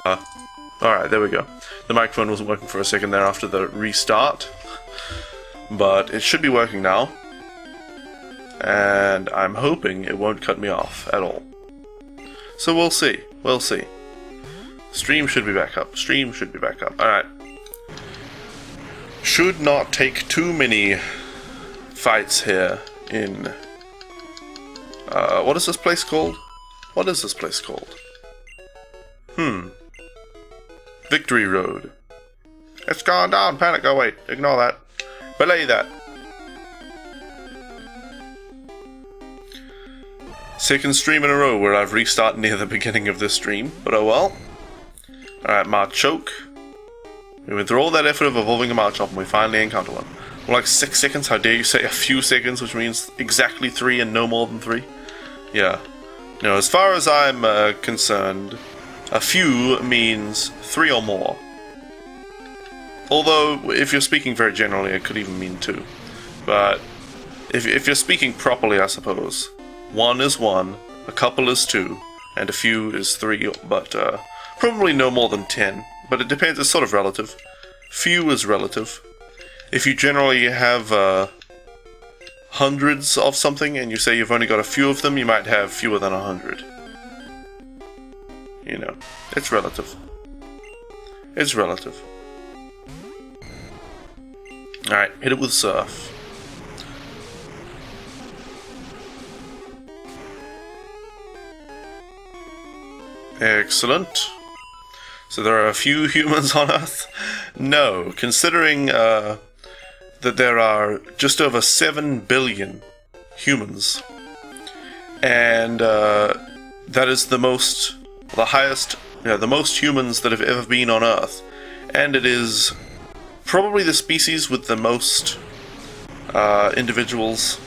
Alright, there we go. The microphone wasn't working for a second there after the restart, but it should be working now. And I'm hoping it won't cut me off at all. So we'll see. We'll see. Stream should be back up. Stream should be back up. Alright. Should not take too many fights here in... what is this place called? What is this place called? Victory Road. It's gone down. Panic. Oh wait. Ignore that. Belay that. Second stream in a row where I've restarted near the beginning of this stream, but oh well. Alright, Machoke. We went through all that effort of evolving a Marchop and we finally encounter one. More like 6 seconds, how dare you say a few seconds, which means exactly 3 and no more than 3? Yeah. No, as far as I'm concerned, a few means 3 or more. Although, if you're speaking very generally, it could even mean 2. But, if you're speaking properly, I suppose, 1 is 1, a couple is 2, and a few is 3, but probably no more than 10. But it depends, it's sort of relative. Few is relative. If you generally have hundreds of something, and you say you've only got a few of them, you might have fewer than 100. You know, it's relative. It's relative. Alright, hit it with Surf. Excellent. So there are a few humans on Earth? No, considering that there are just over 7 billion humans. And that is the highest, the most humans that have ever been on Earth. And it is probably the species with the most individuals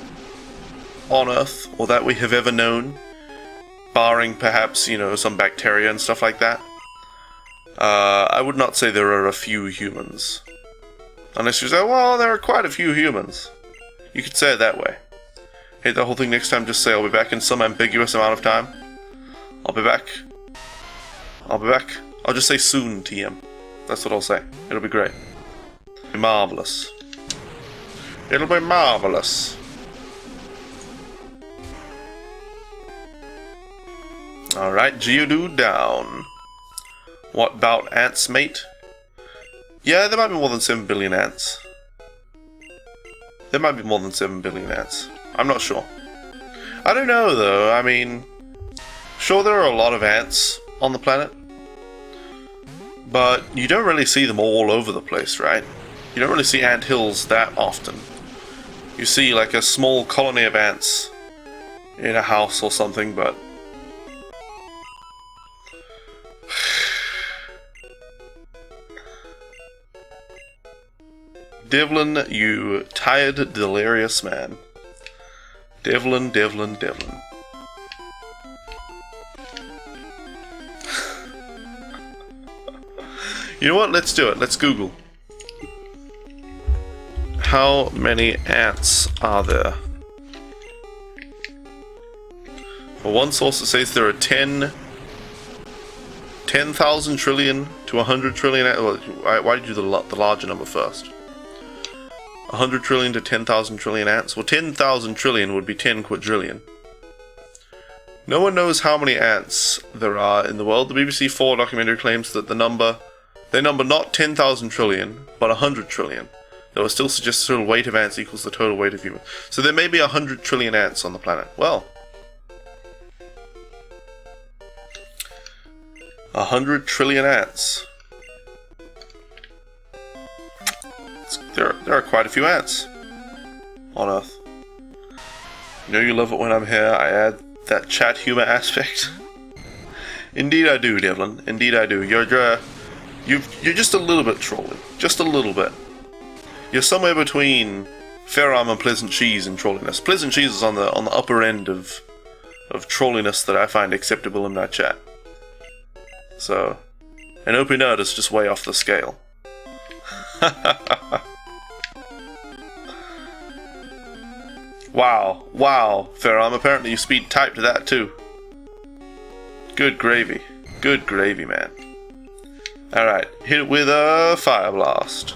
on Earth, or that we have ever known. Barring perhaps, some bacteria and stuff like that. I would not say there are a few humans. Unless you say, well, there are quite a few humans. You could say it that way. Hate the whole thing next time, just say I'll be back in some ambiguous amount of time. I'll be back. I'll be back. I'll just say soon, TM. That's what I'll say. It'll be great. It'll be marvelous. It'll be marvelous. Alright, Geodude down. What about ants, mate? Yeah, there might be more than 7 billion ants. There might be more than 7 billion ants. I'm not sure. I don't know, though. I mean, sure, there are a lot of ants on the planet. But you don't really see them all over the place, right? You don't really see ant hills that often. You see, like, a small colony of ants in a house or something, but... Devlin, you tired, delirious man. Devlin, Devlin, Devlin. You know what? Let's do it. Let's Google. How many ants are there? For one source it says there are 10,000 trillion to 100 trillion ants. Why did you do the larger number first? 100 trillion to 10,000 trillion ants? Well, 10,000 trillion would be 10 quadrillion. No one knows how many ants there are in the world. The BBC 4 documentary claims that they number not 10,000 trillion, but 100 trillion. Though it still suggests the total weight of ants equals the total weight of humans. So there may be 100 trillion ants on the planet. Well, 100 trillion ants. There are quite a few ants on Earth. You know you love it when I'm here. I add that chat humor aspect. Indeed I do, Devlin. Indeed I do. You're just a little bit trolling. Just a little bit. You're somewhere between Ferrum and Pleasant Cheese in trolliness. Pleasant Cheese is on the upper end of trolliness that I find acceptable in my chat. So, an OP nerd is just way off the scale. Wow, Ferrum, apparently you speed typed that too. Good gravy, man. Alright, hit it with a Fire Blast.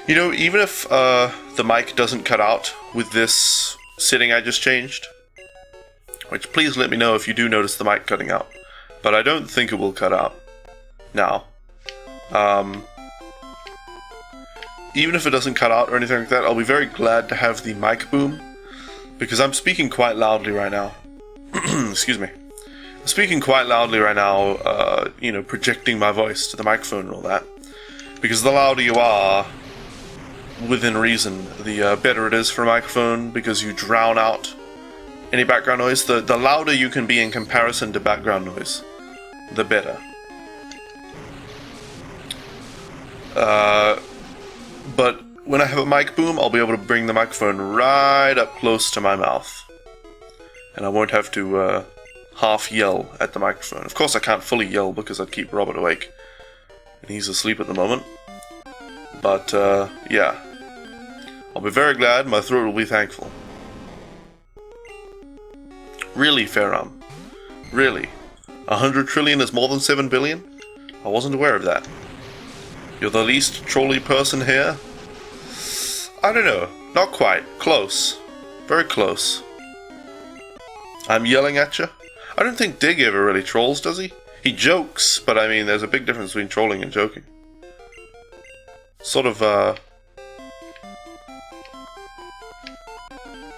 You know, even if the mic doesn't cut out with this setting I just changed, which please let me know if you do notice the mic cutting out, but I don't think it will cut out now. Even if it doesn't cut out or anything like that, I'll be very glad to have the mic boom, because I'm speaking quite loudly right now. Excuse me. I'm speaking quite loudly right now, you know, projecting my voice to the microphone and all that. Because the louder you are, within reason, the better it is for a microphone, because you drown out any background noise. The louder you can be in comparison to background noise, the better. But when I have a mic boom, I'll be able to bring the microphone right up close to my mouth. And I won't have to half yell at the microphone. Of course I can't fully yell because I'd keep Robert awake. And he's asleep at the moment. But, yeah. I'll be very glad, my throat will be thankful. Really, Ferram? Really? 100 trillion is more than 7 billion? I wasn't aware of that. You're the least trolly person here? I don't know. Not quite. Close. Very close. I'm yelling at you? I don't think Dig ever really trolls, does he? He jokes, but I mean, there's a big difference between trolling and joking. Sort of,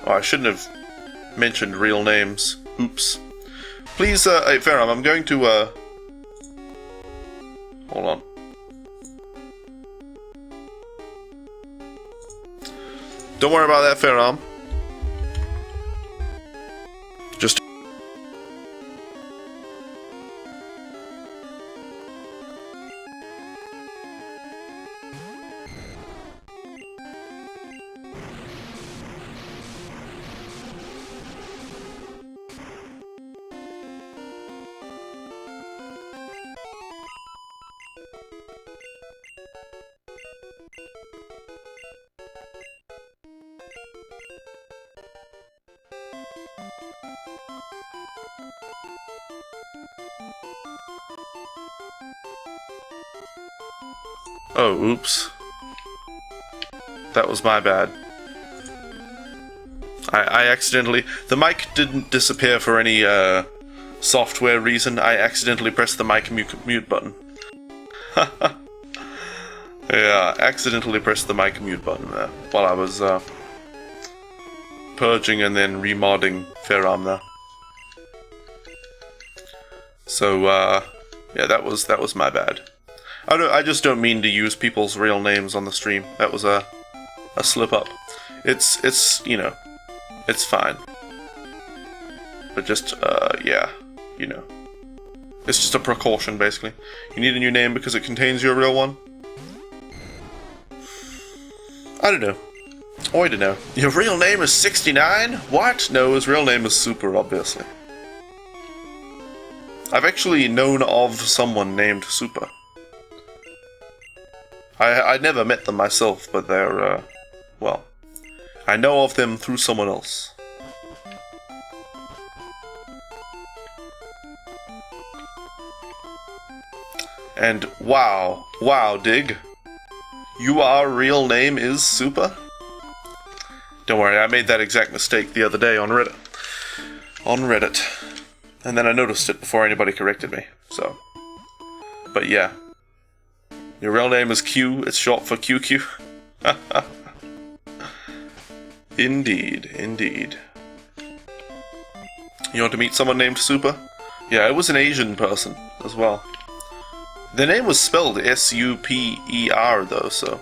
Oh, I shouldn't have mentioned real names. Oops. Please, hey, Ferram, I'm going to, hold on. Don't worry about that, Ferram. Just... Oh, oops. That was my bad. I accidentally... The mic didn't disappear for any software reason. I accidentally pressed the mic mute button. Yeah, accidentally pressed the mic mute button there while I was purging and then remodding Ferram there. So, yeah, that was my bad. I just don't mean to use people's real names on the stream. That was a slip up. It's you know, it's fine. But just yeah, you know, it's just a precaution basically. You need a new name because it contains your real one. I don't know. I don't know. Your real name is 69? What? No, his real name is Super, obviously. I've actually known of someone named Super. I never met them myself, but they're, well, I know of them through someone else. And wow, Dig, your real name is Super? Don't worry, I made that exact mistake the other day on Reddit. And then I noticed it before anybody corrected me, so. But yeah. Your real name is Q, it's short for QQ. Indeed. You want to meet someone named Super? Yeah, it was an Asian person as well. The name was spelled S-U-P-E-R though, so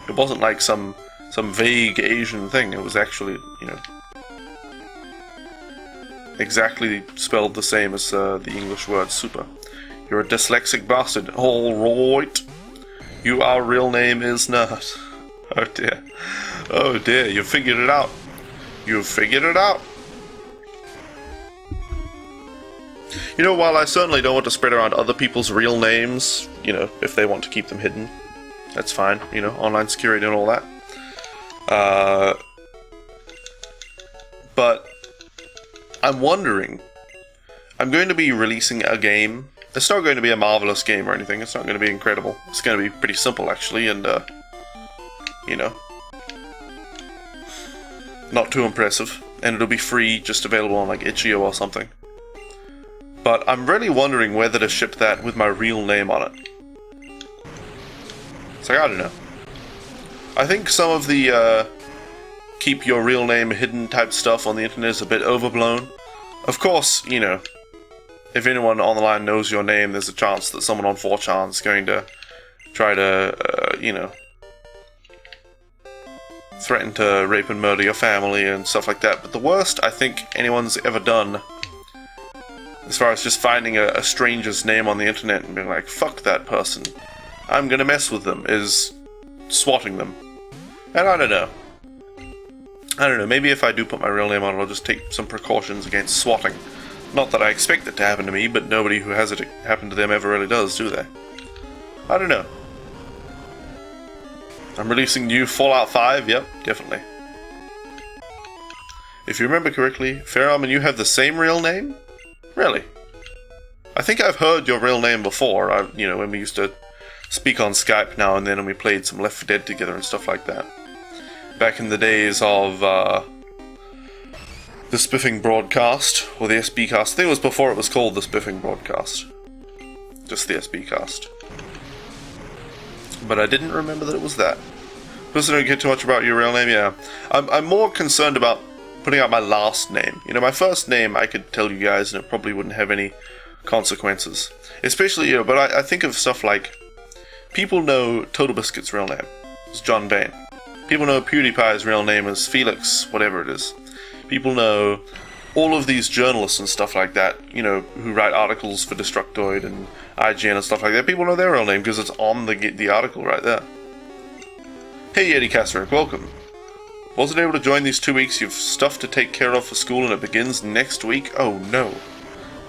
it wasn't like some vague Asian thing. It was actually, you know, exactly spelled the same as the English word super. You're a dyslexic bastard. Alright. Our real name is not. Oh dear. Oh dear, you figured it out. You figured it out. You know, while I certainly don't want to spread around other people's real names, you know, if they want to keep them hidden, that's fine, you know, online security and all that. But I'm wondering, I'm going to be releasing a game. It's not going to be a marvelous game or anything. It's not going to be incredible. It's going to be pretty simple, actually, and, you know, not too impressive. And it'll be free, just available on, like, itch.io or something. But I'm really wondering whether to ship that with my real name on it. It's like, I don't know. I think some of the, keep your real name hidden type stuff on the internet is a bit overblown. Of course, you know, if anyone on the line knows your name, there's a chance that someone on 4chan is going to try to, you know, threaten to rape and murder your family and stuff like that. But the worst I think anyone's ever done, as far as just finding a stranger's name on the internet and being like, fuck that person, I'm gonna mess with them, is swatting them. And I don't know. Maybe if I do put my real name on it, I'll just take some precautions against swatting. Not that I expect it to happen to me, but nobody who has it happen to them ever really does, do they? I don't know. I'm releasing new Fallout 5, yep, definitely. If you remember correctly, Fairarm and you have the same real name? Really? I think I've heard your real name before, you know, when we used to speak on Skype now and then and we played some Left 4 Dead together and stuff like that. Back in the days of, the Spiffing Broadcast, or the SB Cast. I think it was before it was called the Spiffing Broadcast. Just the SB Cast. But I didn't remember that it was that. Plus I don't get too much about your real name, yeah. I'm more concerned about putting out my last name. You know, my first name I could tell you guys and it probably wouldn't have any consequences. Especially, you know, but I think of stuff like, people know Total Biscuit's real name is John Bain. People know PewDiePie's real name is Felix, whatever it is. People know all of these journalists and stuff like that, you know, who write articles for Destructoid and IGN and stuff like that. People know their real name because it's on the article right there. Hey Eddie Kasserek, welcome. Wasn't able to join these 2 weeks. You've stuff to take care of for school and it begins next week. Oh no.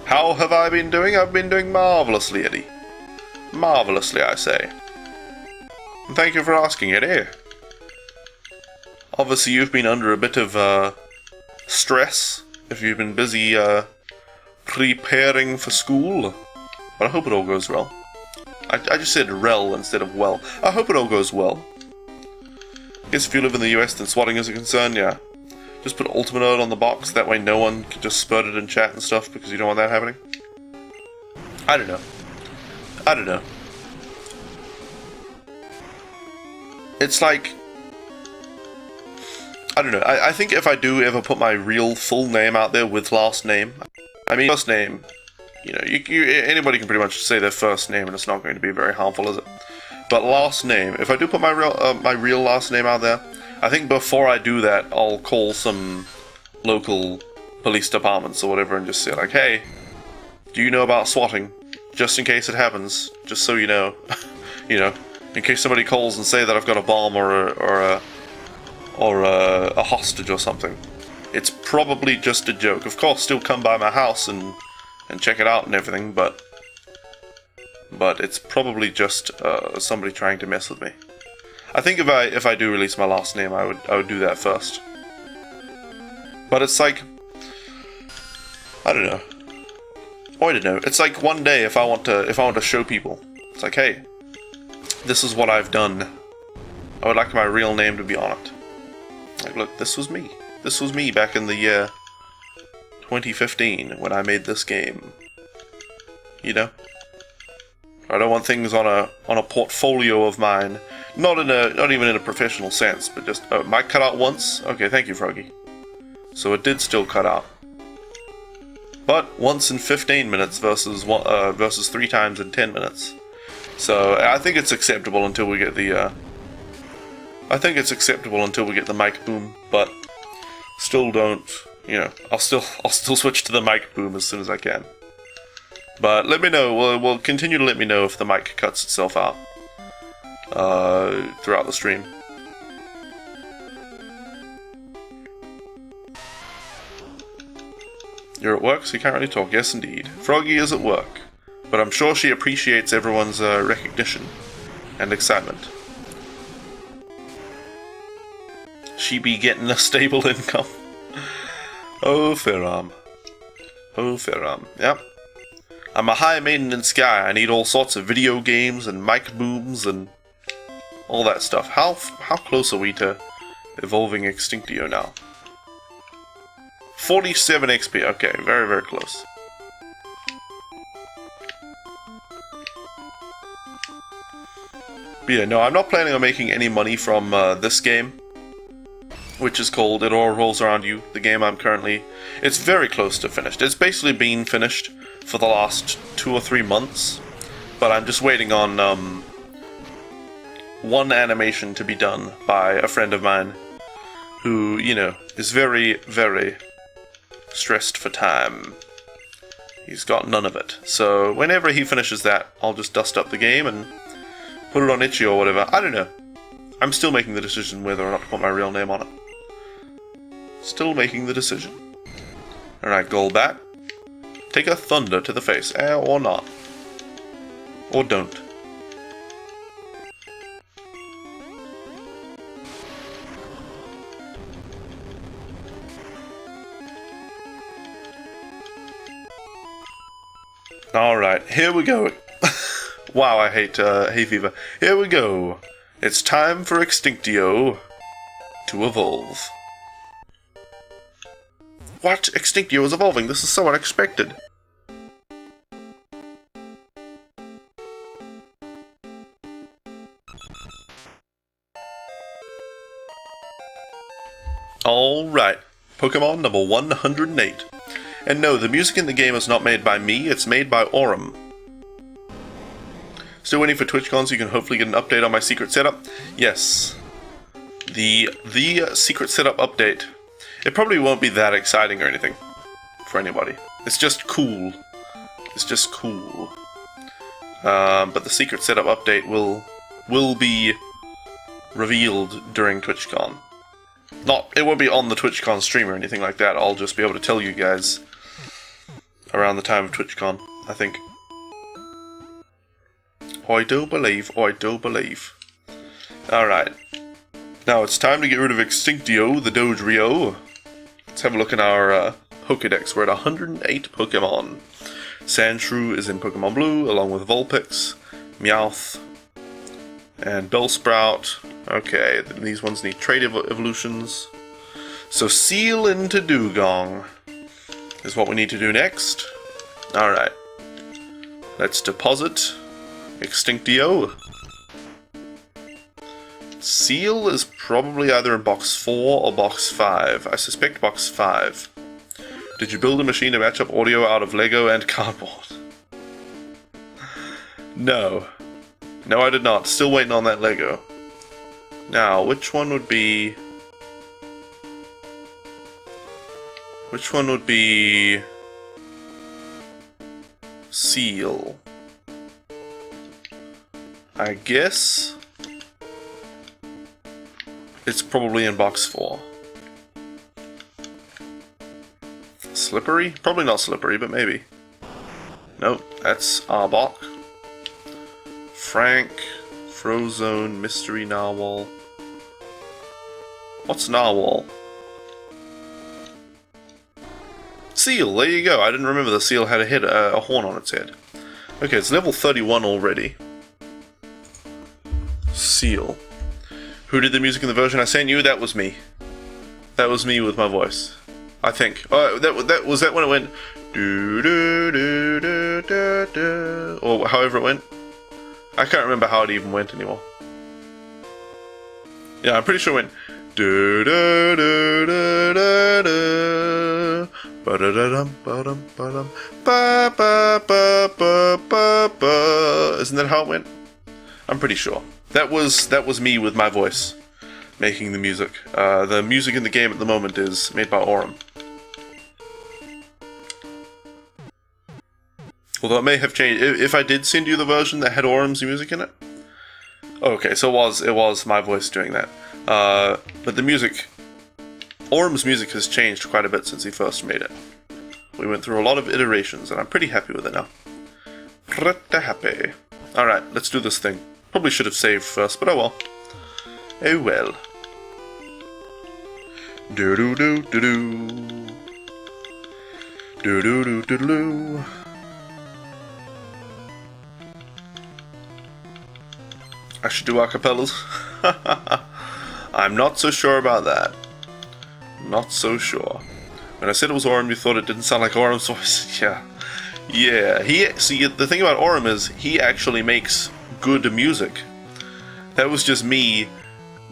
How have I been doing? I've been doing marvelously, Eddie. Marvelously, I say. And thank you for asking, Eddie. Obviously you've been under a bit of, stress, if you've been busy, preparing for school. But I hope it all goes well. I just said rel instead of well. I hope it all goes well. Guess if you live in the US, then swatting is a concern, yeah. Just put Ultimate Node on the box, that way no one can just spurt it in chat and stuff, because you don't want that happening. I don't know. It's like, I don't know, I think if I do ever put my real full name out there with last name, I mean, first name, you know, anybody can pretty much say their first name and it's not going to be very harmful, is it? But last name, if I do put my real last name out there, I think before I do that, I'll call some local police departments or whatever and just say like, hey, do you know about swatting? Just in case it happens, just so you know. You know, in case somebody calls and say that I've got a bomb or a hostage or something. It's probably just a joke. Of course, still come by my house and check it out and everything, but it's probably just somebody trying to mess with me. I think if I do release my last name, I would do that first. But it's like, I don't know. I don't know. It's like one day if I want to show people, it's like, hey, this is what I've done. I would like my real name to be on it. Like, look, this was me. This was me back in the year 2015 when I made this game. You know? I don't want things on a portfolio of mine. Not even in a professional sense, but just, oh, mic cut out once? Okay, thank you, Froggy. So it did still cut out. But once in 15 minutes versus 3 times in 10 minutes. So I think it's acceptable until we get the mic boom, but still don't, you know, I'll still switch to the mic boom as soon as I can. But let me know, we'll continue to let me know if the mic cuts itself out throughout the stream. You're at work, so you can't really talk. Yes, indeed. Froggy is at work, but I'm sure she appreciates everyone's recognition and excitement. She be getting a stable income. Oh, Fairarm. Oh, Ferrum. Yep. I'm a high maintenance guy. I need all sorts of video games and mic booms and all that stuff. How close are we to evolving Extinctio now? 47 XP. Okay, very, very close. But yeah, no, I'm not planning on making any money from this game, which is called It All Rolls Around You, the game I'm currently... It's very close to finished. It's basically been finished for the last 2 or 3 months, but I'm just waiting on one animation to be done by a friend of mine who, you know, is very, very stressed for time. He's got none of it. So whenever he finishes that, I'll just dust up the game and put it on Itchy or whatever. I don't know. I'm still making the decision whether or not to put my real name on it. Still making the decision. Alright, Golbat. Take a thunder to the face. Or not. Or don't. Alright, here we go. Wow, I hate hay fever. Here we go. It's time for Extinctio to evolve. What? Extinctio is evolving. This is so unexpected. Alright. Pokemon number 108. And no, the music in the game is not made by me, it's made by Aurum. Still waiting for TwitchCon so you can hopefully get an update on my secret setup? Yes. The secret setup update. It probably won't be that exciting or anything for anybody. It's just cool. It's just cool. But the secret setup update will be revealed during TwitchCon. It won't be on the TwitchCon stream or anything like that. I'll just be able to tell you guys around the time of TwitchCon, I think. I do believe. Alright. Now it's time to get rid of Extinctio, the Dodrio. Let's have a look in our Pokédex. We're at 108 Pokemon. Sandshrew is in Pokemon Blue, along with Vulpix, Meowth, and Bellsprout. Okay, these ones need trait evolutions. So Seal into Dugong is what we need to do next. Alright. Let's deposit Extinctio. Seal is probably either in box 4 or box 5. I suspect box 5. Did you build a machine to match up audio out of Lego and cardboard? No. No, I did not. Still waiting on that Lego. Now, which one would be... Seal? I guess... it's probably in box 4. Slippery? Probably not Slippery, but maybe. Nope, that's Arbok. Frank, Frozone, Mystery Narwhal. What's Narwhal? Seal, there you go. I didn't remember the seal had a horn on its head. Okay, it's level 31 already. Seal. Who did the music in the version I sent you? That was me. That was me with my voice. I think. Oh, that was that when it went do do do do do do, or however it went. I can't remember how it even went anymore. Yeah, I'm pretty sure it went do do do do do do, ba da da dum ba dum ba dum ba ba ba ba ba ba. Isn't that how it went? I'm pretty sure. That was me with my voice making the music. The music in the game at the moment is made by Aurum. Although it may have changed. If I did send you the version that had Aurum's music in it. Okay, so it was my voice doing that. But the music, Aurum's music has changed quite a bit since he first made it. We went through a lot of iterations, and I'm pretty happy with it now. Pretty happy. Alright, let's do this thing. Probably should have saved first, but oh well. Oh well. Do do do do do. Do do do do do. I should do acapellas. I'm not so sure about that. Not so sure. When I said it was Orem, you thought it didn't sound like Orem's voice. Yeah. Yeah. See, the thing about Orem is he actually makes good music. That was just me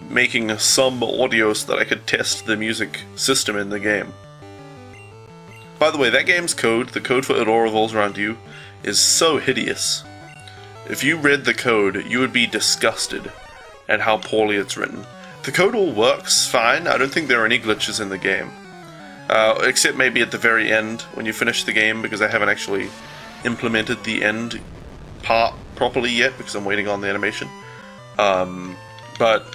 making some audio so that I could test the music system in the game. By the way, that game's code, the code for It All Revolves Around You, is so hideous. If you read the code, you would be disgusted at how poorly it's written. The code all works fine. I don't think there are any glitches in the game. Except maybe at the very end, when you finish the game, because I haven't actually implemented the end part properly yet, because I'm waiting on the animation. But,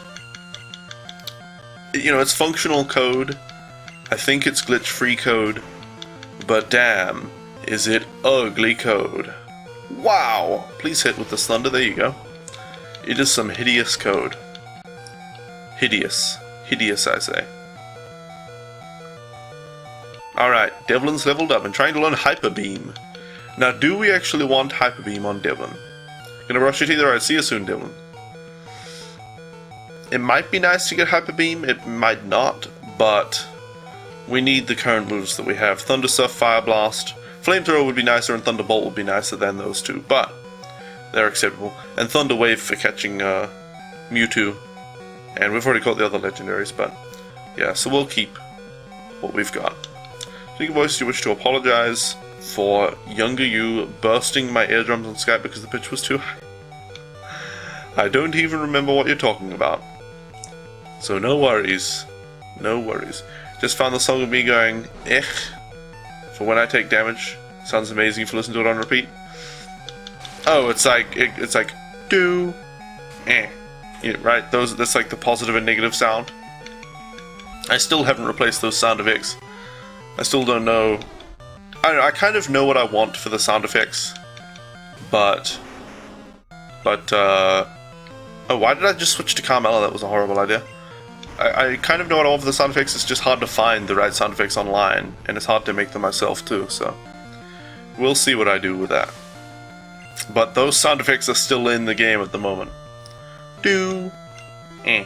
you know, it's functional code. I think it's glitch-free code. But damn, is it ugly code. Wow! Please hit with this thunder, there you go. It is some hideous code. Hideous. Hideous, I say. Alright, Devlin's leveled up and trying to learn Hyper Beam. Now, do we actually want Hyper Beam on Devlin? Gonna brush your teeth? Alright, see you soon, Devlin. It might be nice to get Hyper Beam, it might not, but we need the current moves that we have. Thunder Surf, Fire Blast. Flamethrower would be nicer and Thunderbolt would be nicer than those two, but they're acceptable. And Thunder Wave for catching Mewtwo. And we've already caught the other legendaries, but yeah, so we'll keep what we've got. Speaking of voice, do you wish to apologize for younger you bursting my eardrums on Skype because the pitch was too high? I don't even remember what you're talking about. So no worries. No worries. Just found the song of me going, "Ech," for when I take damage. Sounds amazing if you listen to it on repeat. Oh, it's like do, eh, yeah, right? That's like the positive and negative sound. I still haven't replaced those sound effects. I still don't know. I don't know. I kind of know what I want for the sound effects, but oh, why did I just switch to Carmella? That was a horrible idea. I kind of know what I want for the sound effects, it's just hard to find the right sound effects online, and it's hard to make them myself too, so we'll see what I do with that. But those sound effects are still in the game at the moment. Do, eh.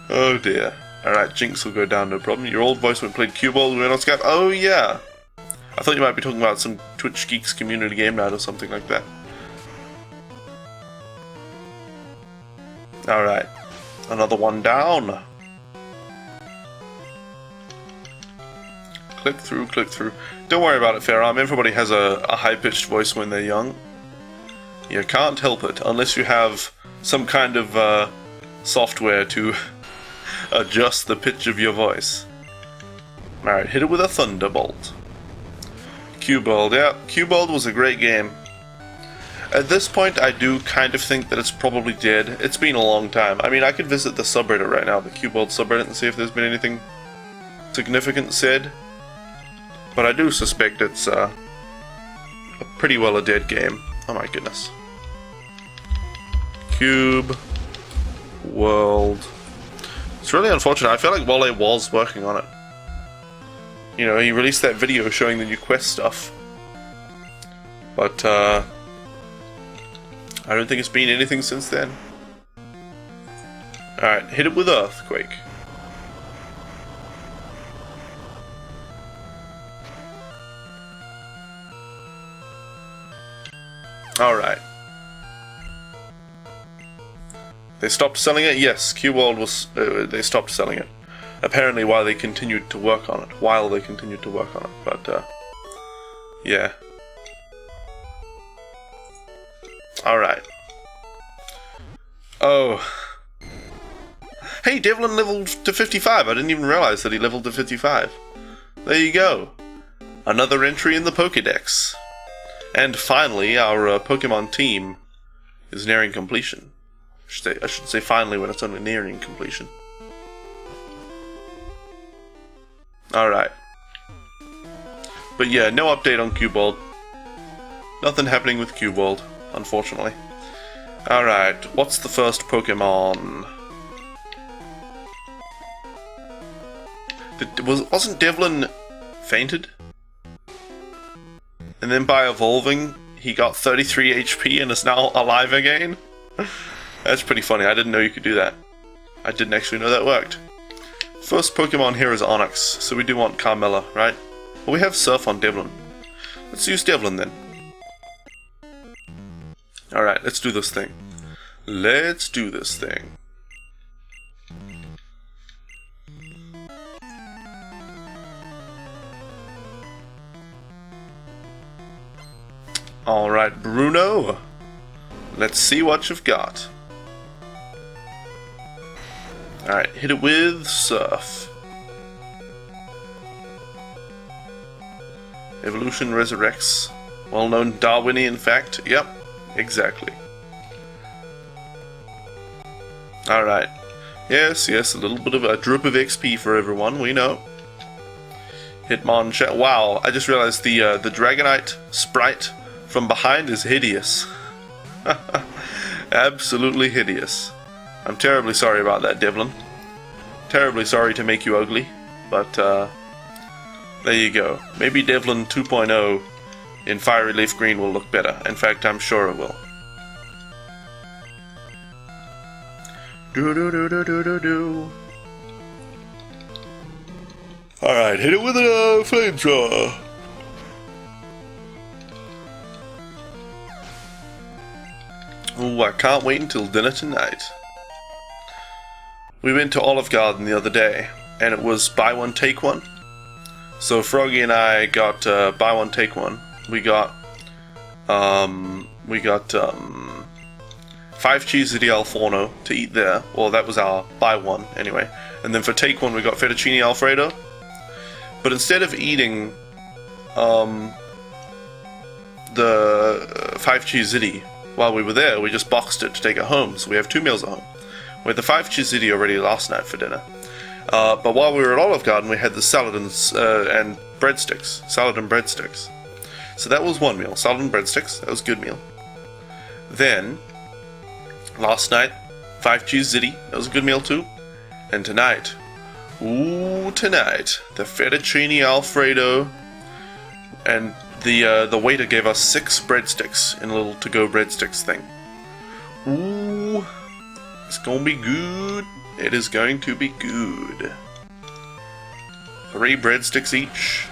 Oh dear. Alright, Jinx will go down, no problem. Your old voice when played Cue Ball when we went on Skype? Oh yeah! I thought you might be talking about some Twitch Geeks community game night or something like that. Alright, another one down. Click through, click through. Don't worry about it, Fairarm. Everybody has a high-pitched voice when they're young. You can't help it, unless you have some kind of software to adjust the pitch of your voice. Alright, hit it with a Thunderbolt. Q-Bold, yeah, Q-Bold was a great game. At this point, I do kind of think that it's probably dead. It's been a long time. I mean, I could visit the subreddit right now, the Q-Bold subreddit, and see if there's been anything significant said. But I do suspect it's a pretty well a dead game. Oh my goodness. Cube World. It's really unfortunate. I feel like Wale was working on it. You know, he released that video showing the new quest stuff. But, I don't think it's been anything since then. Alright, hit it with Earthquake. Alright. They stopped selling it? Yes, Q-World was... they stopped selling it. Apparently while they continued to work on it. But, yeah. Alright. Oh. Hey, Devlin leveled to 55. I didn't even realize that he leveled to 55. There you go. Another entry in the Pokédex. And finally, our Pokemon team is nearing completion. I should say finally when it's only nearing completion. Alright. But yeah, no update on Q-Bold. Nothing happening with Q-Bold, unfortunately. Alright, what's the first Pokemon? Wasn't Devlin fainted. And then by evolving, he got 33 HP and is now alive again. That's pretty funny. I didn't know you could do that. I didn't actually know that worked. First Pokemon here is Onyx, so we do want Carmella, right? Well, we have Surf on Devlin. Let's use Devlin then. Alright, let's do this thing. Let's do this thing. Alright, Bruno. Let's see what you've got. Alright, hit it with Surf. Evolution resurrects. Well-known Darwinian fact. Yep, exactly. Alright. Yes, a little bit of a drip of XP for everyone, we know. Hitmonchan. Wow, I just realized the Dragonite sprite from behind is hideous. Absolutely hideous. I'm terribly sorry about that, Devlin. Terribly sorry to make you ugly, but there you go. Maybe Devlin 2.0 in Fiery Leaf Green will look better. In fact, I'm sure it will. Do. Alright, hit it with a flamethrower. Ooh, I can't wait until dinner tonight. We went to Olive Garden the other day, and it was buy one, take one. So Froggy and I got buy one, take one. We got 5 cheese di al forno to eat there. Well, that was our buy one anyway. And then for take one, we got fettuccine alfredo. But instead of eating the 5 cheese ziti while we were there, we just boxed it to take it home. So we have 2 meals at home. We had the 5 cheese ziti already last night for dinner. But while we were at Olive Garden, we had the salad and breadsticks. Salad and breadsticks. So that was one meal. Salad and breadsticks. That was a good meal. Then, last night, 5 cheese ziti. That was a good meal too. And tonight, tonight, the fettuccine alfredo. And the waiter gave us 6 breadsticks in a little to-go breadsticks thing. Ooh, it's gonna be good. It is going to be good. 3 breadsticks each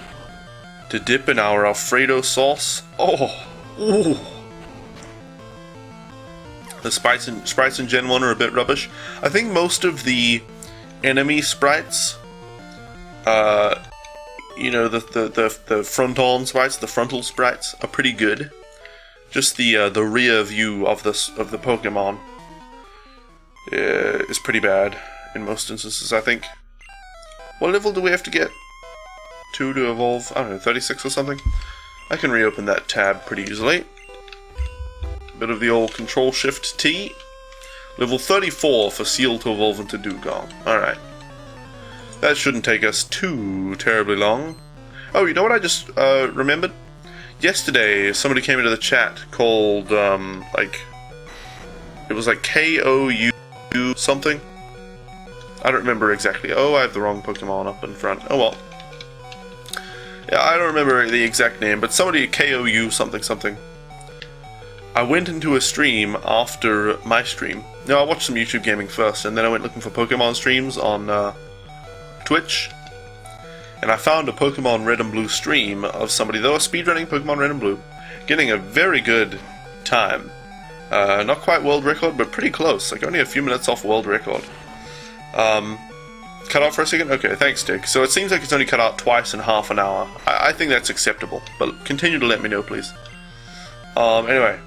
to dip in our Alfredo sauce. Oh, ooh. The sprites in Gen 1 are a bit rubbish. I think most of the enemy sprites, you know, the front-on sprites, the frontal sprites, are pretty good. Just the rear view of the Pokemon is pretty bad in most instances, I think. What level do we have to get? 2 to evolve? I don't know, 36 or something? I can reopen that tab pretty easily. Bit of the old Control-Shift-T. Level 34 for Seal to evolve into Dugong. Alright. That shouldn't take us too terribly long. Oh, you know what I just remembered? Yesterday, somebody came into the chat called, it was like KOU something. I don't remember exactly. Oh, I have the wrong Pokemon up in front. Oh well. Yeah, I don't remember the exact name, but somebody KOU something something. I went into a stream after my stream. No, I watched some YouTube gaming first, and then I went looking for Pokemon streams on Twitch. And I found a Pokemon Red and Blue stream of somebody, though, speedrunning Pokemon Red and Blue, getting a very good time. Not quite world record, but pretty close. Like only a few minutes off world record. Cut off for a second? Okay, thanks, Dick. So it seems like it's only cut out twice in half an hour. I think that's acceptable, but continue to let me know, please. Anyway.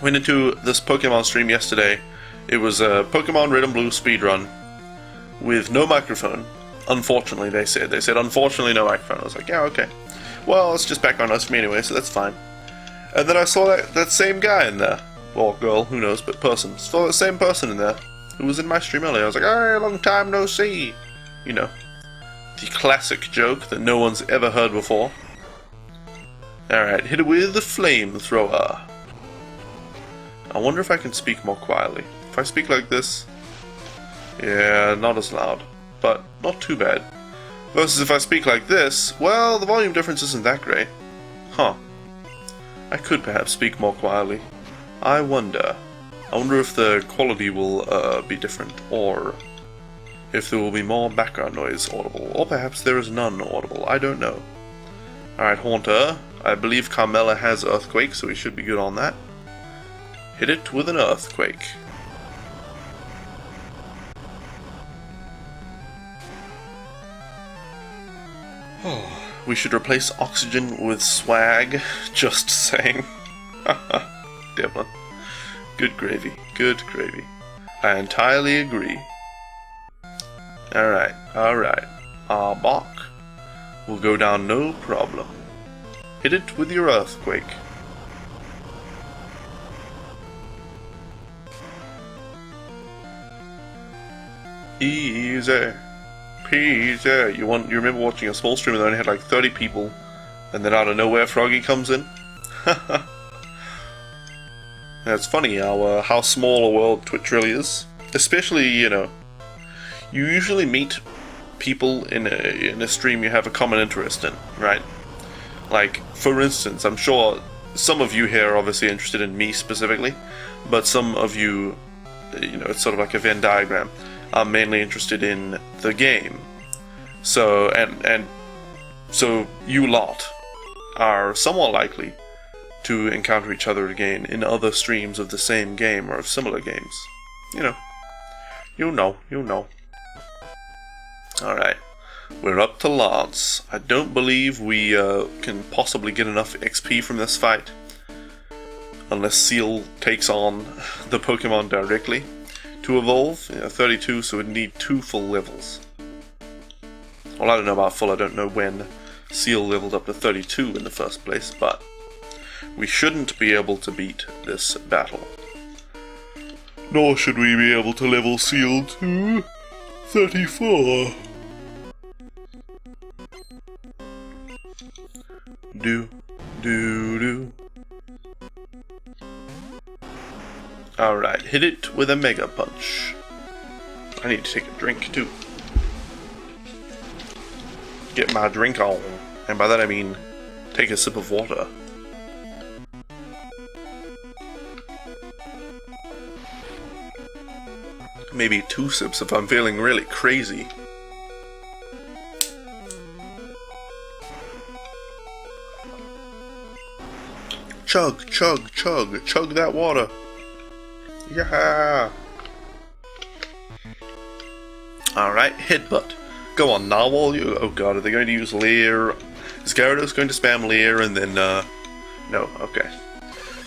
Went into this Pokemon stream yesterday. It was a Pokemon Red and Blue speedrun with no microphone. Unfortunately, they said. They said, unfortunately, no microphone. I was like, yeah, okay. Well, it's just background noise for me anyway, so that's fine. And then I saw that same guy in there. Or girl, who knows, but person. Saw that same person in there who was in my stream earlier. I was like, hey, long time no see. You know, the classic joke that no one's ever heard before. Alright, hit it with the flamethrower. I wonder if I can speak more quietly. If I speak like this, yeah, not as loud, but not too bad. Versus if I speak like this, well, the volume difference isn't that great. Huh. I could perhaps speak more quietly. I wonder if the quality will be different, or if there will be more background noise audible, or perhaps there is none audible. I don't know. Alright, Haunter. I believe Carmella has Earthquake, so we should be good on that. Hit it with an Earthquake. Oh, we should replace Oxygen with Swag. Just saying. Damn. Good gravy. Good gravy. I entirely agree. Alright, alright. Arbok will go down no problem. Hit it with your Earthquake. Easy peasy. You remember watching a small stream that only had like 30 people, and then out of nowhere Froggy comes in? It's funny how small a world Twitch really is. Especially, you usually meet people in a stream you have a common interest in, right? Like, for instance, I'm sure some of you here are obviously interested in me specifically, but some of you, it's sort of like a Venn diagram. I'm mainly interested in the game. So, so you lot are somewhat likely to encounter each other again in other streams of the same game or of similar games. You know. Alright, we're up to Lance. I don't believe we can possibly get enough XP from this fight, unless Seal takes on the Pokemon directly to evolve. 32, so we'd need 2 full levels. Well, I don't know about full, I don't know when Seal leveled up to 32 in the first place, but we shouldn't be able to beat this battle. Nor should we be able to level Seal to 34. Do. Alright, hit it with a Mega Punch. I need to take a drink too. Get my drink on. And by that I mean, take a sip of water. Maybe 2 sips if I'm feeling really crazy. Chug, chug, chug, chug that water. Yeah. Alright, Headbutt. Go on, Narwhal. Oh god, are they going to use Leer? Is Gyarados going to spam Leer and then, no, okay.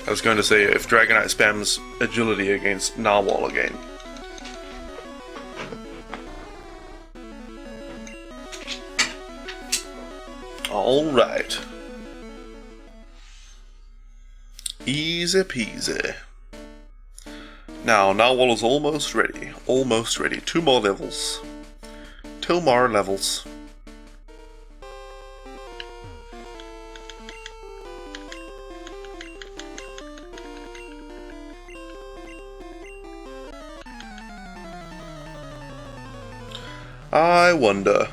I was going to say, if Dragonite spams Agility against Narwhal again. Alright. Easy peasy. Now, Narwhal is almost ready. Almost ready. 2 more levels. 2 more levels. I wonder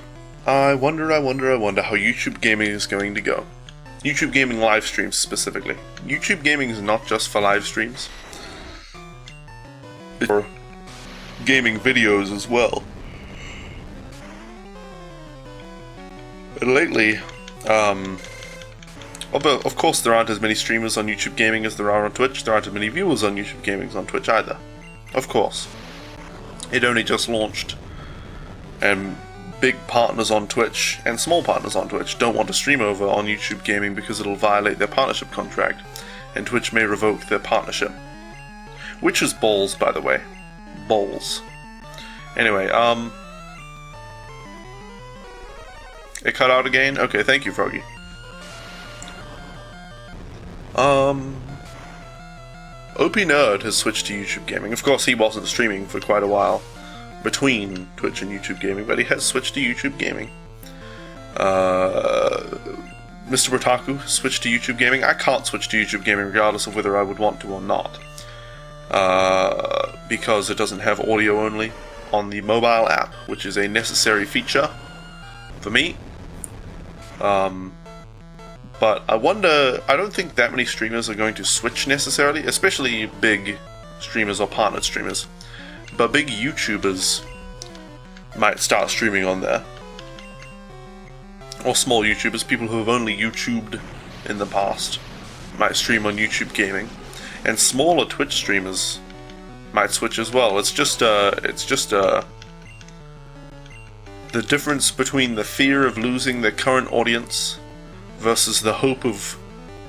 how YouTube gaming is going to go. YouTube gaming live streams specifically. YouTube gaming is not just for live streams. It's for gaming videos as well. And lately, although of course there aren't as many streamers on YouTube gaming as there are on Twitch, there aren't as many viewers on YouTube gaming as on Twitch either. Of course. It only just launched, and big partners on Twitch and small partners on Twitch don't want to stream over on YouTube gaming because it'll violate their partnership contract, and Twitch may revoke their partnership. Which is balls, by the way. Balls. Anyway, it cut out again? Okay, thank you, Froggy. OP Nerd has switched to YouTube gaming. Of course, he wasn't streaming for quite a while between Twitch and YouTube gaming, but he has switched to YouTube gaming. Mr. Botaku has switched to YouTube gaming. I can't switch to YouTube gaming regardless of whether I would want to or not, because it doesn't have audio only on the mobile app, which is a necessary feature for me. But I wonder, I don't think that many streamers are going to switch necessarily, especially big streamers or partnered streamers. But big YouTubers might start streaming on there. Or small YouTubers, people who have only YouTubed in the past, might stream on YouTube Gaming. And smaller Twitch streamers might switch as well. It's just the difference between the fear of losing their current audience versus the hope of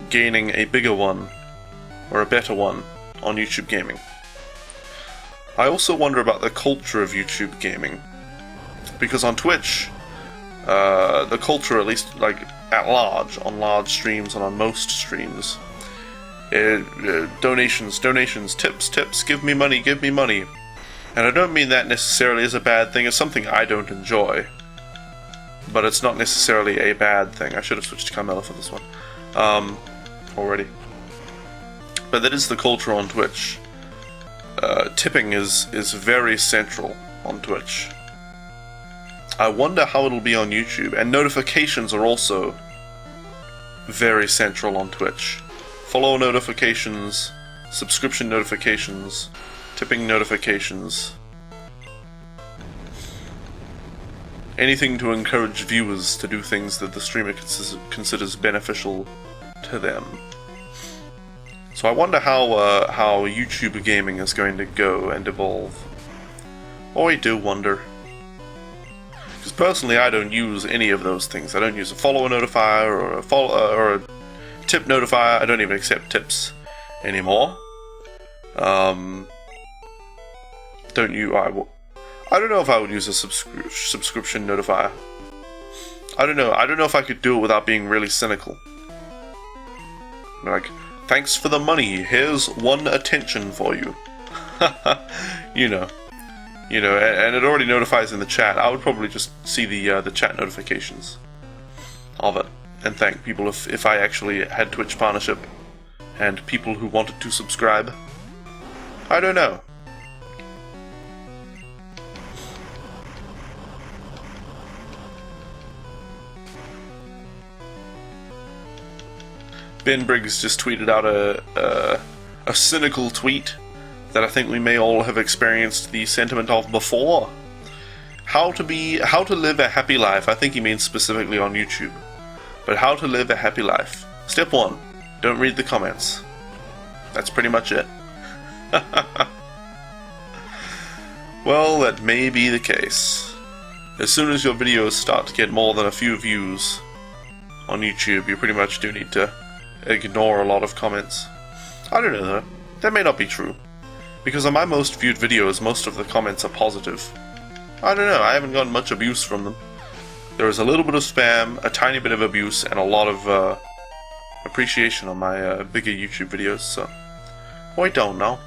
gaining a bigger one, or a better one, on YouTube Gaming. I also wonder about the culture of YouTube Gaming, because on Twitch, the culture, at least like at large, on large streams and on most streams, donations, tips, give me money, and I don't mean that necessarily as a bad thing. It's something I don't enjoy, but it's not necessarily a bad thing. I should have switched to Carmella for this one already. But that is the culture on Twitch. Tipping is very central on Twitch. I wonder how it'll be on YouTube. And notifications are also very central on Twitch. Follow notifications, subscription notifications, tipping notifications. Anything to encourage viewers to do things that the streamer considers beneficial to them. So I wonder how YouTube Gaming is going to go and evolve. Oh, I do wonder. Because personally, I don't use any of those things. I don't use a follower notifier or a tip notifier. I don't even accept tips anymore. I don't know if I would use a subscription notifier. I don't know. I don't know if I could do it without being really cynical. Like, thanks for the money. Here's one attention for you. you know, and it already notifies in the chat. I would probably just see the chat notifications of it and thank people if I actually had Twitch partnership and people who wanted to subscribe. I don't know. Ben Briggs just tweeted out a cynical tweet that I think we may all have experienced the sentiment of before. How to live a happy life. I think he means specifically on YouTube. But how to live a happy life. Step 1. Don't read the comments. That's pretty much it. Well, that may be the case. As soon as your videos start to get more than a few views on YouTube, you pretty much do need to ignore a lot of comments. I don't know though. That may not be true. Because on my most viewed videos, most of the comments are positive. I don't know, I haven't gotten much abuse from them. There is a little bit of spam, a tiny bit of abuse, and a lot of appreciation on my bigger YouTube videos, so I don't know.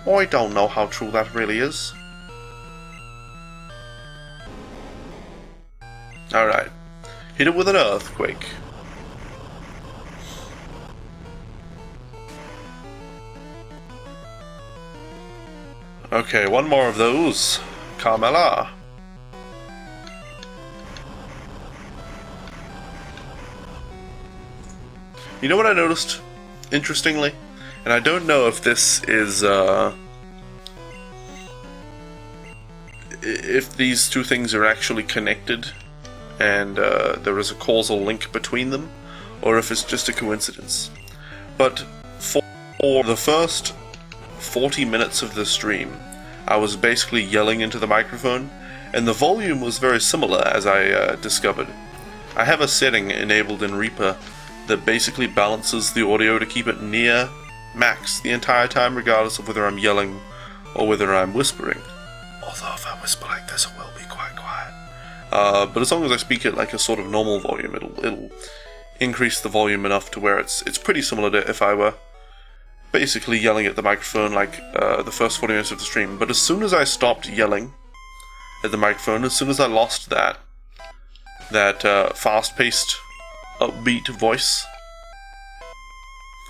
I don't know how true that really is. Alright. Hit it with an earthquake. Okay, one more of those. Carmella. You know what I noticed? Interestingly? And I don't know if this is, if these two things are actually connected and there is a causal link between them, or if it's just a coincidence. But for the first 40 minutes of the stream, I was basically yelling into the microphone, and the volume was very similar, as I discovered. I have a setting enabled in Reaper that basically balances the audio to keep it near max the entire time, regardless of whether I'm yelling or whether I'm whispering. Although if I whisper like this, it will be quite quiet. But as long as I speak at like a sort of normal volume, it'll increase the volume enough to where it's pretty similar to if I were basically yelling at the microphone like the first 40 minutes of the stream. But as soon as I stopped yelling at the microphone, as soon as I lost that fast-paced, upbeat voice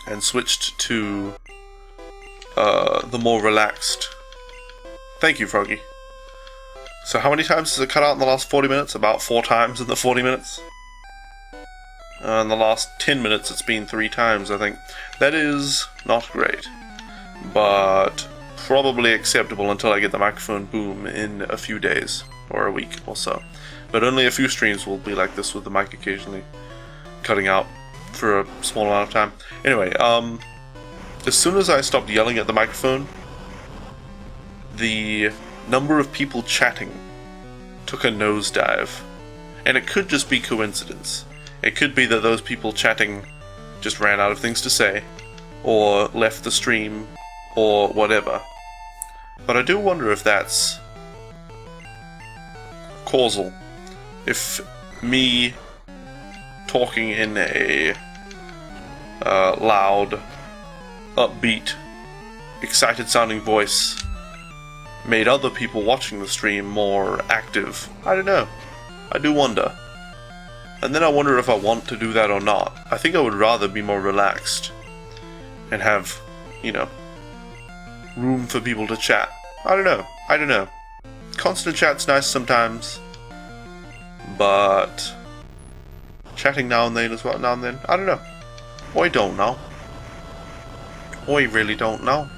and switched to the more relaxed... Thank you, Froggy. So how many times has it cut out in the last 40 minutes? About 4 times in the 40 minutes. In the last 10 minutes it's been 3 times, I think. That is not great, but probably acceptable until I get the microphone boom in a few days, or a week or so. But only a few streams will be like this, with the mic occasionally cutting out for a small amount of time. Anyway, as soon as I stopped yelling at the microphone, the number of people chatting took a nosedive. And it could just be coincidence. It could be that those people chatting just ran out of things to say, or left the stream, or whatever. But I do wonder if that's causal. If me talking in a loud, upbeat, excited-sounding voice made other people watching the stream more active. I don't know. I do wonder. And then I wonder if I want to do that or not. I think I would rather be more relaxed and have, you know, room for people to chat. I don't know. I don't know. Constant chat's nice sometimes, but chatting now and then as well, now and then, I don't know. I don't know. I really don't know.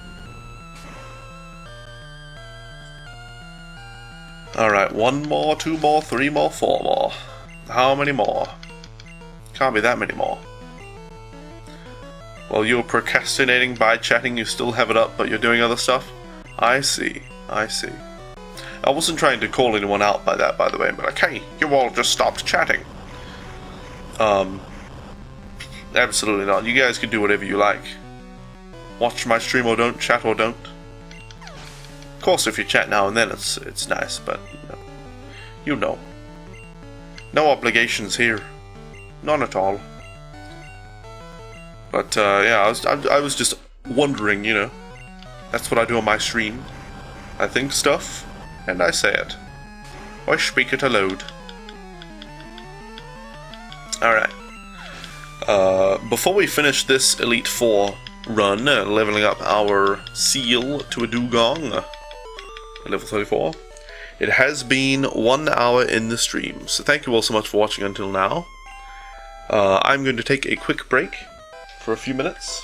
Alright, 1 more, 2 more, 3 more, 4 more. How many more? Can't be that many more. While you're procrastinating by chatting, you still have it up, but you're doing other stuff? I see, I see. I wasn't trying to call anyone out by that, by the way, but like, hey, you all just stopped chatting. Absolutely not. You guys can do whatever you like. Watch my stream or don't, chat or don't. Of course, if you chat now and then, it's nice, but you know. No obligations here. None at all. But, yeah, I was just wondering, you know. That's what I do on my stream. I think stuff, and I say it. I speak it aloud. Alright. Before we finish this Elite Four run, leveling up our seal to a dugong, level 34, it has been 1 hour in the stream, so thank you all so much for watching until now. I'm going to take a quick break for a few minutes.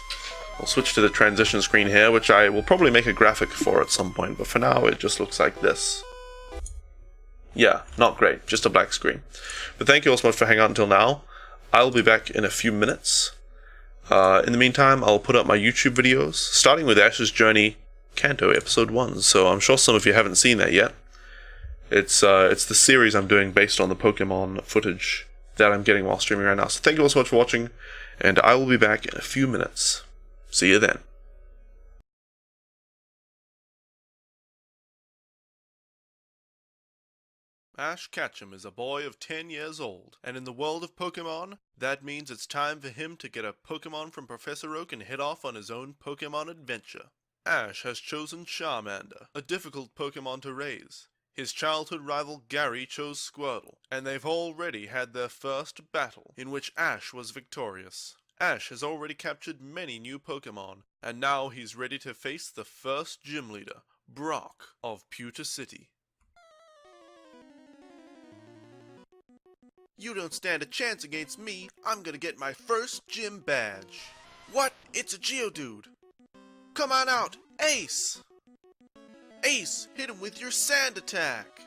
I'll switch to the transition screen here, which I will probably make a graphic for at some point, but for now it just looks like this. Yeah, not great, just a black screen. But thank you all so much for hanging out until now. I'll be back in a few minutes. In the meantime, I'll put up my YouTube videos, starting with Ash's Journey Kanto Episode 1, so I'm sure some of you haven't seen that yet. It's the series I'm doing based on the Pokemon footage that I'm getting while streaming right now. So thank you all so much for watching, and I will be back in a few minutes. See you then. Ash Ketchum is a boy of 10 years old, and in the world of Pokemon, that means it's time for him to get a Pokemon from Professor Oak and head off on his own Pokemon adventure. Ash has chosen Charmander, a difficult Pokemon to raise. His childhood rival Gary chose Squirtle, and they've already had their first battle, in which Ash was victorious. Ash has already captured many new Pokemon, and now he's ready to face the first gym leader, Brock of Pewter City. You don't stand a chance against me. I'm gonna get my first gym badge. What? It's a Geodude. Come on out, Ace! Ace, hit him with your sand attack.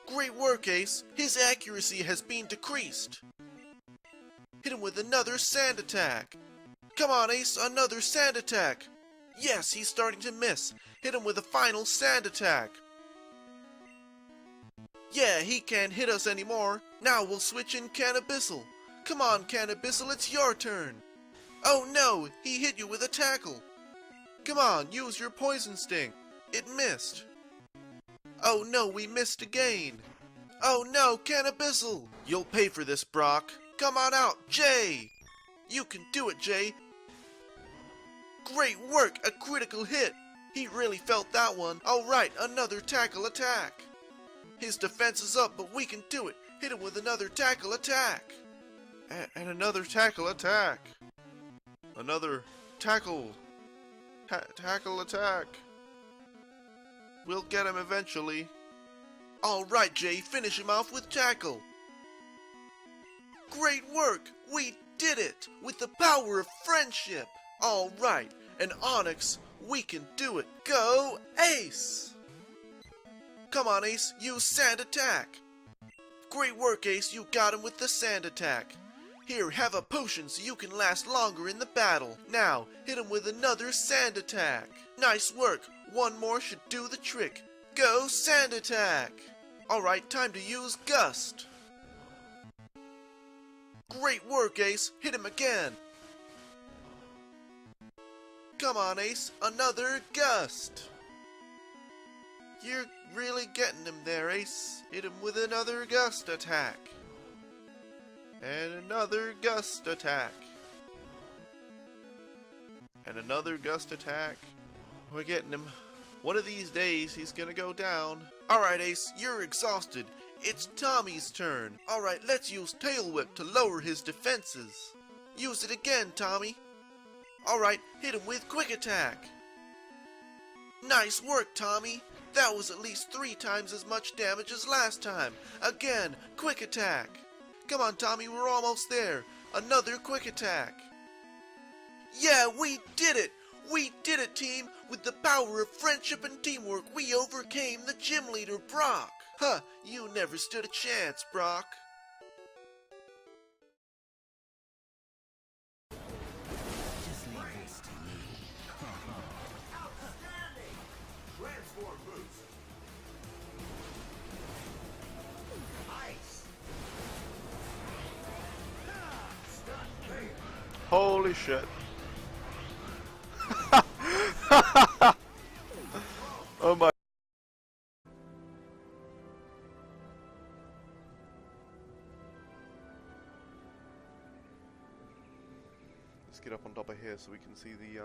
Great work, Ace. His accuracy has been decreased. Hit him with another sand attack. Come on, Ace, another sand attack. Yes, he's starting to miss. Hit him with a final sand attack. Yeah, he can't hit us anymore. Now we'll switch in Cannabissel. Come on, Cannabissel, it's your turn. Oh no, he hit you with a tackle. Come on, use your Poison Sting. It missed. Oh no, we missed again. Oh no, Cannabissel. You'll pay for this, Brock. Come on out, Jay. You can do it, Jay. Great work, a critical hit. He really felt that one. Alright, another tackle attack. His defense is up, but we can do it. Hit him with another tackle attack. And another tackle attack. Another tackle. Tackle attack. We'll get him eventually. Alright, Jay, finish him off with tackle. Great work! We did it! With the power of friendship! Alright, and Onyx, we can do it! Go, Ace! Come on, Ace, use Sand Attack! Great work, Ace, you got him with the Sand Attack! Here, have a potion so you can last longer in the battle. Now, hit him with another Sand Attack! Nice work! One more should do the trick! Go, Sand Attack! Alright, time to use Gust! Great work, Ace! Hit him again! Come on, Ace! Another Gust! You're really getting him there, Ace. Hit him with another Gust attack. And another Gust attack. And another Gust attack. We're getting him. One of these days, he's gonna go down. Alright, Ace, you're exhausted. It's Tommy's turn. Alright, let's use Tail Whip to lower his defenses. Use it again, Tommy. Alright, hit him with Quick Attack. Nice work, Tommy. That was at least 3 times as much damage as last time. Again, Quick Attack. Come on, Tommy, we're almost there. Another Quick Attack. Yeah, we did it! We did it, team! With the power of friendship and teamwork, we overcame the gym leader, Brock! Huh, you never stood a chance, Brock. Just leave this to me. Outstanding! Transform boost. Ice. Stun Vader. Holy shit. Oh my. Let's get up on top of here so we can see the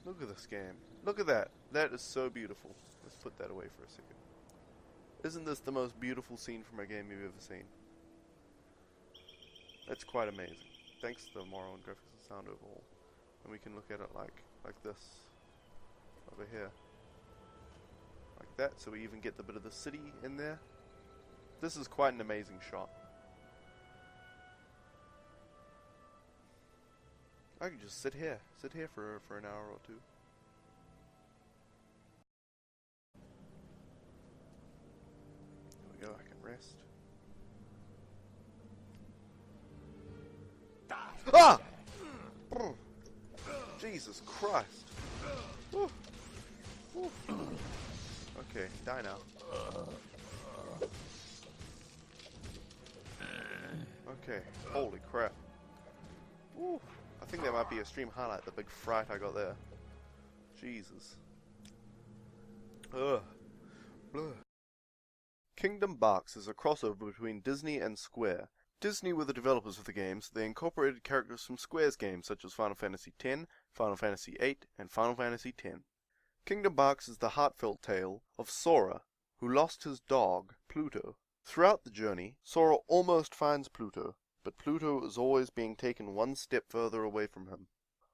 look at this game. Look at that. That is so beautiful. Let's put that away for a second. Isn't this the most beautiful scene from a game you've ever seen? That's quite amazing. Thanks to the moral and graphics and sound overall. And we can look at it like this. Over here. Like that, so we even get the bit of the city in there. This is quite an amazing shot. I can just sit here for an hour or two. There we go, I can rest. Ah! Brr. Jesus Christ. Woo. Woo. Okay, die now. Okay, holy crap. Woo. I think that might be a stream highlight, the big fright I got there. Jesus. Ugh. Blah. Kingdom Box is a crossover between Disney and Square. Disney were the developers of the games. They incorporated characters from Square's games such as Final Fantasy X, Final Fantasy VIII, and Final Fantasy X. Kingdom Box is the heartfelt tale of Sora, who lost his dog, Pluto. Throughout the journey, Sora almost finds Pluto, but Pluto is always being taken one step further away from him.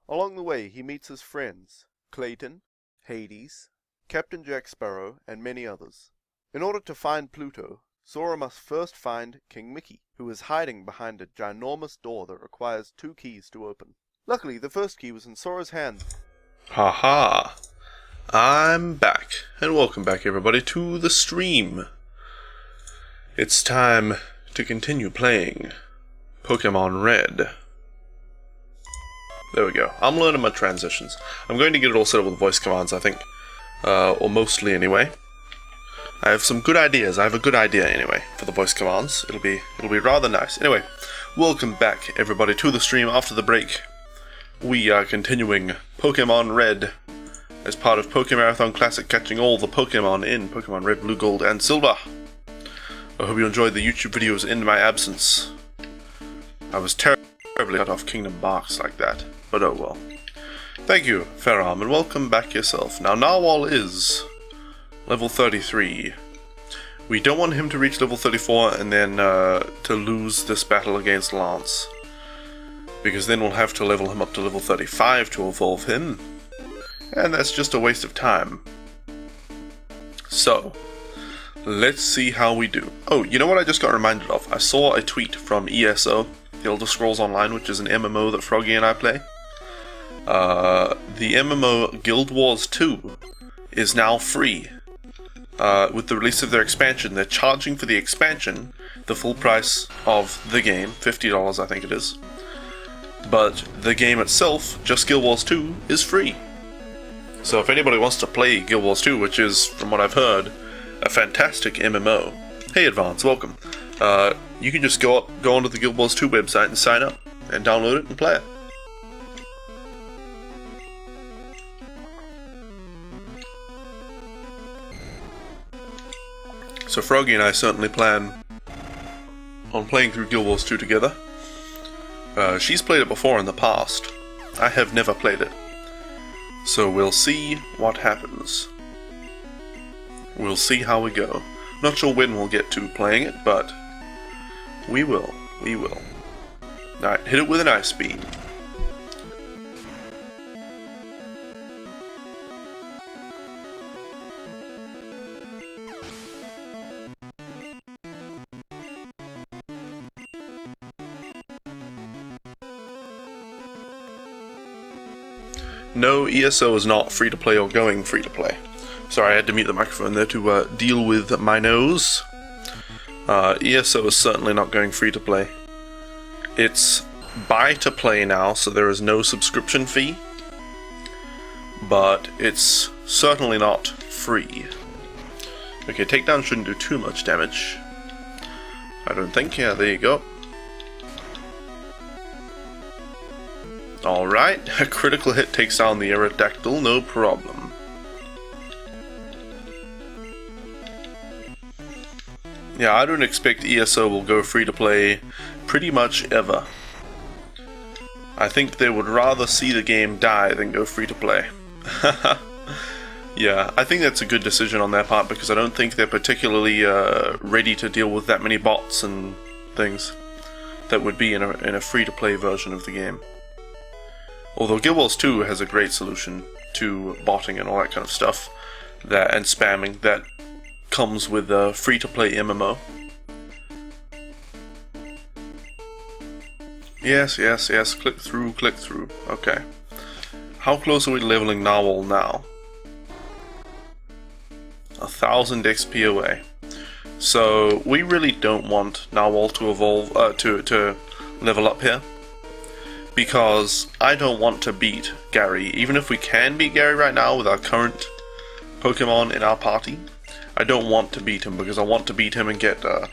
Along the way, he meets his friends, Clayton, Hades, Captain Jack Sparrow, and many others. In order to find Pluto, Sora must first find King Mickey, who is hiding behind a ginormous door that requires 2 keys to open. Luckily, the first key was in Sora's hand. Haha. I'm back, and welcome back everybody to the stream. It's time to continue playing Pokemon Red. There we go. I'm learning my transitions. I'm going to get it all set up with voice commands, I think. Or mostly anyway. I have some good ideas. I have a good idea anyway for the voice commands. It'll be rather nice. Anyway, welcome back everybody to the stream after the break. We are continuing Pokemon Red as part of Pokémarathon Classic, catching all the Pokemon in Pokemon Red, Blue, Gold, and Silver. I hope you enjoyed the YouTube videos in my absence. I was terribly cut off Kingdom Box like that, but oh well. Thank you, Ferram, and welcome back yourself. Now, Narwhal is level 33. We don't want him to reach level 34 and then to lose this battle against Lance, because then we'll have to level him up to level 35 to evolve him, and that's just a waste of time. So, Let's see how we do. Oh, you know what I just got reminded of? I saw a tweet from ESO, the Elder Scrolls Online, which is an MMO that Froggy and I play. The MMO Guild Wars 2 is now free. With the release of their expansion, they're charging for the expansion the full price of the game, $50 I think it is. But the game itself, just Guild Wars 2, is free. So if anybody wants to play Guild Wars 2, which is, from what I've heard, a fantastic MMO. Hey Advance, welcome. You can just go onto the Guild Wars 2 website and sign up, and download it and play it. So Froggy and I certainly plan on playing through Guild Wars 2 together. She's played it before in the past. I have never played it. So we'll see what happens. We'll see how we go. Not sure when we'll get to playing it, but we will. We will. Alright, hit it with an ice beam. No, ESO is not free-to-play or going free-to-play. Sorry, I had to mute the microphone there to deal with my nose. ESO is certainly not going free-to-play. It's buy-to-play now, so there is no subscription fee. But it's certainly not free. Okay, takedown shouldn't do too much damage. I don't think. Yeah, there you go. Alright, a critical hit takes down the Aerodactyl, no problem. Yeah, I don't expect ESO will go free to play pretty much ever. I think they would rather see the game die than go free to play. Yeah, I think that's a good decision on their part because I don't think they're particularly ready to deal with that many bots and things that would be in a free to play version of the game. Although Guild Wars 2 has a great solution to botting and all that kind of stuff, and spamming that comes with a free-to-play MMO. Yes, yes, yes, click through, click through. Okay. How close are we to leveling Narwhal now? 1000 XP away. So, we really don't want Narwhal to evolve, to level up here. Because I don't want to beat Gary. Even if we can beat Gary right now with our current Pokemon in our party, I don't want to beat him because I want to beat him and get I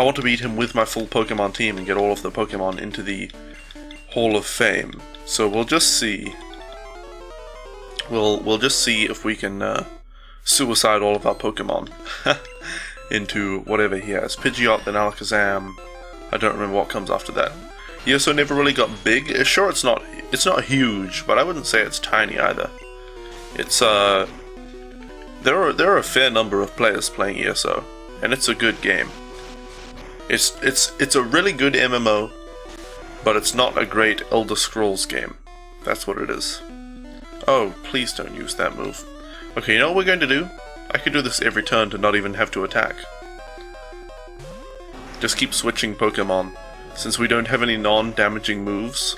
want to beat him with my full Pokemon team and get all of the Pokemon into the Hall of Fame. So we'll just see. We'll just see if we can suicide all of our Pokemon into whatever he has. Pidgeot, then Alakazam. I don't remember what comes after that. ESO never really got big. Sure, it's not huge, but I wouldn't say it's tiny either. It's there are a fair number of players playing ESO, and it's a good game. It's a really good MMO, but it's not a great Elder Scrolls game. That's what it is. Oh, please don't use that move. Okay, you know what we're going to do? I could do this every turn to not even have to attack. Just keep switching Pokemon. Since we don't have any non-damaging moves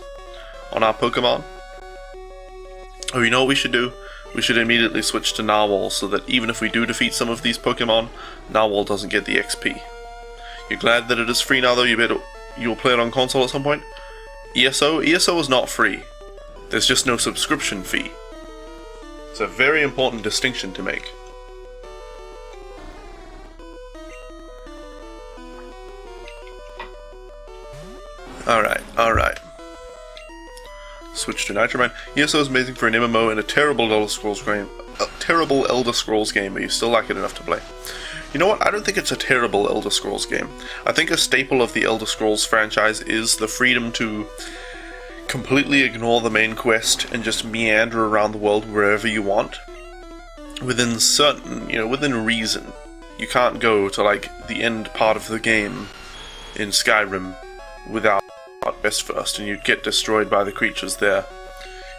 on our Pokemon. Oh, you know what we should do? We should immediately switch to Narwhal so that even if we do defeat some of these Pokemon, Narwhal doesn't get the XP. You're glad that it is free now though? You'll play it on console at some point? ESO is not free. There's just no subscription fee. It's a very important distinction to make. Alright. Switch to Nitroman. ESO is amazing for an MMO and a terrible Elder Scrolls game. A terrible Elder Scrolls game, but you still like it enough to play. You know what? I don't think it's a terrible Elder Scrolls game. I think a staple of the Elder Scrolls franchise is the freedom to completely ignore the main quest and just meander around the world wherever you want. Within within reason. You can't go to, like, the end part of the game in Skyrim without best first, and you'd get destroyed by the creatures there.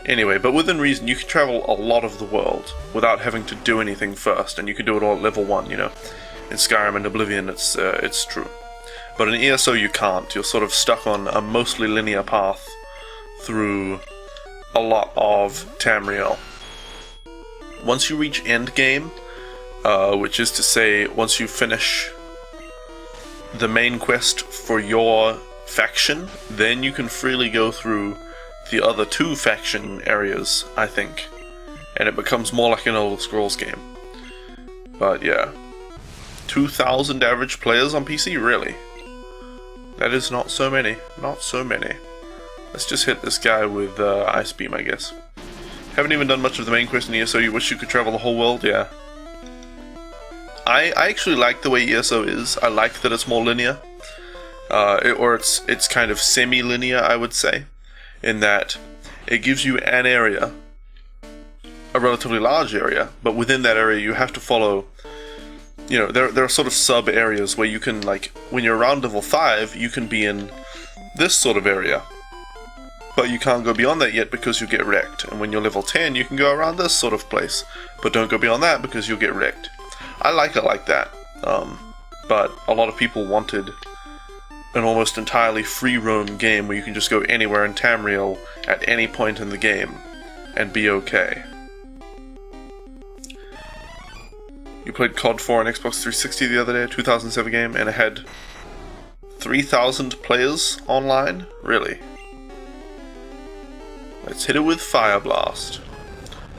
Anyway, but within reason, you can travel a lot of the world without having to do anything first, and you can do it all at level 1, you know. In Skyrim and Oblivion, it's true. But in ESO, you can't. You're sort of stuck on a mostly linear path through a lot of Tamriel. Once you reach endgame, which is to say, once you finish the main quest for your faction, then you can freely go through the other 2 faction areas, I think. And it becomes more like an Elder Scrolls game. But yeah. 2,000 average players on PC? Really? That is not so many. Not so many. Let's just hit this guy with Ice Beam, I guess. Haven't even done much of the main quest in ESO. You wish you could travel the whole world? Yeah. I actually like the way ESO is. I like that it's more linear. It's kind of semi-linear, I would say. In that it gives you an area, a relatively large area, but within that area you have to follow, you know, there are sort of sub-areas where you can, like, when you're around level 5, you can be in this sort of area. But you can't go beyond that yet because you get wrecked. And when you're level 10, you can go around this sort of place. But don't go beyond that because you'll get wrecked. I like it like that. But a lot of people wanted an almost entirely free roam game where you can just go anywhere in Tamriel at any point in the game and be okay. You played COD 4 on Xbox 360 the other day, 2007 game, and it had 3,000 players online? Really? Let's hit it with Fire Blast.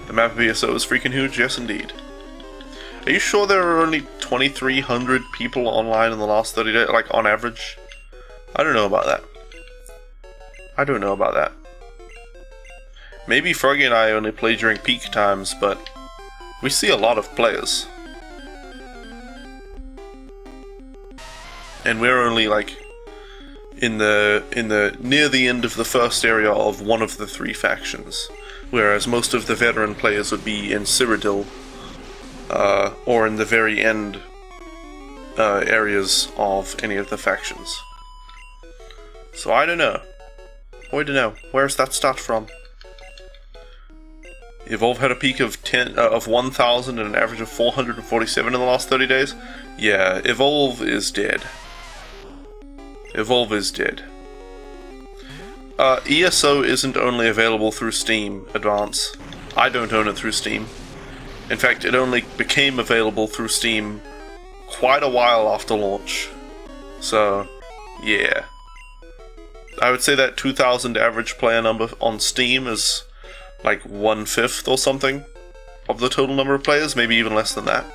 The map of ESO is freaking huge? Yes, indeed. Are you sure there are only 2,300 people online in the last 30 days, like, on average? I don't know about that. I don't know about that. Maybe Froggy and I only play during peak times, but we see a lot of players. And we're only, like, in the near the end of the first area of one of the 3 factions, whereas most of the veteran players would be in Cyrodiil, or in the very end areas of any of the factions. So I don't know. I don't know. Where's that start from? Evolve had a peak of 1,000 and an average of 447 in the last 30 days. Yeah, Evolve is dead. Evolve is dead. ESO isn't only available through Steam Advance. I don't own it through Steam. In fact, it only became available through Steam quite a while after launch. So, yeah. I would say that 2,000 average player number on Steam is like 1/5 or something of the total number of players, maybe even less than that.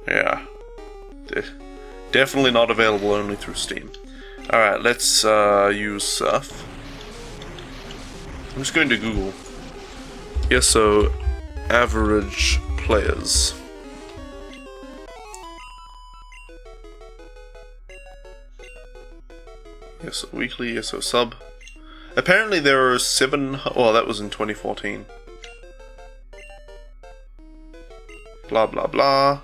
Yeah. Definitely not available only through Steam. Alright, let's use Surf. I'm just going to Google ESO average players. ESO weekly, ESO sub. Apparently there are 7... well, that was in 2014. Blah blah blah.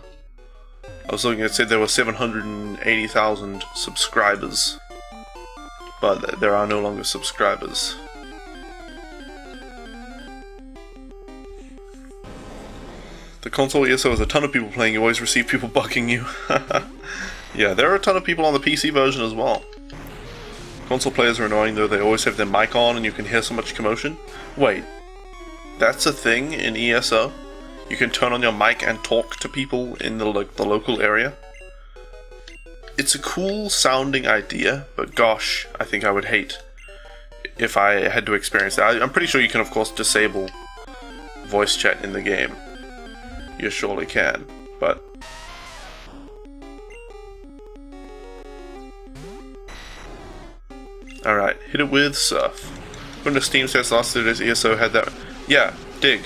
I was looking, it said there were 780,000 subscribers. But there are no longer subscribers. The console ESO has a ton of people playing, you always receive people bugging you. Yeah, there are a ton of people on the PC version as well. Console players are annoying though, they always have their mic on and you can hear so much commotion. Wait, that's a thing in ESO? You can turn on your mic and talk to people in the local area? It's a cool sounding idea, but gosh, I think I would hate if I had to experience that. I'm pretty sure you can of course disable voice chat in the game. You surely can, but... Alright, hit it with Surf. When the Steam says last 2 days ESO had that... Yeah, dig.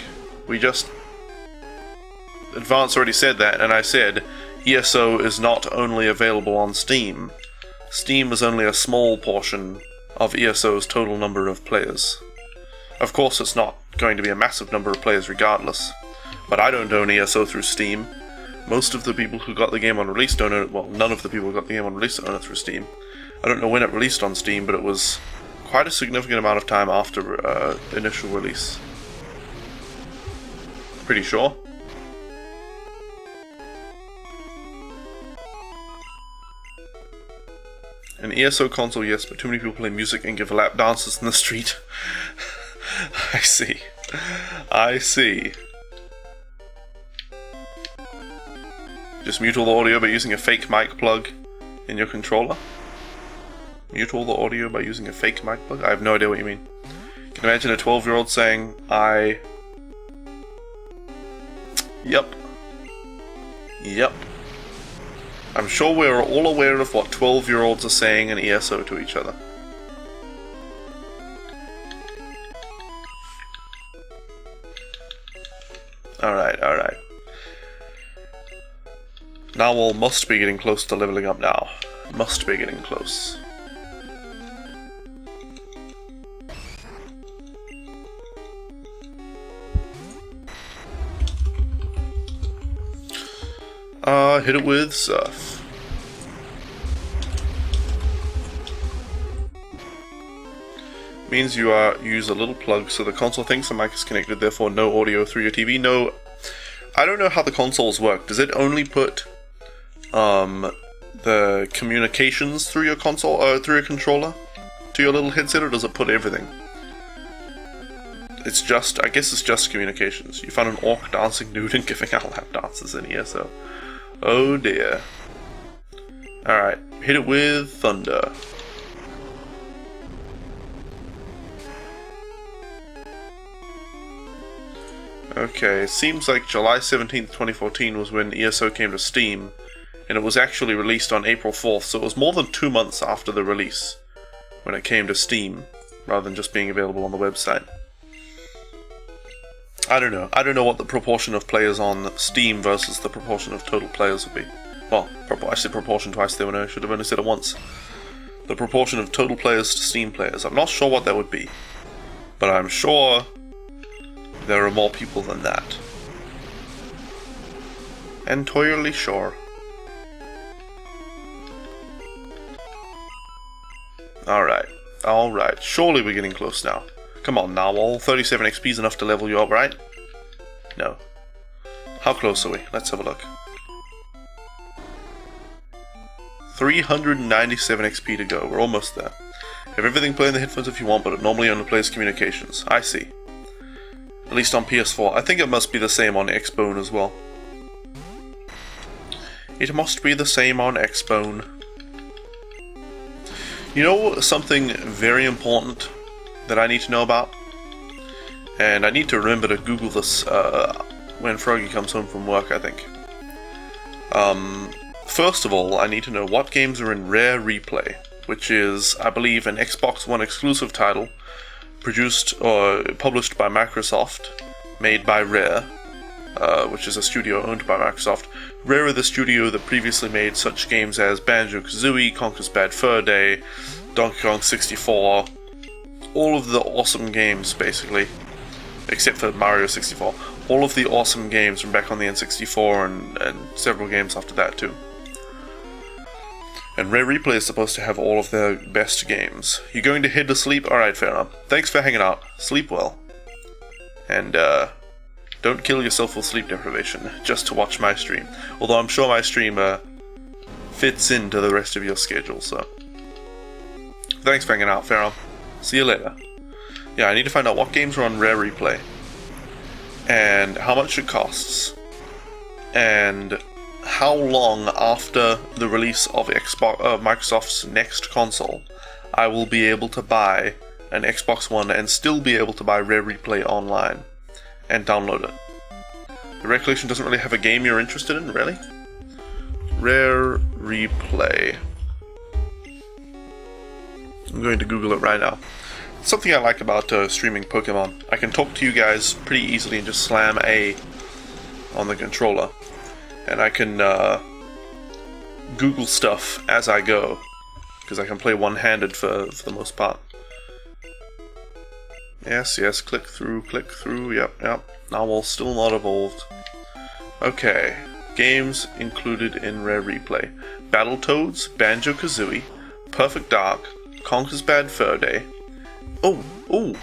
We just... Advance already said that, and I said ESO is not only available on Steam. Steam is only a small portion of ESO's total number of players. Of course it's not going to be a massive number of players regardless, but I don't own ESO through Steam. Most of the people who got the game on release don't own it, well, none of the people who got the game on release own it through Steam. I don't know when it released on Steam, but it was quite a significant amount of time after initial release. Pretty sure. An ESO console, yes, but too many people play music and give lap dances in the street. I see. I see. Just mute all the audio by using a fake mic plug in your controller? Mute all the audio by using a fake mic plug? I have no idea what you mean. Can you imagine a 12-year-old saying, Yep. Yep. I'm sure we're all aware of what 12-year-olds are saying in ESO to each other. Alright, alright. Narwhal must be getting close to leveling up now. Must be getting close. Hit it with Surf. Means you use a little plug so the console thinks the mic is connected, therefore no audio through your TV. No, I don't know how the consoles work. Does it only put the communications through your console, through your controller to your little headset, or does it put everything? It's just, I guess it's just communications. You found an orc dancing nude and giving out lap dances in here, so... Oh dear. Alright, hit it with Thunder. Okay, seems like July 17th, 2014 was when ESO came to Steam, and it was actually released on April 4th, so it was more than 2 months after the release when it came to Steam, rather than just being available on the website. I don't know. I don't know what the proportion of players on Steam versus the proportion of total players would be. Well, I said proportion twice there when I should have only said it once. The proportion of total players to Steam players. I'm not sure what that would be, but I'm sure there are more people than that. Entirely sure. Alright. Alright. Surely we're getting close now. Come on now, all 37 XP is enough to level you up, right? No. How close are we? Let's have a look. 397 XP to go. We're almost there. Have everything playing the headphones if you want, but it normally only plays communications. I see. At least on PS4. I think it must be the same on Xbone as well. It must be the same on Xbone. You know something very important that I need to know about? And I need to remember to Google this when Froggy comes home from work, I think. First of all, I need to know what games are in Rare Replay, which is, I believe, an Xbox One exclusive title, produced or published by Microsoft, made by Rare, which is a studio owned by Microsoft. Rare are the studio that previously made such games as Banjo-Kazooie, Conker's Bad Fur Day, Donkey Kong 64, all of the awesome games, basically, except for Mario 64. All of the awesome games from back on the N64 and several games after that too. And Rare Replay is supposed to have all of their best games. You going to head to sleep? Alright, fair enough. Thanks for hanging out. Sleep well. And, don't kill yourself with sleep deprivation just to watch my stream. Although I'm sure my stream, fits into the rest of your schedule, so... Thanks for hanging out, Pharaoh. See you later. Yeah, I need to find out what games are on Rare Replay, and how much it costs, and how long after the release of Microsoft's next console I will be able to buy an Xbox One and still be able to buy Rare Replay online and download it. The Rare Collection doesn't really have a game you're interested in, really? Rare Replay. I'm going to Google it right now. Something I like about streaming Pokemon, I can talk to you guys pretty easily and just slam A on the controller. And I can Google stuff as I go, because I can play one-handed for the most part. Yes, click through, yep. Narwhal's still not evolved. Okay, games included in Rare Replay. Battletoads, Banjo-Kazooie, Perfect Dark, Conker's Bad Fur Day. Oh,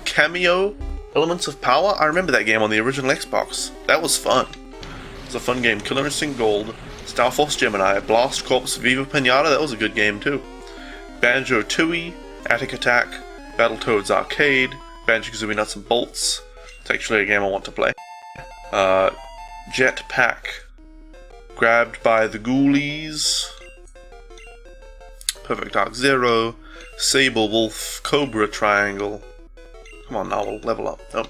Cameo Elements of Power? I remember that game on the original Xbox. That was fun. It was a fun game. Killer Instinct Gold, Star Force Gemini, Blast Corps, Viva Pinata, that was a good game too. Banjo-Tooie, Attic Attack, Battletoads Arcade, Banjo-Kazooie Nuts and Bolts. It's actually a game I want to play. Jetpack, Grabbed by the Ghoulies, Perfect Dark Zero, Sable Wolf, Cobra Triangle. Come on now, we'll level up. Oh.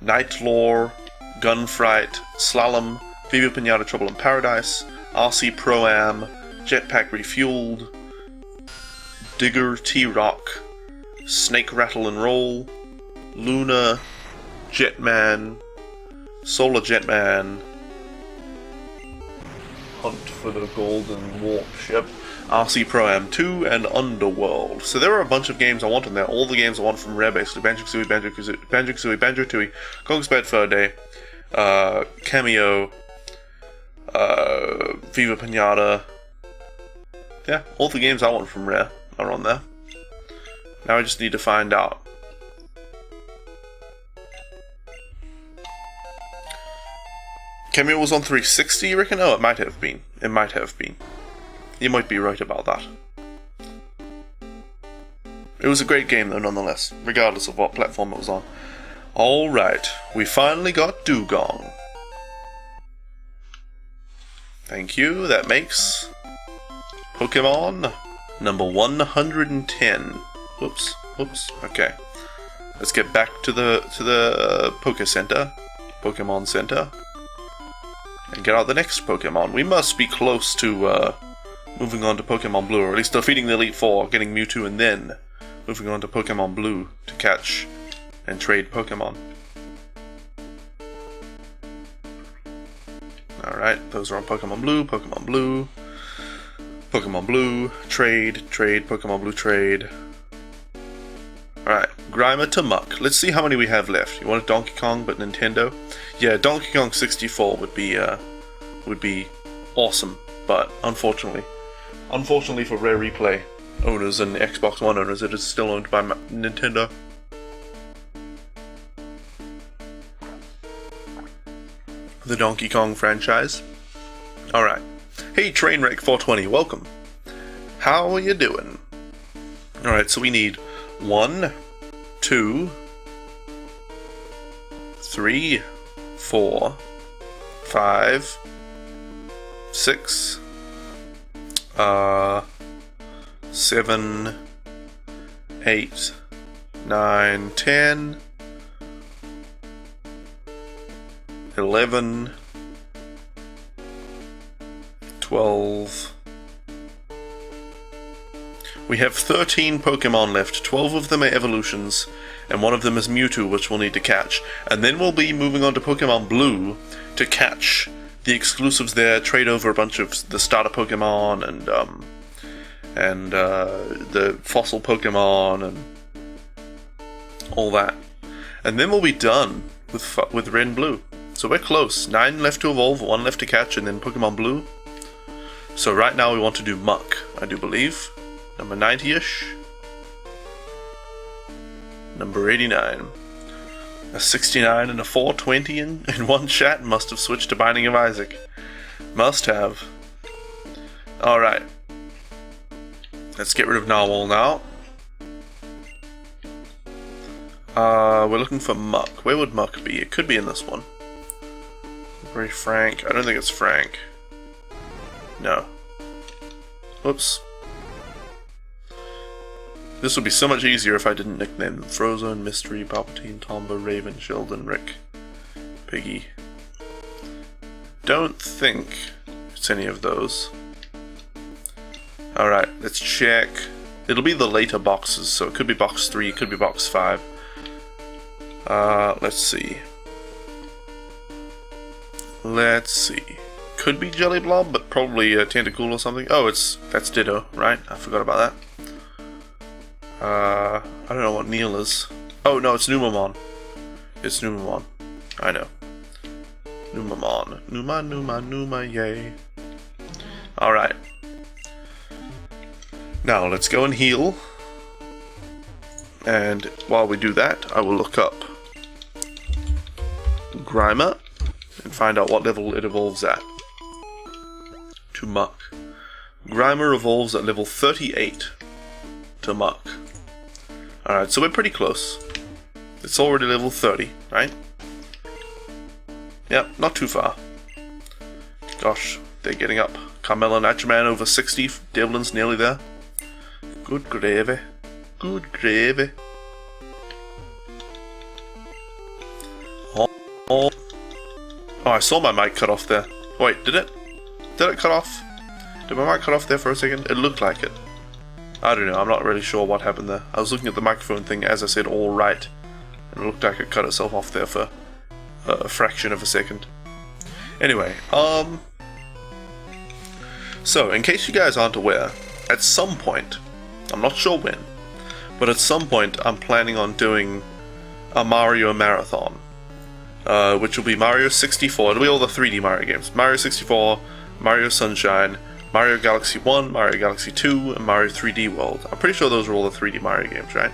Night Lore, Gunfight, Slalom, Viva Pinata Trouble in Paradise, RC Pro-Am, Jetpack Refueled, Digger T-Rock, Snake Rattle and Roll, Luna, Jetman, Solar Jetman, Hunt for the Golden Warp Ship, RC Pro-Am 2, and Underworld. So there are a bunch of games I want in there. All the games I want from Rare, basically. Banjo-Kazooie, Banjo-Tooie, Kong's Bad Fur Day, Cameo, Viva Pinata. Yeah, all the games I want from Rare are on there. Now I just need to find out. Cameo was on 360, you reckon? Oh, it might have been. It might have been. You might be right about that. It was a great game though, nonetheless, regardless of what platform it was on. Alright, we finally got Dugong. Thank you, that makes Pokemon number 110. Whoops, okay. Let's get back to the Pokemon Center, and get out the next Pokemon. We must be close to moving on to Pokemon Blue, or at least defeating the Elite Four, getting Mewtwo, and then moving on to Pokemon Blue to catch and trade Pokemon. Alright, those are on Pokemon Blue, Pokemon Blue, Pokemon Blue, trade, Pokemon Blue, trade. Alright, Grimer to Muck. Let's see how many we have left. You want a Donkey Kong, but Nintendo? Yeah, Donkey Kong 64 would be awesome, but unfortunately for Rare Replay owners and Xbox One owners, it is still owned by Nintendo. The Donkey Kong franchise. Alright. Hey Trainwreck 420, welcome. How are you doing? Alright, so we need 1, 2, 3, 4, 5, 6, 7, 8, 9, 10, 11, 12. We have 13 Pokemon left. 12 of them are evolutions, and one of them is Mewtwo, which we'll need to catch. And then we'll be moving on to Pokemon Blue to catch the exclusives there, trade over a bunch of the starter Pokemon and the fossil Pokemon and all that. And then we'll be done with Red and Blue. So we're close. 9 left to evolve, 1 left to catch, and then Pokemon Blue. So right now we want to do Muck, I do believe. Number 90-ish. Number 89. A 69 and a 420 in one chat. Must have switched to Binding of Isaac. Must have. Alright. Let's get rid of Narwhal now. We're looking for Muck. Where would Muck be? It could be in this one. Very Frank. I don't think it's Frank. No. Whoops. This would be so much easier if I didn't nickname them. Frozone, Mystery, Palpatine, Tomba, Raven, Sheldon, Rick, Piggy. Don't think it's any of those. Alright, let's check. It'll be the later boxes, so it could be box 3, it could be box 5. Let's see. Let's see. Could be Jelly Blob, but probably Tentacool or something. Oh, that's Ditto, right? I forgot about that. I don't know what Neil is. Oh, no, it's Numamon. It's Numamon. I know. Numamon. Numa, yay. Alright. Now, let's go and heal. And while we do that, I will look up Grimer and find out what level it evolves at. To Muck. Grimer evolves at level 38 to Muck. Alright, so we're pretty close. It's already level 30, right? Yep, not too far. Gosh, they're getting up. Carmella Nitroman over 60. Devlin's nearly there. Good gravy. Good gravy. Oh, I saw my mic cut off there. Wait, did it? Did it cut off? Did my mic cut off there for a second? It looked like it. I don't know, I'm not really sure what happened there. I was looking at the microphone thing as I said all right, and it looked like it cut itself off there for a fraction of a second. Anyway, so in case you guys aren't aware, at some point, I'm not sure when, but at some point I'm planning on doing a Mario Marathon, which will be Mario 64, it'll be all the 3D Mario games, Mario 64, Mario Sunshine, Mario Galaxy 1, Mario Galaxy 2, and Mario 3D World. I'm pretty sure those are all the 3D Mario games, right?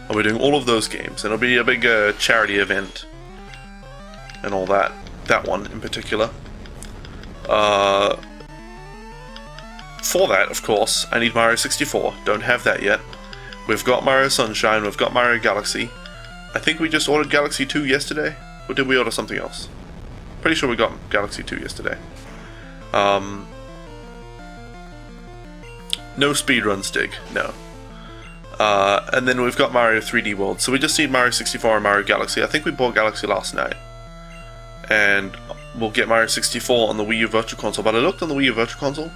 I'll be doing all of those games, and it'll be a big charity event, and all that. That one in particular. For that, of course, I need Mario 64. Don't have that yet. We've got Mario Sunshine, we've got Mario Galaxy. I think we just ordered Galaxy 2 yesterday, or did we order something else? Pretty sure we got Galaxy 2 yesterday. No speedrun Stig, no. And then we've got Mario 3D World, so we just need Mario 64 and Mario Galaxy. I think we bought Galaxy last night. And we'll get Mario 64 on the Wii U Virtual Console, but I looked on the Wii U Virtual Console,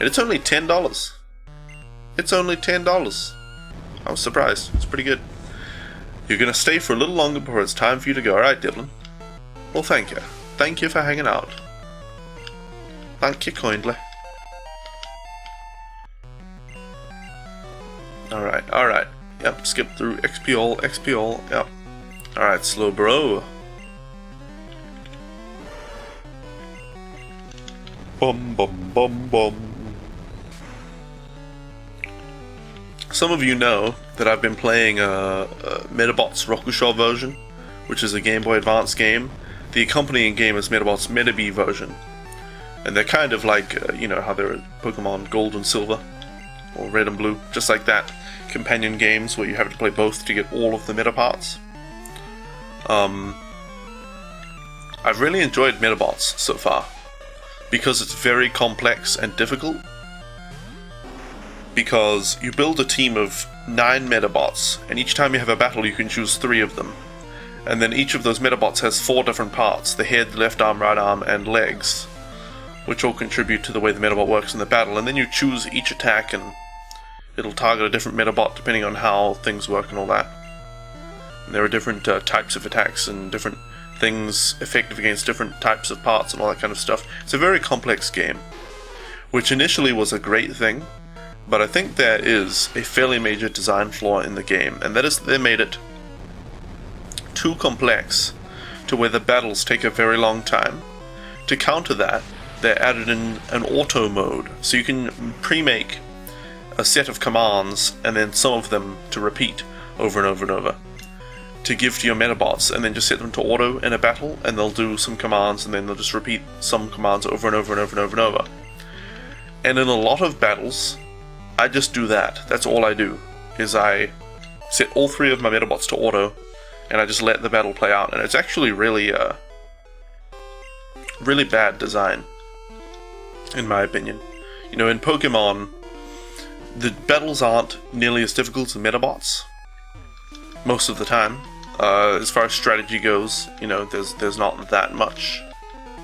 and it's only $10. It's only $10. I was surprised. It's pretty good. You're gonna stay for a little longer before it's time for you to go. Alright, Dylan. Well, thank you. Thank you for hanging out. Thank you kindly. Alright. Yep, skip through XP all, yep. Alright, slow bro. Bum bum bum bum. Some of you know that I've been playing Medabots Rokusho version, which is a Game Boy Advance game. The accompanying game is Medabots Medabee version. And they're kind of like, you know, how they're Pokemon Gold and Silver, or Red and Blue, just like that. Companion games where you have to play both to get all of the meta parts. I've really enjoyed Medabots so far, because it's very complex and difficult. Because you build a team of 9 Medabots, and each time you have a battle you can choose 3 of them. And then each of those Medabots has 4 different parts, the head, left arm, right arm, and legs, which all contribute to the way the Medabot works in the battle. And then you choose each attack and it'll target a different Medabot depending on how things work and all that. And there are different types of attacks and different things effective against different types of parts and all that kind of stuff. It's a very complex game, which initially was a great thing, but I think there is a fairly major design flaw in the game, and that is that they made it too complex to where the battles take a very long time. To counter that, they added in an auto mode, so you can pre-make a set of commands and then some of them to repeat over and over and over to give to your Medabots, and then just set them to auto in a battle, and they'll do some commands and then they'll just repeat some commands over and over and over and over and over. And in a lot of battles, I just do that. That's all I do, is I set all 3 of my Medabots to auto and I just let the battle play out, and it's actually really really bad design, in my opinion. You know, in Pokemon, the battles aren't nearly as difficult as Medabots most of the time. As far as strategy goes, you know, there's not that much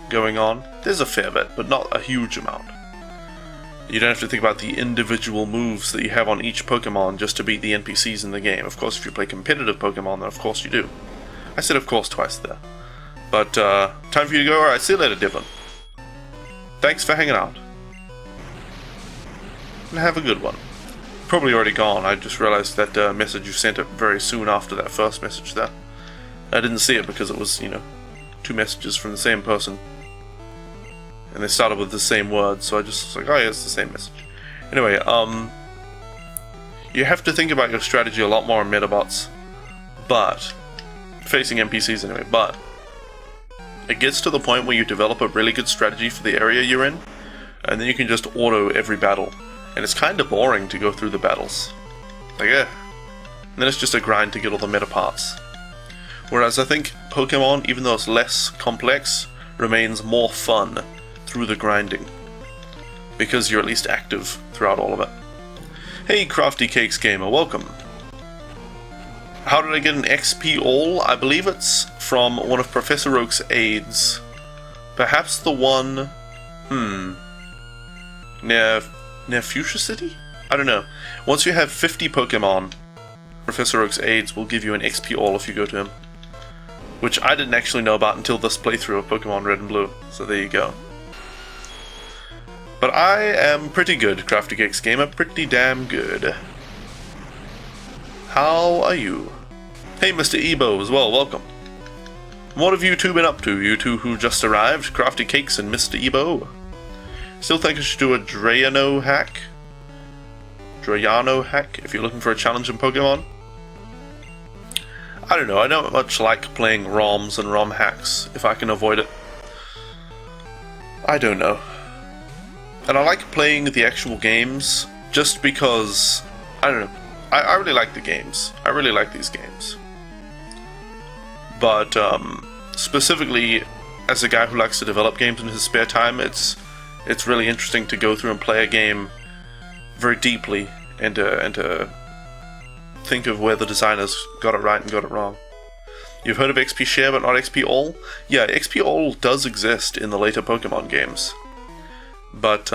going on. There's a fair bit, but not a huge amount. You don't have to think about the individual moves that you have on each Pokemon just to beat the NPCs in the game. Of course, if you play competitive Pokemon, then of course you do. I said of course twice there. But, time for you to go. Alright, see you later, Dylan. Thanks for hanging out. And have a good one. Probably already gone. I just realized that message you sent it very soon after that first message there. I didn't see it because it was, you know, 2 messages from the same person. And they started with the same word, so I just was like, oh yeah, it's the same message. Anyway, you have to think about your strategy a lot more in Medabots, but, facing NPCs anyway, but, It gets to the point where you develop a really good strategy for the area you're in, and then you can just auto every battle. And it's kind of boring to go through the battles. Like, And then it's just a grind to get all the meta parts. Whereas I think Pokemon, even though it's less complex, remains more fun through the grinding. Because you're at least active throughout all of it. Hey, Crafty Cakes Gamer, welcome. How did I get an XP all? I believe it's from one of Professor Oak's aides. Perhaps the one... near Fuchsia City? I don't know. Once you have 50 Pokemon, Professor Oak's aides will give you an XP all if you go to him. Which I didn't actually know about until this playthrough of Pokemon Red and Blue. So there you go. But I am pretty good, Crafty Cakes Gamer. Pretty damn good. How are you? Hey, Mr. Ebo as well, welcome. What have you two been up to, you two who just arrived? Crafty Cakes and Mr. Ebo. Still think I should do a Drayano hack? Drayano hack, if you're looking for a challenge in Pokemon? I don't know, I don't much like playing ROMs and ROM hacks, if I can avoid it. I don't know. And I like playing the actual games, just because, I don't know, I really like the games. I really like these games. But, specifically, as a guy who likes to develop games in his spare time, it's really interesting to go through and play a game very deeply, and to think of where the designers got it right and got it wrong. You've heard of XP Share but not XP All? Yeah, XP All does exist in the later Pokemon games. But,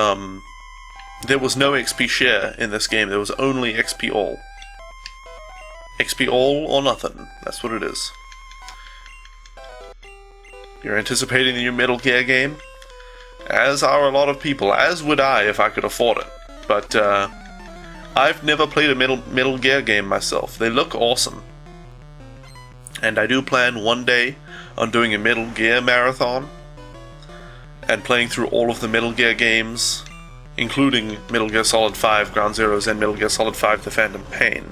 there was no XP Share in this game, there was only XP All. XP All or nothing, that's what it is. You're anticipating the new Metal Gear game? As are a lot of people, as would I if I could afford it. But, I've never played a Metal Gear game myself. They look awesome. And I do plan one day on doing a Metal Gear marathon and playing through all of the Metal Gear games, including Metal Gear Solid 5 Ground Zeroes and Metal Gear Solid 5 The Phantom Pain.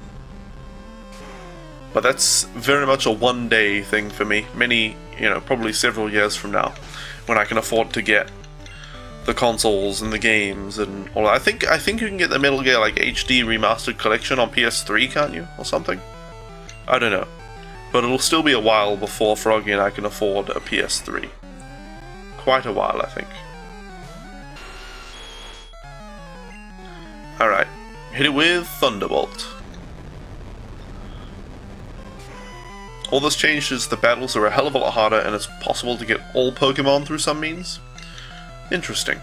But that's very much a one-day thing for me. Many, probably several years from now, when I can afford to get the consoles and the games and all that. I think you can get the Metal Gear HD remastered collection on PS3, can't you, or something? I don't know, but it'll still be a while before Froggy and I can afford a PS3. Quite a while, I think. All right, hit it with Thunderbolt. All this changed is the battles are a hell of a lot harder, and it's possible to get all Pokemon through some means. Interesting.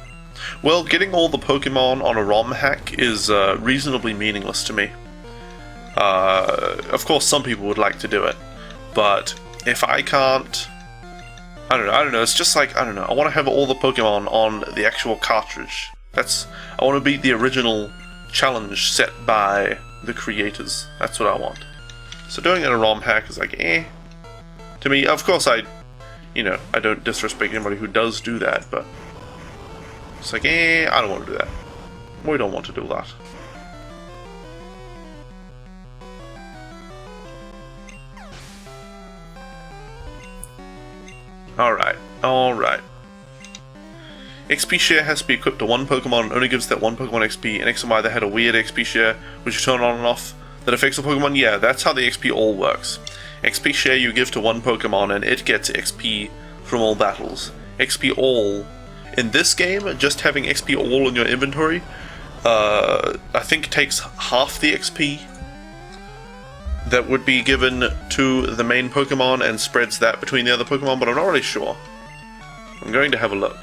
Well, getting all the Pokemon on a ROM hack is reasonably meaningless to me. Of course, some people would like to do it, but if I can't, I don't know. It's just like, I don't know. I want to have all the Pokemon on the actual cartridge. I want to beat the original challenge set by the creators. That's what I want. So doing it in a ROM hack is like, to me. Of course, I don't disrespect anybody who does do that, but it's like, I don't want to do that. We don't want to do that. Alright. XP Share has to be equipped to one Pokemon and only gives that one Pokemon XP, and X and Y that had a weird XP Share, which you turn on and off, that affects the Pokemon. Yeah, that's how the XP All works. XP Share you give to one Pokemon and it gets XP from all battles. XP All, in this game, just having XP All in your inventory, I think takes half the XP that would be given to the main Pokemon and spreads that between the other Pokemon, but I'm not really sure. I'm going to have a look.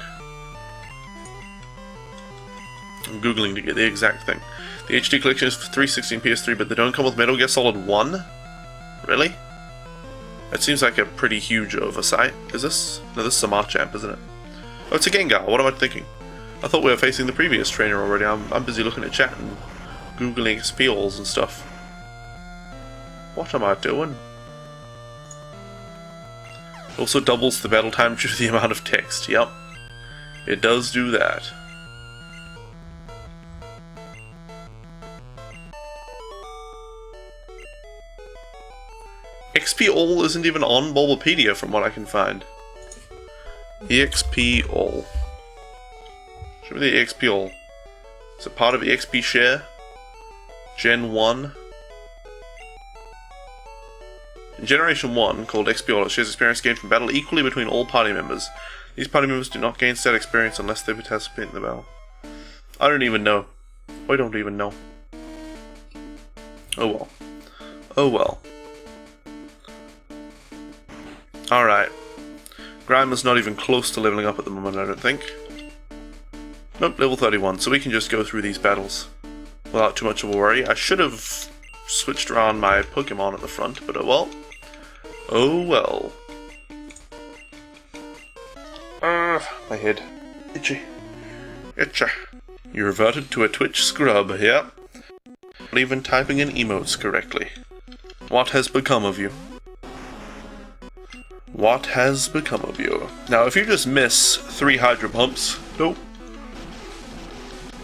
I'm googling to get the exact thing. The HD collection is for 360 and PS3, but they don't come with Metal Gear Solid 1? Really? That seems like a pretty huge oversight. Is this? No, this is a Marchamp, isn't it? Oh, it's a Gengar. What am I thinking? I thought we were facing the previous trainer already. I'm busy looking at chat and googling XP-alls and stuff. What am I doing? It also doubles the battle time due to the amount of text. Yep. It does do that. XP All isn't even on Bulbapedia from what I can find. EXP all. Show me the EXP all. Is it part of EXP share? Gen 1? In Generation 1, called XP All, it shares experience gained from battle equally between all party members. These party members do not gain stat experience unless they participate in the battle. I don't even know. I don't even know. Oh well. Oh well. Alright. Grime is not even close to leveling up at the moment, I don't think. Nope, level 31, so we can just go through these battles without too much of a worry. I should have switched around my Pokemon at the front, but oh well. Oh well. My head. Itchy. Itchy. You reverted to a Twitch scrub, yeah? Not even typing in emotes correctly. What has become of you? What has become of you? Now, if you just miss 3 Hydro Pumps, nope.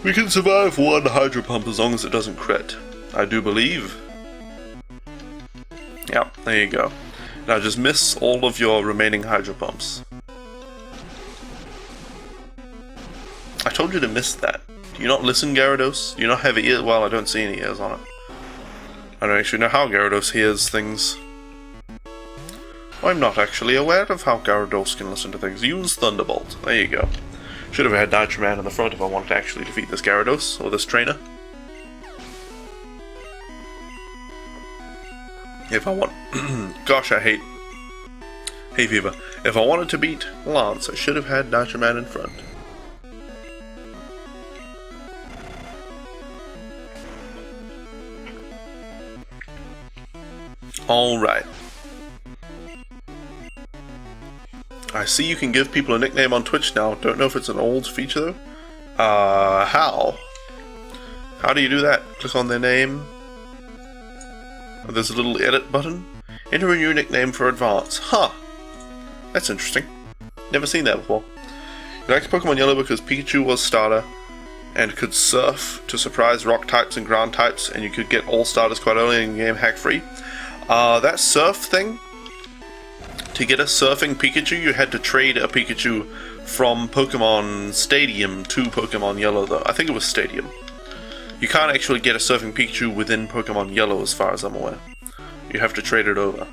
We can survive 1 Hydro Pump as long as it doesn't crit. I do believe. Yep, there you go. Now just miss all of your remaining Hydro Pumps. I told you to miss that. Do you not listen, Gyarados? Do you not have ears? Well, I don't see any ears on it. I don't actually know how Gyarados hears things. I'm not actually aware of how Gyarados can listen to things. Use Thunderbolt. There you go. Should have had Nitro Man in the front if I wanted to actually defeat this Gyarados, or this trainer. If I want... Gosh, I hate... Hey Fever. If I wanted to beat Lance, I should have had Nitro Man in front. Alright. I see you can give people a nickname on Twitch now. Don't know if it's an old feature though. How? How do you do that? Click on their name. Oh, there's a little edit button. Enter a new nickname for advance. Huh. That's interesting. Never seen that before. You liked Pokemon Yellow because Pikachu was starter and could surf to surprise rock types and ground types, and you could get all starters quite early in the game hack free. That surf thing, to get a surfing Pikachu, you had to trade a Pikachu from Pokemon Stadium to Pokemon Yellow, though. I think it was Stadium. You can't actually get a surfing Pikachu within Pokemon Yellow, as far as I'm aware. You have to trade it over.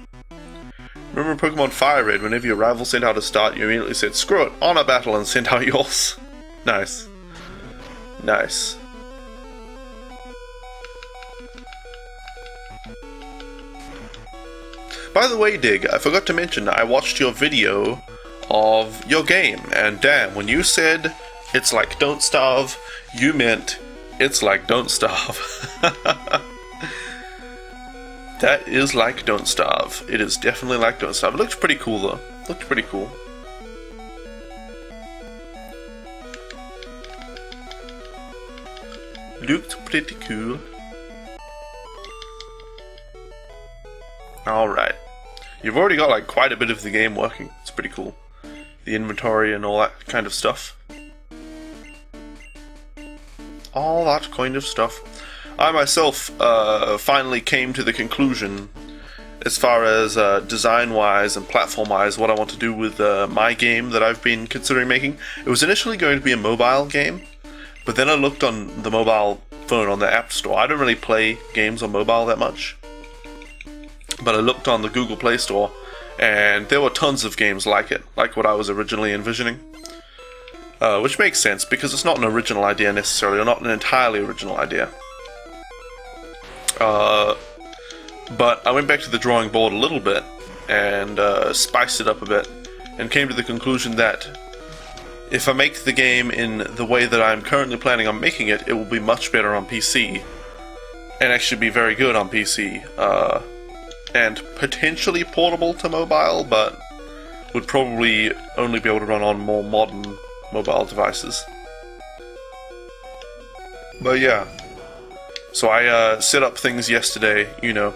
Remember Pokemon Fire Red, whenever your rival sent out a start, you immediately said, screw it, on a battle, and sent out yours. Nice. Nice. By the way, Dig, I forgot to mention, I watched your video of your game, and damn, when you said, it's like don't starve, you meant, it's like don't starve. That is like don't starve. It is definitely like don't starve. It looked pretty cool though. Looked pretty cool. Looked pretty cool. Alright. You've already got like quite a bit of the game working. It's pretty cool. The inventory and all that kind of stuff. All that kind of stuff. I myself finally came to the conclusion, as far as design-wise and platform-wise, what I want to do with my game that I've been considering making. It was initially going to be a mobile game, but then I looked on the mobile phone on the App Store. I don't really play games on mobile that much, but I looked on the Google Play Store, and there were tons of games like it, like what I was originally envisioning. Which makes sense, because it's not an original idea necessarily, or not an entirely original idea. But I went back to the drawing board a little bit, and spiced it up a bit, and came to the conclusion that if I make the game in the way that I'm currently planning on making it, it will be much better on PC, and actually be very good on PC, and potentially portable to mobile, but would probably only be able to run on more modern mobile devices. But yeah. So I set up things yesterday, you know.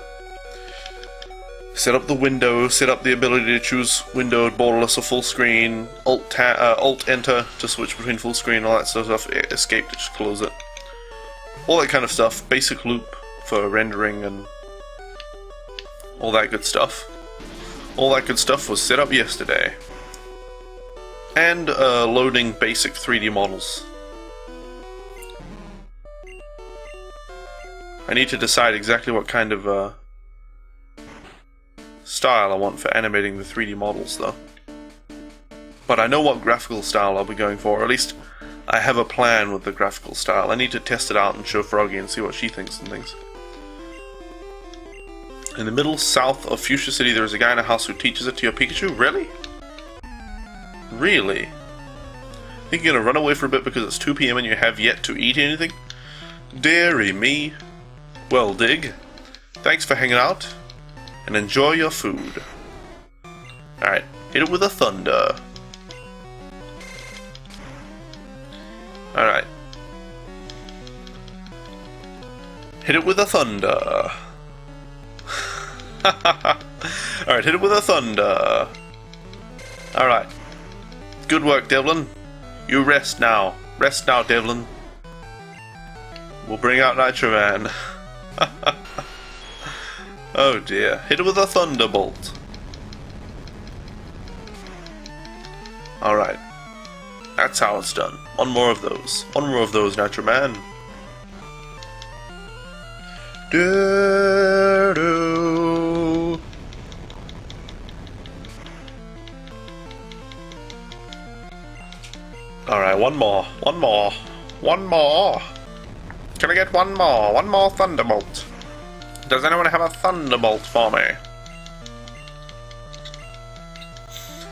Set up the window, set up the ability to choose windowed, borderless, or full screen, Alt-Enter to switch between full screen, all that sort of stuff, Escape to just close it. All that kind of stuff, basic loop for rendering and all that good stuff. All that good stuff was set up yesterday. and loading basic 3D models. I need to decide exactly what kind of style I want for animating the 3D models, though. But I know what graphical style I'll be going for, or at least I have a plan with the graphical style. I need to test it out and show Froggy and see what she thinks and things. In the middle south of Fuchsia City, there is a guy in a house who teaches it to your Pikachu? Really? Really? Think you're gonna run away for a bit because it's 2 PM and you have yet to eat anything? Dearie me. Well, Dig. Thanks for hanging out, and enjoy your food. Alright, hit it with a thunder. Alright. Hit it with a thunder. Alright, hit it with a thunder. Alright. Good work, Devlin. You rest now. Rest now, Devlin. We'll bring out Nitro Man. Oh dear. Hit it with a thunderbolt. Alright. That's how it's done. One more of those. One more of those, Nitro Man. Do-do. Alright, one more. One more. One more. Can I get one more? One more thunderbolt. Does anyone have a thunderbolt for me?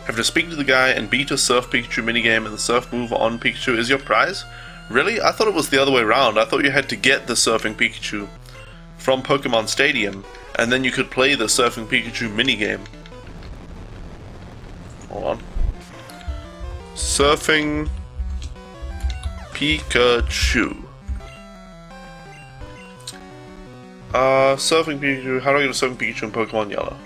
Have to speak to the guy and beat a Surf Pikachu minigame, and the surf move on Pikachu is your prize? Really? I thought it was the other way around. I thought you had to get the Surfing Pikachu from Pokemon Stadium, and then you could play the Surfing Pikachu minigame. Hold on. Surfing Pikachu. Surfing Pikachu. How do I get a Surfing Pikachu in Pokemon Yellow?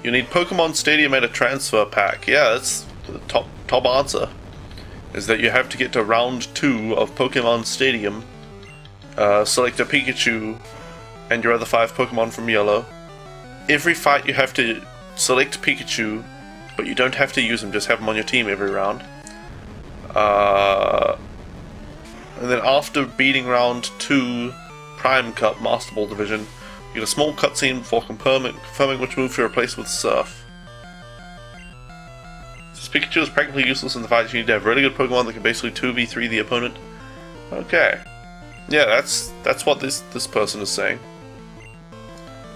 You need Pokemon Stadium and a transfer pack. Yeah, that's the top answer. Is that you have to get to round 2 of Pokemon Stadium, select a Pikachu and your other 5 Pokemon from Yellow. Every fight you have to select Pikachu, but you don't have to use them, just have them on your team every round. And then after beating round 2 Prime Cup Master Ball Division, you get a small cutscene before confirming which move to replace with Surf. This Pikachu is practically useless in the fight. You need to have really good Pokemon that can basically 2v3 the opponent. Okay. Yeah, that's what this person is saying.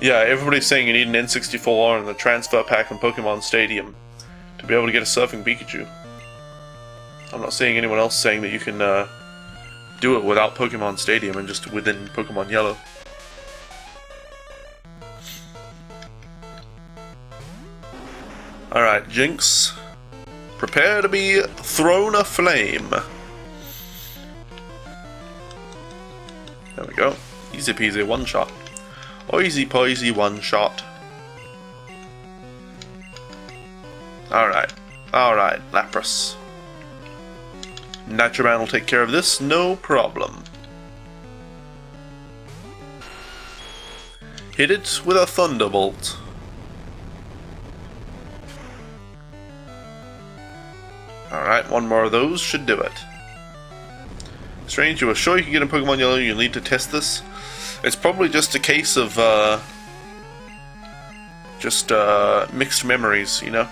Yeah, everybody's saying you need an N64 and a transfer pack in Pokemon Stadium to be able to get a Surfing Pikachu. I'm not seeing anyone else saying that you can do it without Pokemon Stadium and just within Pokemon Yellow. Alright, Jinx. Prepare to be thrown aflame. There we go. Easy peasy, one shot. Easy peasy, one shot. Alright. Alright, Lapras. Nitro Man will take care of this, no problem. Hit it with a thunderbolt. Alright, one more of those should do it. Strange, you were sure you could get in Pokemon Yellow, you'll need to test this. It's probably just a case of, mixed memories, you know?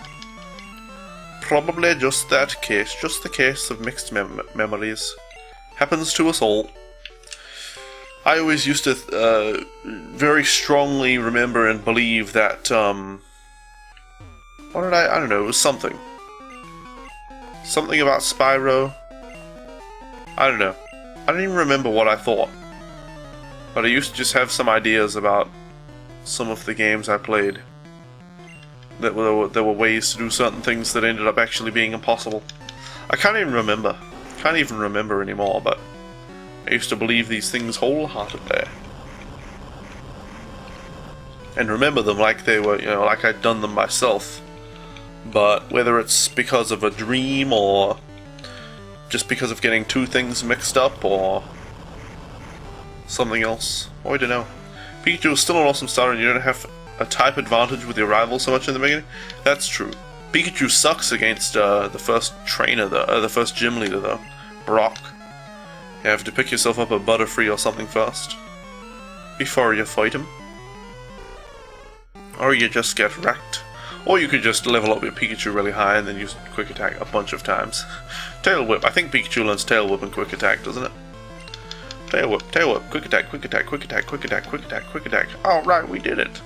Probably just that case, just the case of mixed memories. Happens to us all. I always used to, very strongly remember and believe that, what did I don't know, it was something. Something about Spyro. I don't know. I don't even remember what I thought. But I used to just have some ideas about some of the games I played. That there were ways to do certain things that ended up actually being impossible. I can't even remember. Can't even remember anymore, but I used to believe these things wholeheartedly. And remember them like they were, you know, like I'd done them myself. But whether it's because of a dream or just because of getting two things mixed up or something else, I don't know. Pikachu is still an awesome starter and you don't have a type advantage with your rival so much in the beginning. That's true. Pikachu sucks against the first trainer, the first gym leader though, Brock. You have to pick yourself up a Butterfree or something first before you fight him, or you just get wrecked. Or you could just level up your Pikachu really high and then use Quick Attack a bunch of times. Tail Whip. I think Pikachu learns Tail Whip and Quick Attack, doesn't it? Tail Whip, Quick Attack, Quick Attack, Quick Attack, Quick Attack, Quick Attack, Quick Attack. Alright, we did it.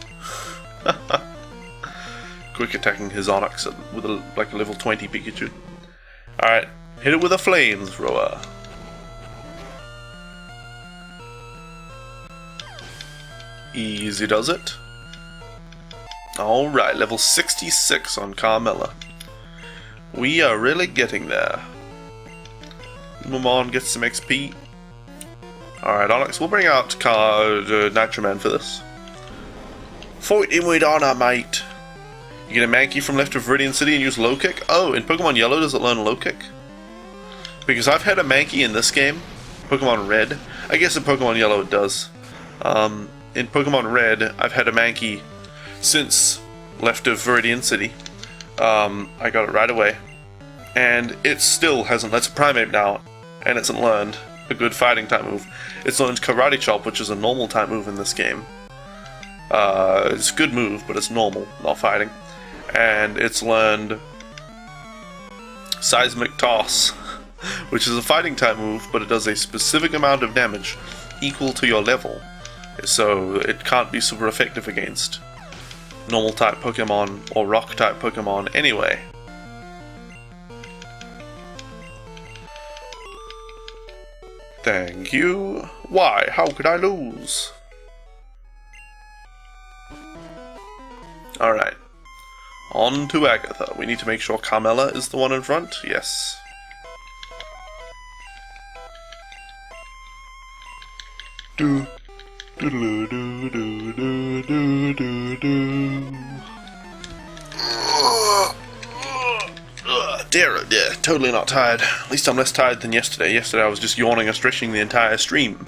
Quick Attacking his Onix with like a level 20 Pikachu. Alright, hit it with a Flamethrower. Easy does it. Alright, level 66 on Carmella. We are really getting there. Mumon gets some XP. Alright, Onix, we'll bring out Nitro Man for this. Fight him with honor, mate. You get a Mankey from left of Viridian City and use Low Kick. Oh, in Pokemon Yellow does it learn Low Kick? Because I've had a Mankey in this game. Pokemon Red. I guess in Pokemon Yellow it does. In Pokemon Red, I've had a Mankey since left of Viridian City. I got it right away. And it still hasn't, that's a Primeape now, and it hasn't learned a good fighting type move. It's learned Karate Chop, which is a normal type move in this game. It's a good move, but it's normal, not fighting. And it's learned Seismic Toss, which is a fighting type move, but it does a specific amount of damage equal to your level. So it can't be super effective against normal type Pokemon or rock type Pokemon anyway. Thank you. Why? How could I lose? Alright. On to Agatha. We need to make sure Carmella is the one in front. Yes. Do. Do do do do do do do. Dear, yeah, totally not tired. At least I'm less tired than yesterday. Yesterday I was just yawning and stretching the entire stream.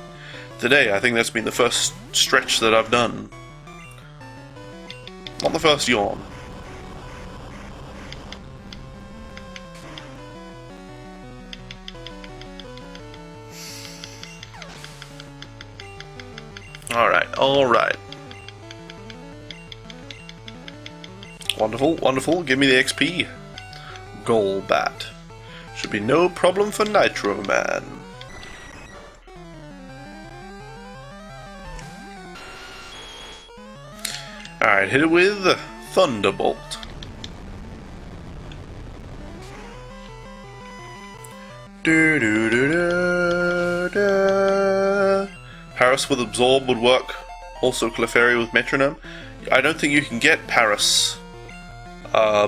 Today I think that's been the first stretch that I've done. Not the first yawn. Alright, alright. Wonderful, wonderful. Give me the XP. Golbat. Should be no problem for Nitro Man. Alright, hit it with Thunderbolt. Do do do do do. Paris with Absorb would work. Also Clefairy with Metronome. I don't think you can get Paris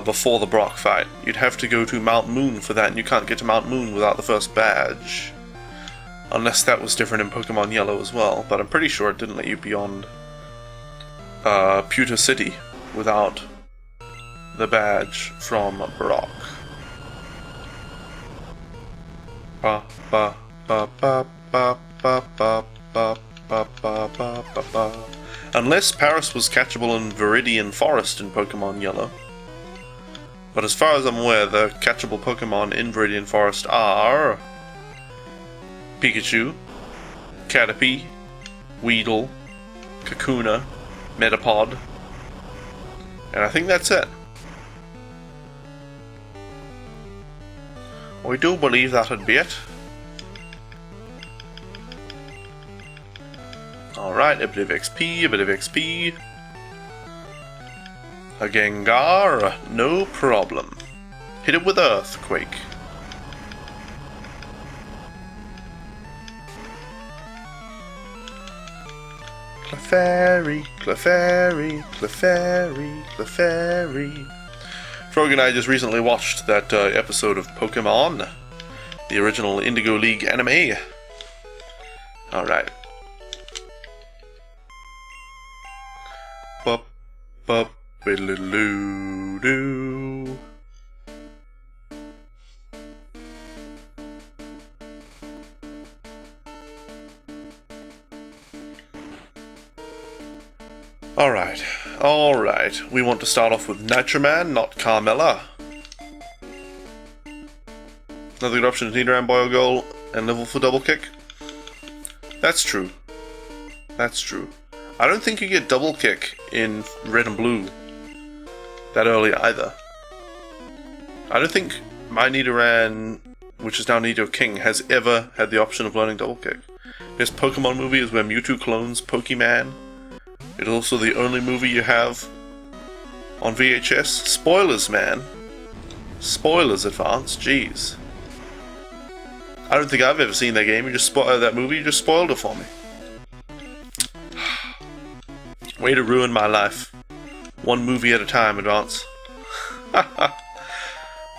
before the Brock fight. You'd have to go to Mount Moon for that, and you can't get to Mount Moon without the first badge. Unless that was different in Pokemon Yellow as well, but I'm pretty sure it didn't let you beyond Pewter City without the badge from Brock. Ba ba ba ba ba ba ba ba ba ba ba ba ba. Unless Paris was catchable in Viridian Forest in Pokemon Yellow. But as far as I'm aware, the catchable Pokemon in Viridian Forest are Pikachu, Caterpie, Weedle, Kakuna, Metapod, and I think that's it. I do believe that'd be it. Alright, a bit of XP, a bit of XP. A Gengar, no problem. Hit it with Earthquake. Clefairy, Clefairy, Clefairy, Clefairy. Frog and I just recently watched that episode of Pokemon, the original Indigo League anime. Alright. Bup, bup, biddle-doo doo. Alright, Alright, we want to start off with Nitroman, not Carmella. Another good option is Nidoran, Boil Goal, and level for double kick. That's true. That's true. I don't think you get double kick in red and blue that early either. I don't think my Nidoran, which is now Nido King, has ever had the option of learning double kick. This Pokemon movie is where Mewtwo clones Pokemon. It is also the only movie you have on VHS. Spoilers, man. Spoilers, Advance. Jeez. I don't think I've ever seen that game. You just spoiled that movie. You just spoiled it for me. Way to ruin my life. One movie at a time, Advance.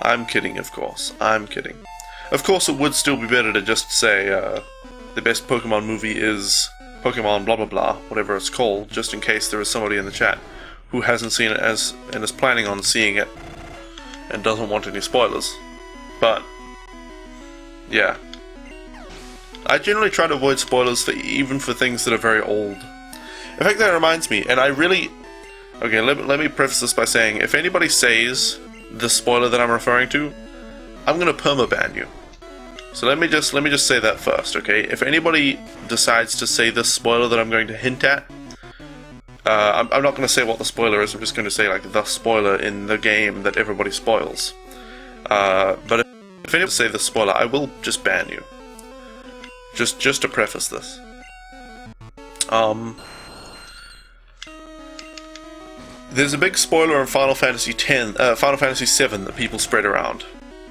I'm kidding, of course. I'm kidding. Of course, it would still be better to just say the best Pokemon movie is Pokemon blah blah blah, whatever it's called, just in case there is somebody in the chat who hasn't seen it and is planning on seeing it and doesn't want any spoilers. But yeah, I generally try to avoid spoilers even for things that are very old. In fact, that reminds me, and I really... Okay, let me preface this by saying, if anybody says the spoiler that I'm referring to, I'm gonna permaban you. So let me just say that first, okay? If anybody decides to say the spoiler that I'm going to hint at, I'm not going to say what the spoiler is. I'm just going to say like the spoiler in the game that everybody spoils. But if anybody say the spoiler, I will just ban you. Just to preface this. There's a big spoiler in Final Fantasy VII that people spread around,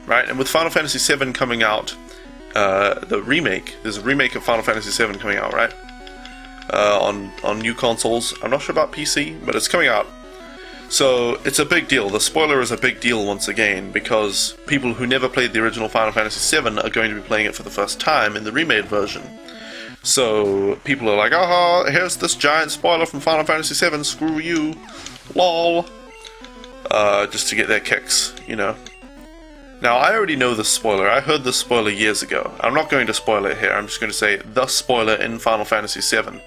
right? And with Final Fantasy VII coming out, the remake, there's a remake of Final Fantasy VII coming out, right? On new consoles. I'm not sure about PC, but it's coming out. So it's a big deal. The spoiler is a big deal once again, because people who never played the original Final Fantasy VII are going to be playing it for the first time in the remade version. So people are like, oh, here's this giant spoiler from Final Fantasy VII, screw you, lol. Just to get their kicks, you know. Now, I already know the spoiler. I heard the spoiler years ago. I'm not going to spoil it here. I'm just going to say the spoiler in Final Fantasy VII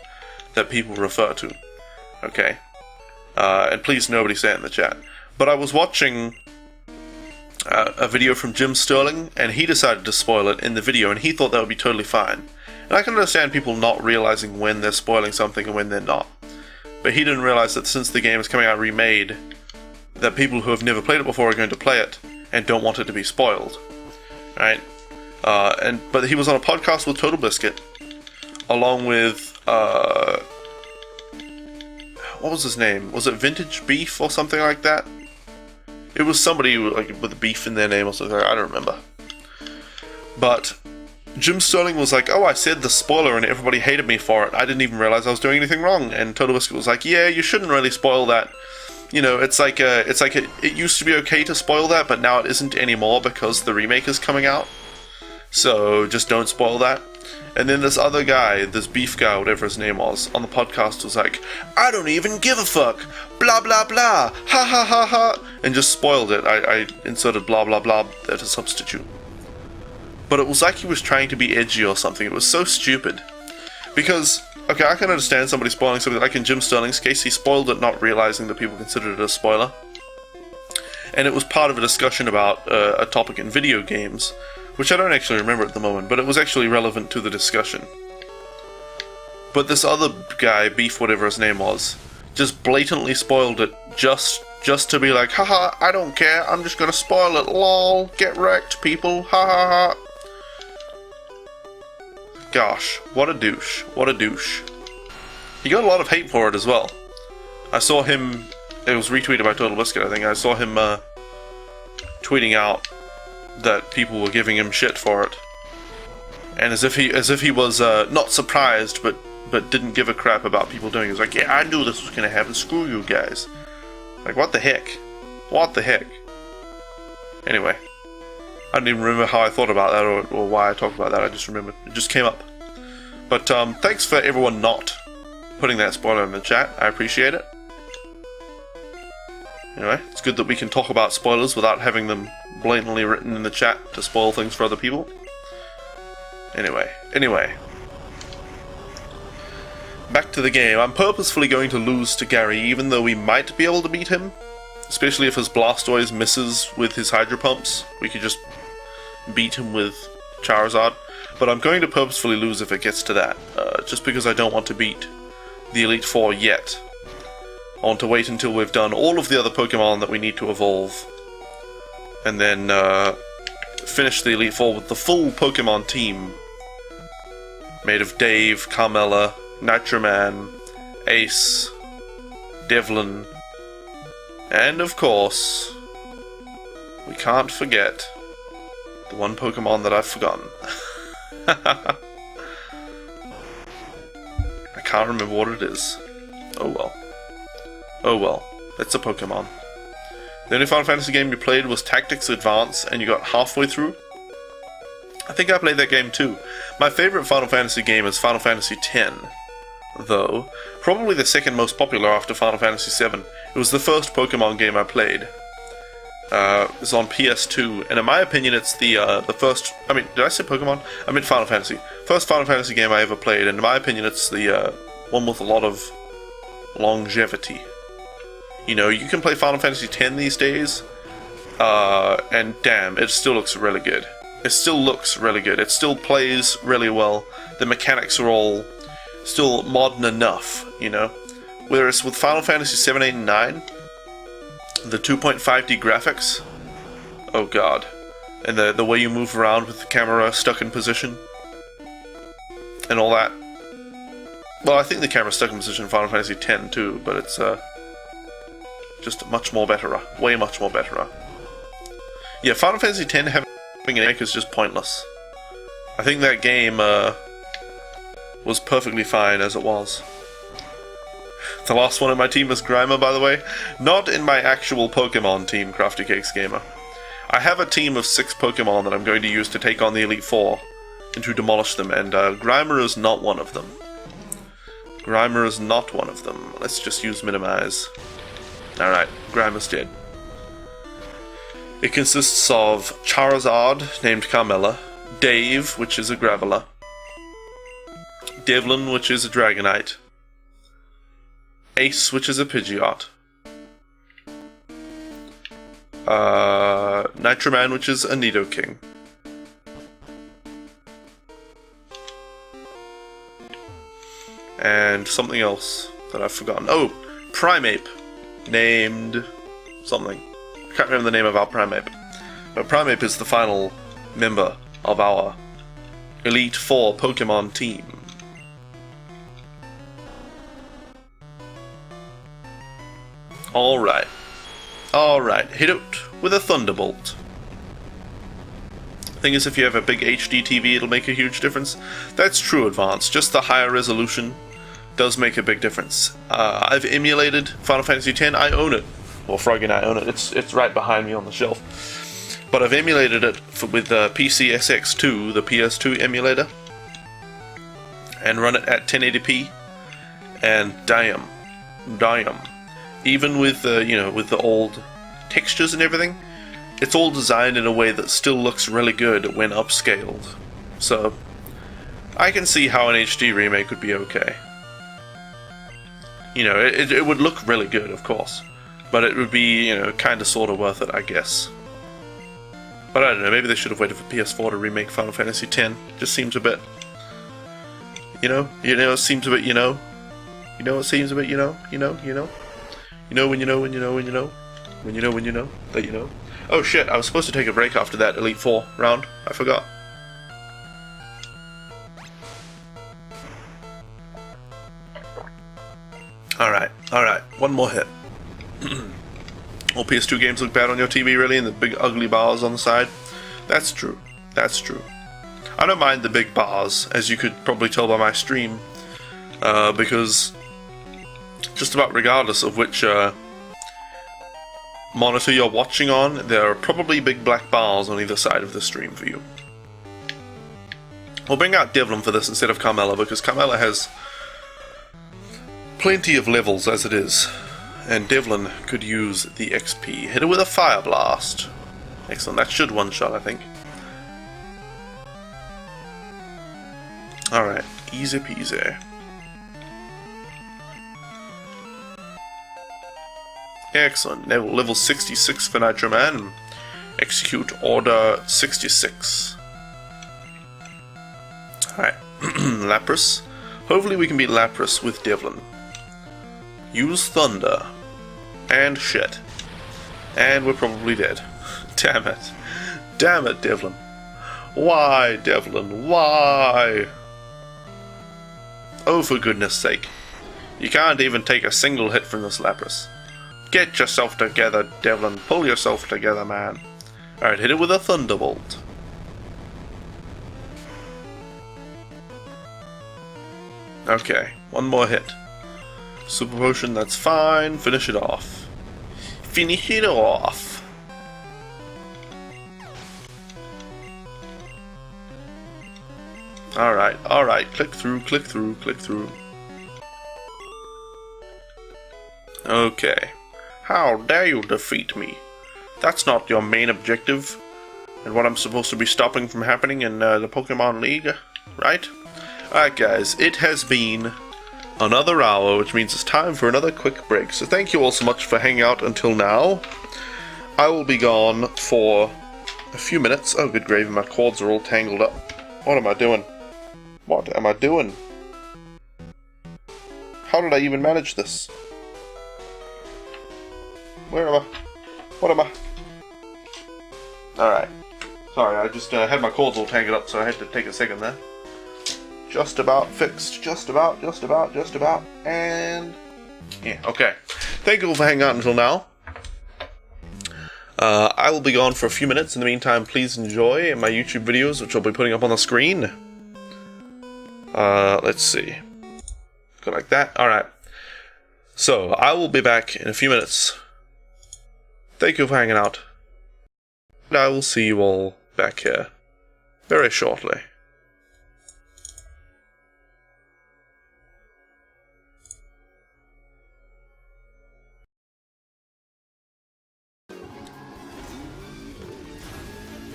that people refer to. Okay? And please, nobody say it in the chat. But I was watching a video from Jim Sterling, and he decided to spoil it in the video, and he thought that would be totally fine. And I can understand people not realizing when they're spoiling something and when they're not. But he didn't realize that since the game is coming out remade, that people who have never played it before are going to play it and don't want it to be spoiled, right? But he was on a podcast with Total Biscuit, along with what was his name? Was it Vintage Beef or something like that? It was somebody like with a beef in their name or something. I don't remember. But Jim Sterling was like, "Oh, I said the spoiler and everybody hated me for it. I didn't even realize I was doing anything wrong." And Total Biscuit was like, "Yeah, you shouldn't really spoil that. You know, it used to be okay to spoil that, but now it isn't anymore because the remake is coming out. So just don't spoil that." And then this other guy, this beef guy, whatever his name was, on the podcast was like, "I don't even give a fuck, blah blah blah, ha ha ha ha," and just spoiled it. I inserted blah blah blah as a substitute. But it was like he was trying to be edgy or something. It was so stupid. Because, okay, I can understand somebody spoiling something, like in Jim Sterling's case, he spoiled it not realizing that people considered it a spoiler. And it was part of a discussion about a topic in video games, which I don't actually remember at the moment, but it was actually relevant to the discussion. But this other guy, Beef, whatever his name was, just blatantly spoiled it just to be like, haha, I don't care, I'm just gonna spoil it, lol, get wrecked, people, ha ha ha. Gosh, what a douche, what a douche. He got a lot of hate for it as well. I saw him, it was retweeted by Total Biscuit, I think, I saw him tweeting out that people were giving him shit for it. And as if he was not surprised, but didn't give a crap about people doing it. He was like, yeah, I knew this was gonna happen, screw you guys. Like, what the heck? What the heck? Anyway. I don't even remember how I thought about that or why I talked about that. I just remembered. It just came up. But thanks for everyone not putting that spoiler in the chat. I appreciate it. Anyway, it's good that we can talk about spoilers without having them blatantly written in the chat to spoil things for other people. Anyway. back to the game. I'm purposefully going to lose to Gary, even though we might be able to beat him. Especially if his Blastoise misses with his Hydro Pumps. We could just beat him with Charizard. But I'm going to purposefully lose if it gets to that. Just because I don't want to beat the Elite Four yet. I want to wait until we've done all of the other Pokemon that we need to evolve. And then finish the Elite Four with the full Pokemon team. Made of Dave, Carmella, Nitroman, Ace, Devlin, and of course, we can't forget the one Pokemon that I've forgotten. I can't remember what it is. Oh well. Oh well. It's a Pokemon. The only Final Fantasy game you played was Tactics Advance, and you got halfway through? I think I played that game too. My favorite Final Fantasy game is Final Fantasy X, though. Probably the second most popular after Final Fantasy VII. It was the first Pokemon game I played. It's on PS2, and in my opinion it's the first... I mean, did I say Pokemon? I meant Final Fantasy. First Final Fantasy game I ever played, and in my opinion it's the one with a lot of longevity. You know, you can play Final Fantasy X these days, and damn, it still looks really good. It still looks really good. It still plays really well. The mechanics are all still modern enough, you know? Whereas with Final Fantasy 7, 8, and 9, the 2.5D graphics, oh god. And the way you move around with the camera stuck in position, and all that. Well, I think the camera's stuck in position in Final Fantasy X too, but it's just much more better. Way much more better. Yeah, Final Fantasy X having an egg is just pointless. I think that game was perfectly fine as it was. The last one in my team is Grimer, by the way. Not in my actual Pokemon team, Crafty Cakes Gamer. I have a team of 6 Pokemon that I'm going to use to take on the Elite Four and to demolish them, and Grimer is not one of them. Grimer is not one of them. Let's just use Minimize. Alright, Grimer's dead. It consists of Charizard, named Carmella, Dave, which is a Graveler, Devlin, which is a Dragonite, Ace, which is a Pidgeot, Nitroman, which is a Nidoking, and something else that I've forgotten. Oh, Primeape, named something. I can't remember the name of our Primeape. But Primeape is the final member of our Elite Four Pokemon team. Alright. Alright, hit it with a Thunderbolt. Thing is, if you have a big HD TV, it'll make a huge difference. That's true, Advance. Just the higher resolution does make a big difference. I've emulated Final Fantasy X. I own it. Well, Froggy and I own it. It's right behind me on the shelf. But I've emulated it with PCSX2, the PS2 emulator, and run it at 1080p. And damn. Even with with the old textures and everything, it's all designed in a way that still looks really good when upscaled. So I can see how an HD remake would be okay. You know, it would look really good, of course, but it would be, kind of sort of worth it, I guess. But I don't know, maybe they should have waited for PS4 to remake Final Fantasy X. Just seems a bit, it seems a bit, it seems a bit, that you know. Oh shit, I was supposed to take a break after that Elite Four round. I forgot. Alright, one more hit. All PS2 games look bad on your TV, really, and the big ugly bars on the side? That's true. I don't mind the big bars, as you could probably tell by my stream, because just about regardless of which monitor you're watching on, there are probably big black bars on either side of the stream for you. We'll bring out Devlin for this instead of Carmella, because Carmella has plenty of levels as it is, and Devlin could use the XP. Hit it with a Fire Blast. Excellent, that should one-shot, I think. Alright, easy peasy. Excellent. Level 66 for Nitro Man. Execute Order 66. Alright. Lapras. Hopefully we can beat Lapras with Devlin. Use Thunder. And shit. And we're probably dead. Damn it. Damn it, Devlin. Why, Devlin? Why? Oh, for goodness sake. You can't even take a single hit from this Lapras. Get yourself together, Devlin. Pull yourself together, man. Alright, hit it with a Thunderbolt. Okay, one more hit. Super Potion, that's fine. Finish it off. Finish it off. Alright. Click through, click through, click through. Okay. How dare you defeat me? That's not your main objective. And what I'm supposed to be stopping from happening in the Pokemon League, right? Alright guys, it has been another hour, which means it's time for another quick break. So thank you all so much for hanging out until now. I will be gone for a few minutes. Oh, good gravy, my cords are all tangled up. What am I doing? What am I doing? How did I even manage this? Where am I? What am I? Alright. Sorry, I just had my cords all tangled up, so I had to take a second there. Just about fixed. Just about. And... yeah, okay. Thank you all for hanging out until now. I will be gone for a few minutes. In the meantime, please enjoy my YouTube videos, which I'll be putting up on the screen. Let's see. Go like that. Alright. So, I will be back in a few minutes. Thank you for hanging out. And I will see you all back here very shortly.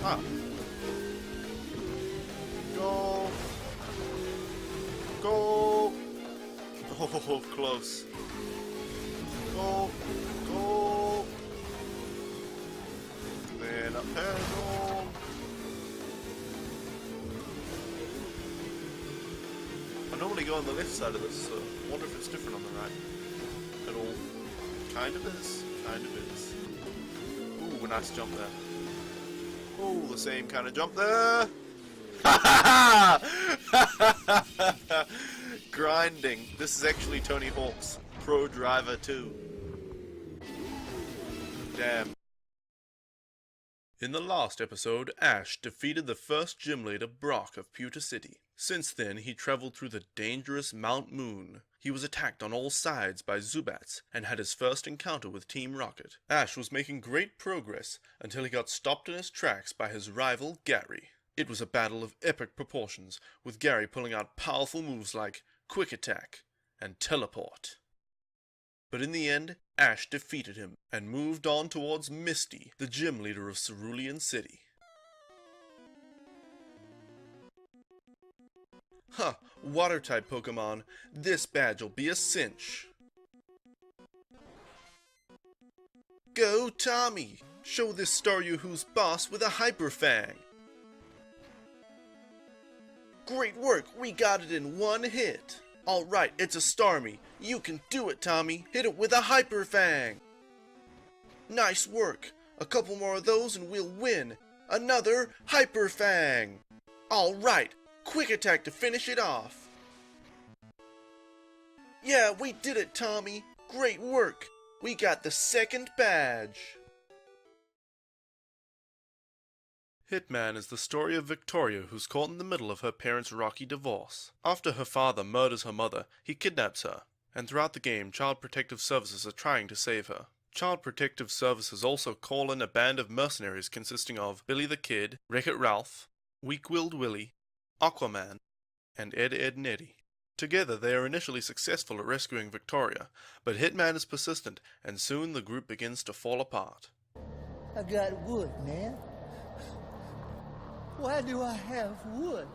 Ah. Go. Go. Oh, close. Go. Go. Then up pedal. I normally go on the left side of this, so I wonder if it's different on the right. At all. Kind of is. Kind of is. Ooh, a nice jump there. Oh, the same kind of jump there. Grinding. This is actually Tony Hawk's Pro Driver 2. Damn. In the last episode, Ash defeated the first gym leader, Brock of Pewter City. Since then, he traveled through the dangerous Mount Moon. He was attacked on all sides by Zubats and had his first encounter with Team Rocket. Ash was making great progress until he got stopped in his tracks by his rival, Gary. It was a battle of epic proportions, with Gary pulling out powerful moves like Quick Attack and Teleport. But in the end, Ash defeated him and moved on towards Misty, the gym leader of Cerulean City. Huh, Water-type Pokemon, this badge'll be a cinch. Go, Tommy! Show this Staryu who's boss with a Hyper Fang! Great work, we got it in one hit! Alright, it's a Starmie. You can do it, Tommy. Hit it with a Hyper Fang! Nice work! A couple more of those and we'll win! Another Hyper Fang! Alright! Quick Attack to finish it off! Yeah, we did it, Tommy! Great work! We got the second badge! Hitman is the story of Victoria, who's caught in the middle of her parents' rocky divorce. After her father murders her mother, he kidnaps her, and throughout the game, Child Protective Services are trying to save her. Child Protective Services also call in a band of mercenaries consisting of Billy the Kid, Wreck-It Ralph, Weak-Willed Willie, Aquaman, and Ed, Edd n Eddy. Together, they are initially successful at rescuing Victoria, but Hitman is persistent, and soon the group begins to fall apart. I got wood, man. Why do I have wood?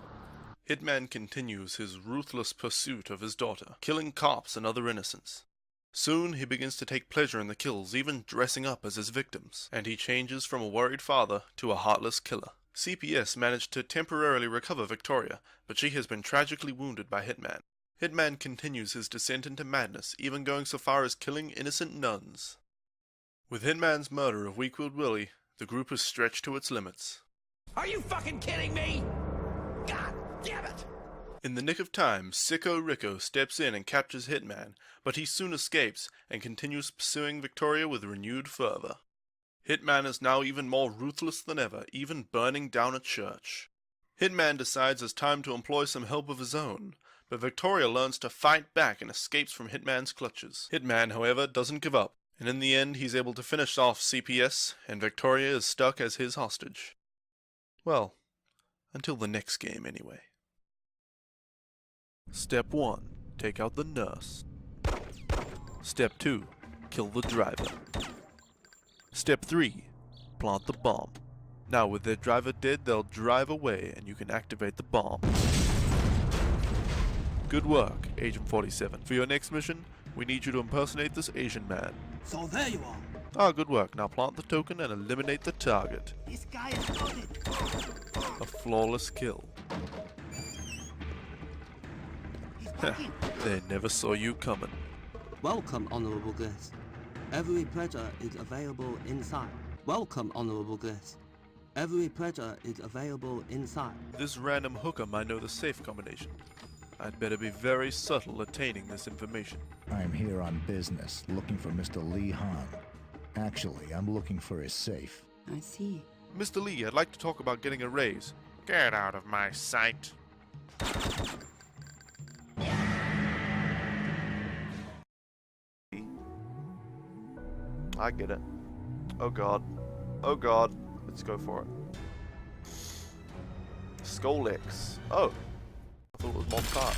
Hitman continues his ruthless pursuit of his daughter, killing cops and other innocents. Soon he begins to take pleasure in the kills, even dressing up as his victims, and he changes from a worried father to a heartless killer. CPS managed to temporarily recover Victoria, but she has been tragically wounded by Hitman. Hitman continues his descent into madness, even going so far as killing innocent nuns. With Hitman's murder of Weak-Willed Willie, the group is stretched to its limits. Are you fucking kidding me? God damn it! In the nick of time, Sicko Rico steps in and captures Hitman, but he soon escapes and continues pursuing Victoria with renewed fervor. Hitman is now even more ruthless than ever, even burning down a church. Hitman decides it's time to employ some help of his own, but Victoria learns to fight back and escapes from Hitman's clutches. Hitman, however, doesn't give up, and in the end he's able to finish off CPS, and Victoria is stuck as his hostage. Well, until the next game anyway. Step 1. Take out the nurse. Step 2. Kill the driver. Step 3. Plant the bomb. Now with their driver dead, they'll drive away and you can activate the bomb. Good work, Agent 47. For your next mission, we need you to impersonate this Asian man. So there you are. Ah, good work. Now plant the token and eliminate the target. This guy is loaded. A flawless kill. They never saw you coming. Welcome, honourable guest. Every pleasure is available inside. Welcome, honourable guest. Every pleasure is available inside. This random hooker might know the safe combination. I'd better be very subtle attaining this information. I'm here on business, looking for Mr. Lee Han. Actually, I'm looking for his safe. I see. Mr. Lee, I'd like to talk about getting a raise. Get out of my sight. I get it. Oh god. Oh god. Let's go for it. Skolex. Oh. I thought it was Montart.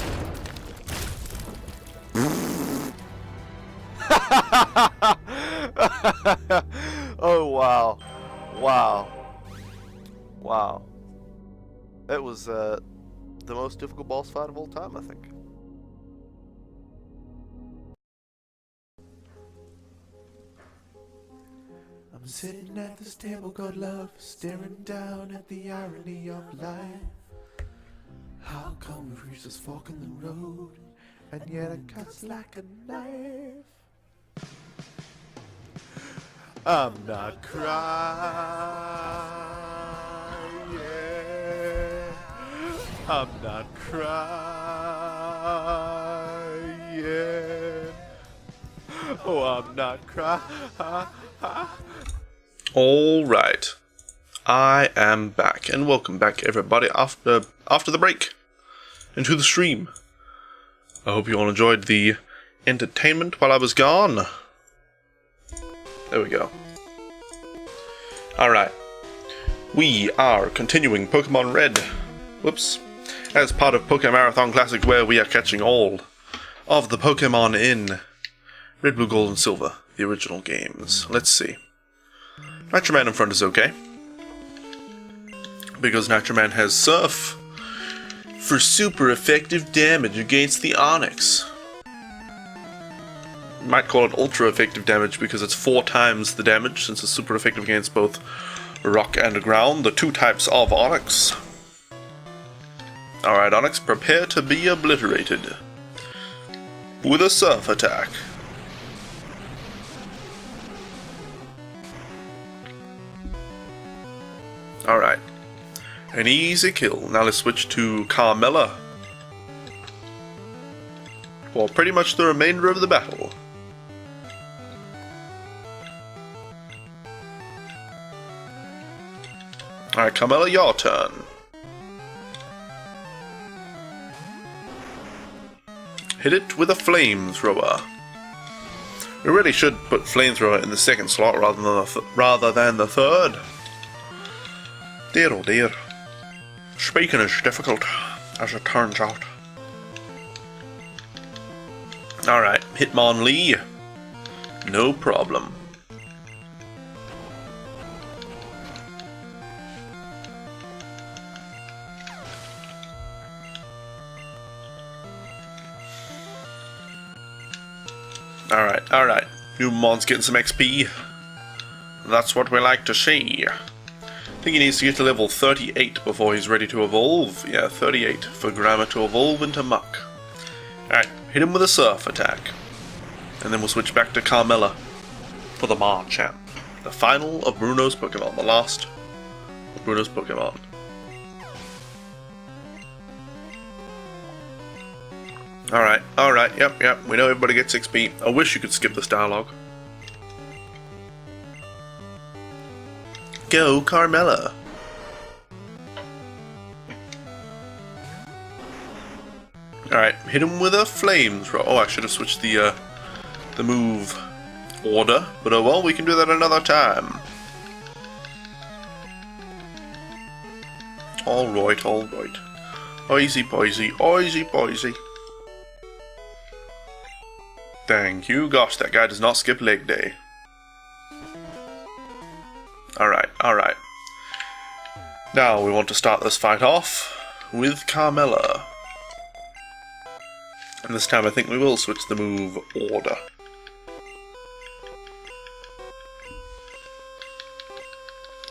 Oh wow. Wow. Wow. That was the most difficult boss fight of all time, I think. I'm sitting at this table called love, staring down at the irony of life. How come we've reached this fork in the road, and yet it cuts like a knife? I'm not crying. I'm not crying. Oh, I'm not crying. All right, I am back, and welcome back, everybody. After the break, into the stream. I hope you all enjoyed the entertainment while I was gone. There we go. All right, we are continuing Pokemon Red. Whoops. As part of Pokémarathon Classic, where we are catching all of the Pokemon in Red, Blue, Gold, and Silver, the original games. Let's see. Nitroman in front is okay, because Nitroman has Surf for super effective damage against the Onix. You might call it ultra effective damage because it's 4 times the damage, since it's super effective against both rock and ground, the 2 types of Onix. Alright, Onix, prepare to be obliterated with a Surf attack. Alright, an easy kill. Now let's switch to Carmella for pretty much the remainder of the battle. Alright, Carmella, your turn. Hit it with a flamethrower. We really should put flamethrower in the second slot rather than the third. Dear oh dear. Speaking is difficult, as it turns out. Alright, Hitmonlee. No problem. Alright, alright. Numon's getting some XP. That's what we like to see. I think he needs to get to level 38 before he's ready to evolve. Yeah, 38 for Grammar to evolve into Muck. Alright, hit him with a Surf attack. And then we'll switch back to Carmella for the Marchand. The final of Bruno's Pokemon. The last of Bruno's Pokemon. Alright, alright, yep, we know everybody gets XP. I wish you could skip this dialogue. Go, Carmella! Alright, hit him with a Flamethrower. Oh, I should have switched the move order, but oh well, we can do that another time. Alright, alright. Easy poisy, easy poisy. Thank you. Gosh, that guy does not skip leg day. Alright, alright. Now we want to start this fight off with Carmella. And this time I think we will switch the move order.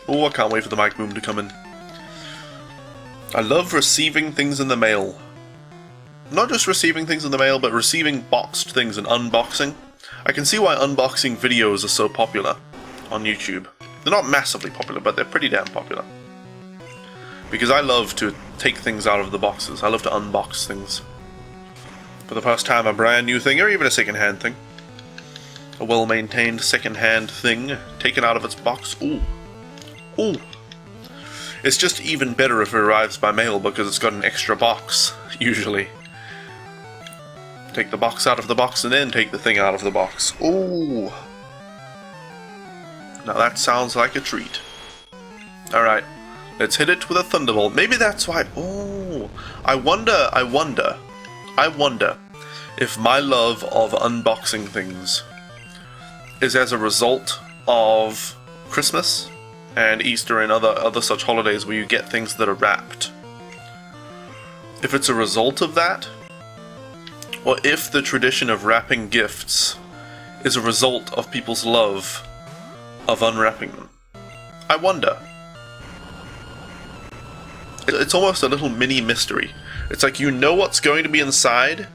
Oh, I can't wait for the mic boom to come in. I love receiving things in the mail. Not just receiving things in the mail, but receiving boxed things and unboxing. I can see why unboxing videos are so popular on YouTube. They're not massively popular, but they're pretty damn popular. Because I love to take things out of the boxes. I love to unbox things. For the first time, a brand new thing, or even a second-hand thing. A well-maintained second-hand thing taken out of its box. Ooh. Ooh. It's just even better if it arrives by mail because it's got an extra box, usually. Take the box out of the box and then take the thing out of the box. Ooh. Now that sounds like a treat. Alright, let's hit it with a Thunderbolt. Maybe that's why... Oh, I wonder if my love of unboxing things is as a result of Christmas and Easter and other such holidays where you get things that are wrapped. If it's a result of that, or if the tradition of wrapping gifts is a result of people's love of unwrapping them. I wonder. It's almost a little mini mystery. It's like you know what's going to be inside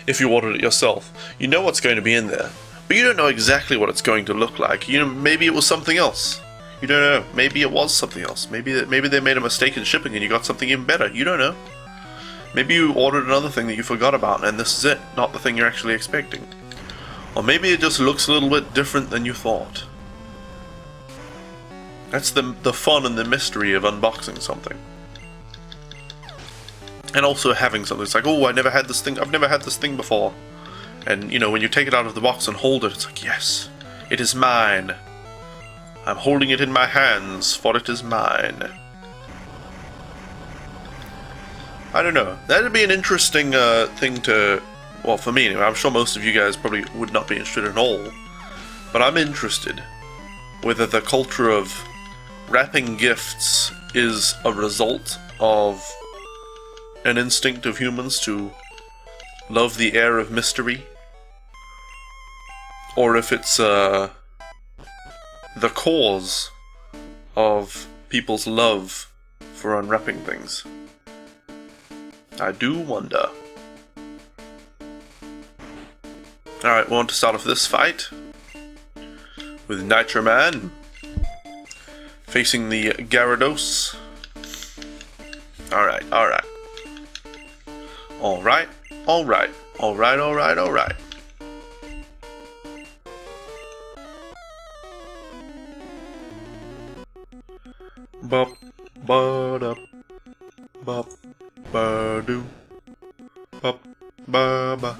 if you ordered it yourself. You know what's going to be in there, but you don't know exactly what it's going to look like. You know, maybe it was something else. You don't know. Maybe it was something else. Maybe they made a mistake in shipping and you got something even better. You don't know. Maybe you ordered another thing that you forgot about and this is it, not the thing you're actually expecting. Or maybe it just looks a little bit different than you thought. That's the fun and the mystery of unboxing something. And also having something. It's like, oh, I've never had this thing before. And, you know, when you take it out of the box and hold it, it's like, yes, it is mine. I'm holding it in my hands, for it is mine. I don't know. That'd be an interesting thing to... Well, for me anyway. I'm sure most of you guys probably would not be interested at all. But I'm interested whether the culture of wrapping gifts is a result of an instinct of humans to love the air of mystery, or if it's the cause of people's love for unwrapping things. I do wonder. Alright, we want to start off this fight with Nitro Man facing the Gyarados. Alright, alright. Alright, alright, alright, alright, alright. Bop, ba-da, bop, ba-doo, bop, ba-ba.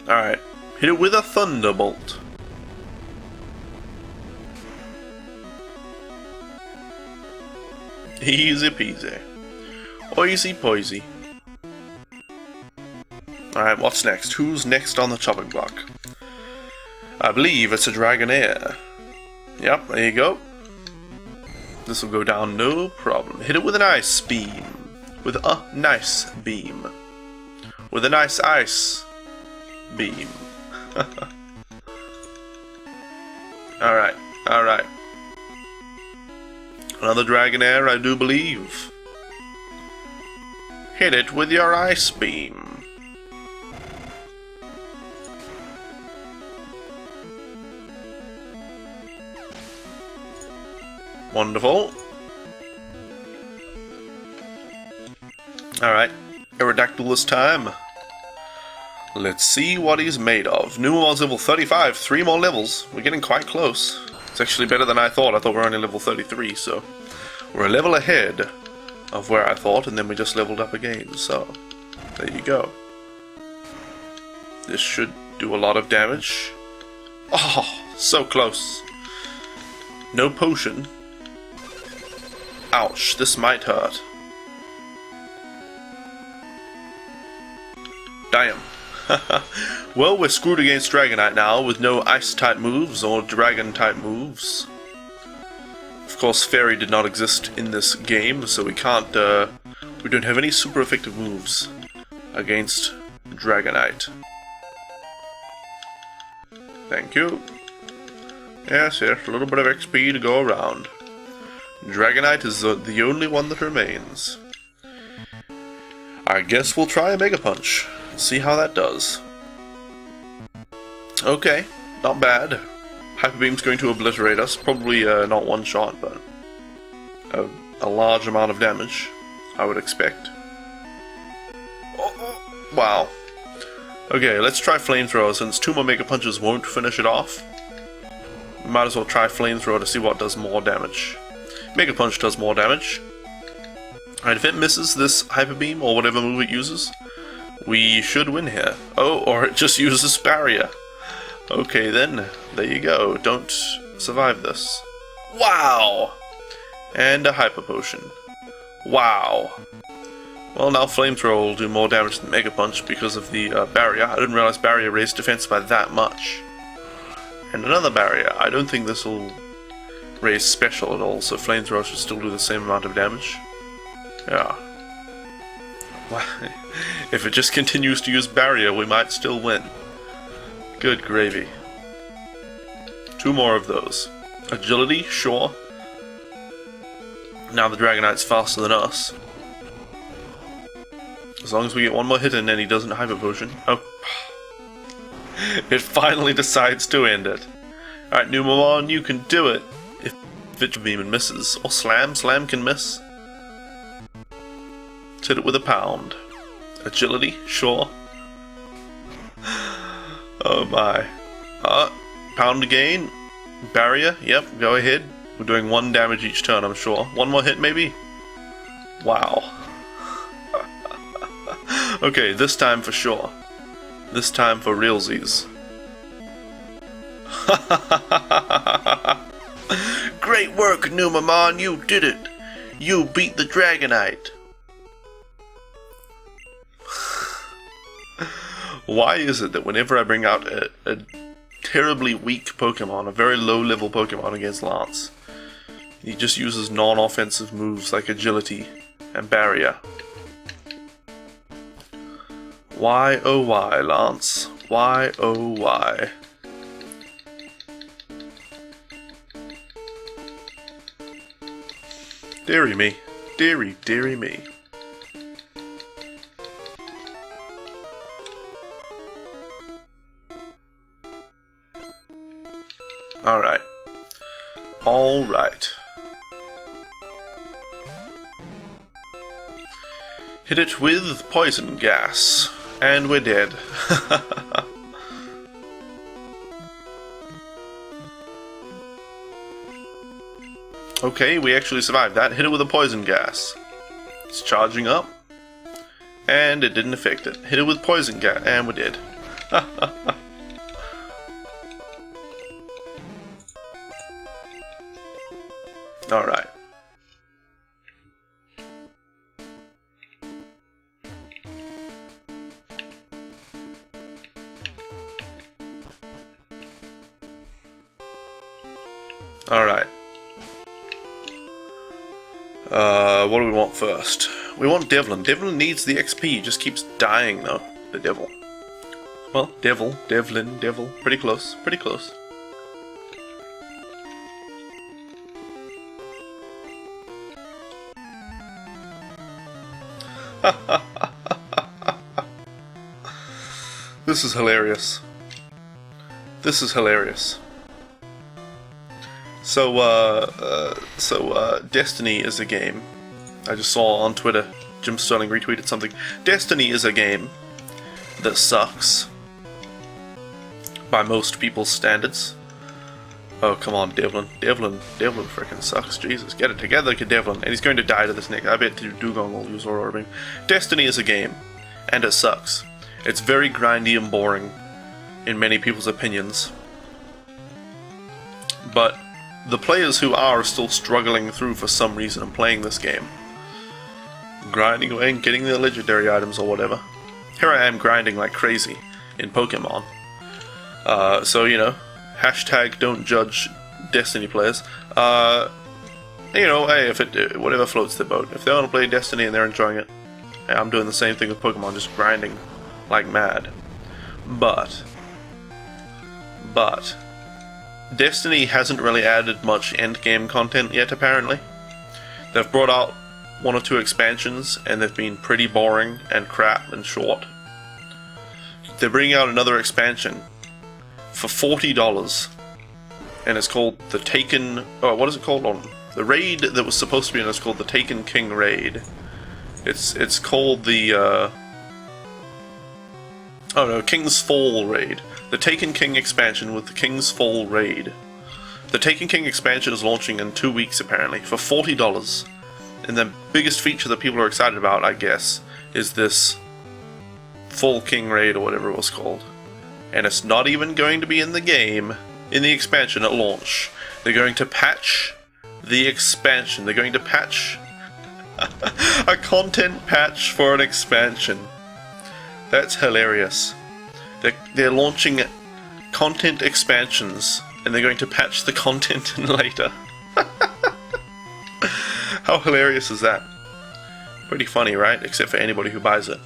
Alright, hit it with a Thunderbolt. Easy peasy. Oisy poisy. Alright, what's next? Who's next on the chopping block? I believe it's a Dragonair. Yep, there you go. This will go down no problem. Hit it with an Ice Beam. With a nice beam. With a nice ice. beam. Alright, alright. Another Dragonair, I do believe. Hit it with your ice beam. Wonderful. Alright, Aerodactyl this time. Let's see what he's made of. Numamon's level 35, 3 more levels. We're getting quite close. It's actually better than I thought. I thought we were only level 33, so we're a level ahead of where I thought, and then we just leveled up again, so there you go. This should do a lot of damage. Oh, so close. No potion. Ouch, this might hurt. Damn. Well, we're screwed against Dragonite now, with no Ice-type moves or Dragon-type moves. Of course, Fairy did not exist in this game, so we can't, we don't have any super effective moves against Dragonite. Thank you. Yes, yes, a little bit of XP to go around. Dragonite is the only one that remains. I guess we'll try a Mega Punch. See how that does. Okay, not bad. Hyper Beam's going to obliterate us. Probably not one shot, but a large amount of damage, I would expect. Oh, wow. Okay, let's try Flamethrower since 2 more Mega Punches won't finish it off. We might as well try Flamethrower to see what does more damage. Mega Punch does more damage. Alright, if it misses this Hyper Beam or whatever move it uses, we should win here. Oh, or it just uses Barrier. Okay then, there you go. Don't survive this. Wow! And a Hyper Potion. Wow. Well, now Flamethrower will do more damage than Mega Punch because of the Barrier. I didn't realize Barrier raised defense by that much. And another Barrier. I don't think this will raise Special at all, so Flamethrower should still do the same amount of damage. Yeah. If it just continues to use Barrier, we might still win. Good gravy. 2 more of those. Agility, sure. Now the Dragonite's faster than us. As long as we get 1 more hit in and he doesn't Hyper Potion. Oh. It finally decides to end it. Alright, Numamon, you can do it. If it beam and misses. Or Slam. Slam can miss. Let's hit it with a Pound. Agility, sure. Oh my. Pound again. Barrier, yep, go ahead. We're doing 1 damage each turn, I'm sure. 1 more hit, maybe? Wow. Okay, this time for sure. This time for realsies. Great work, Numamon, you did it! You beat the Dragonite! Why is it that whenever I bring out a terribly weak Pokemon, a very low-level Pokemon against Lance, he just uses non-offensive moves like Agility and Barrier? Why, oh why, Lance? Why, oh why? Deary me. Deary, deary me. Alright. Alright. Hit it with poison gas. And we're dead. Okay, we actually survived that. Hit it with a poison gas. It's charging up. And it didn't affect it. Hit it with poison gas. And we're dead. Alright. Alright. What do we want first? We want Devlin. Devlin needs the XP. He just keeps dying, though. The devil. Well, Devlin, Devil. Pretty close, pretty close. This is hilarious. This is hilarious. So, Destiny is a game. I just saw on Twitter, Jim Sterling retweeted something. Destiny is a game that sucks. By most people's standards. Oh, come on, Devlin. Devlin freaking sucks. Jesus, get it together, Devlin. And he's going to die to this nick. I bet Dugong will use Aurora Beam. Destiny is a game, and it sucks. It's very grindy and boring, in many people's opinions. But the players who are still struggling through for some reason and playing this game, grinding away and getting the legendary items or whatever. Here I am grinding like crazy in Pokemon. So, you know, hashtag don't judge Destiny players. You know, hey, if it whatever floats their boat. If they want to play Destiny and they're enjoying it, hey, I'm doing the same thing with Pokemon, just grinding like mad. But Destiny hasn't really added much endgame content yet, apparently. They've brought out 1 or 2 expansions, and they've been pretty boring and crap and short. They're bringing out another expansion for $40, and it's called the Taken... Oh, what is it called? The raid that was supposed to be in it's called the Taken King Raid. It's called the... Oh no, King's Fall Raid. The Taken King expansion with the King's Fall Raid. The Taken King expansion is launching in 2 weeks, apparently, for $40. And the biggest feature that people are excited about, I guess, is this Full King Raid, or whatever it was called. And it's not even going to be in the game, in the expansion at launch. They're going to patch the expansion. They're going to patch a content patch for an expansion. That's hilarious. They're launching content expansions, and they're going to patch the content in later. How hilarious is that? Pretty funny, right? Except for anybody who buys it.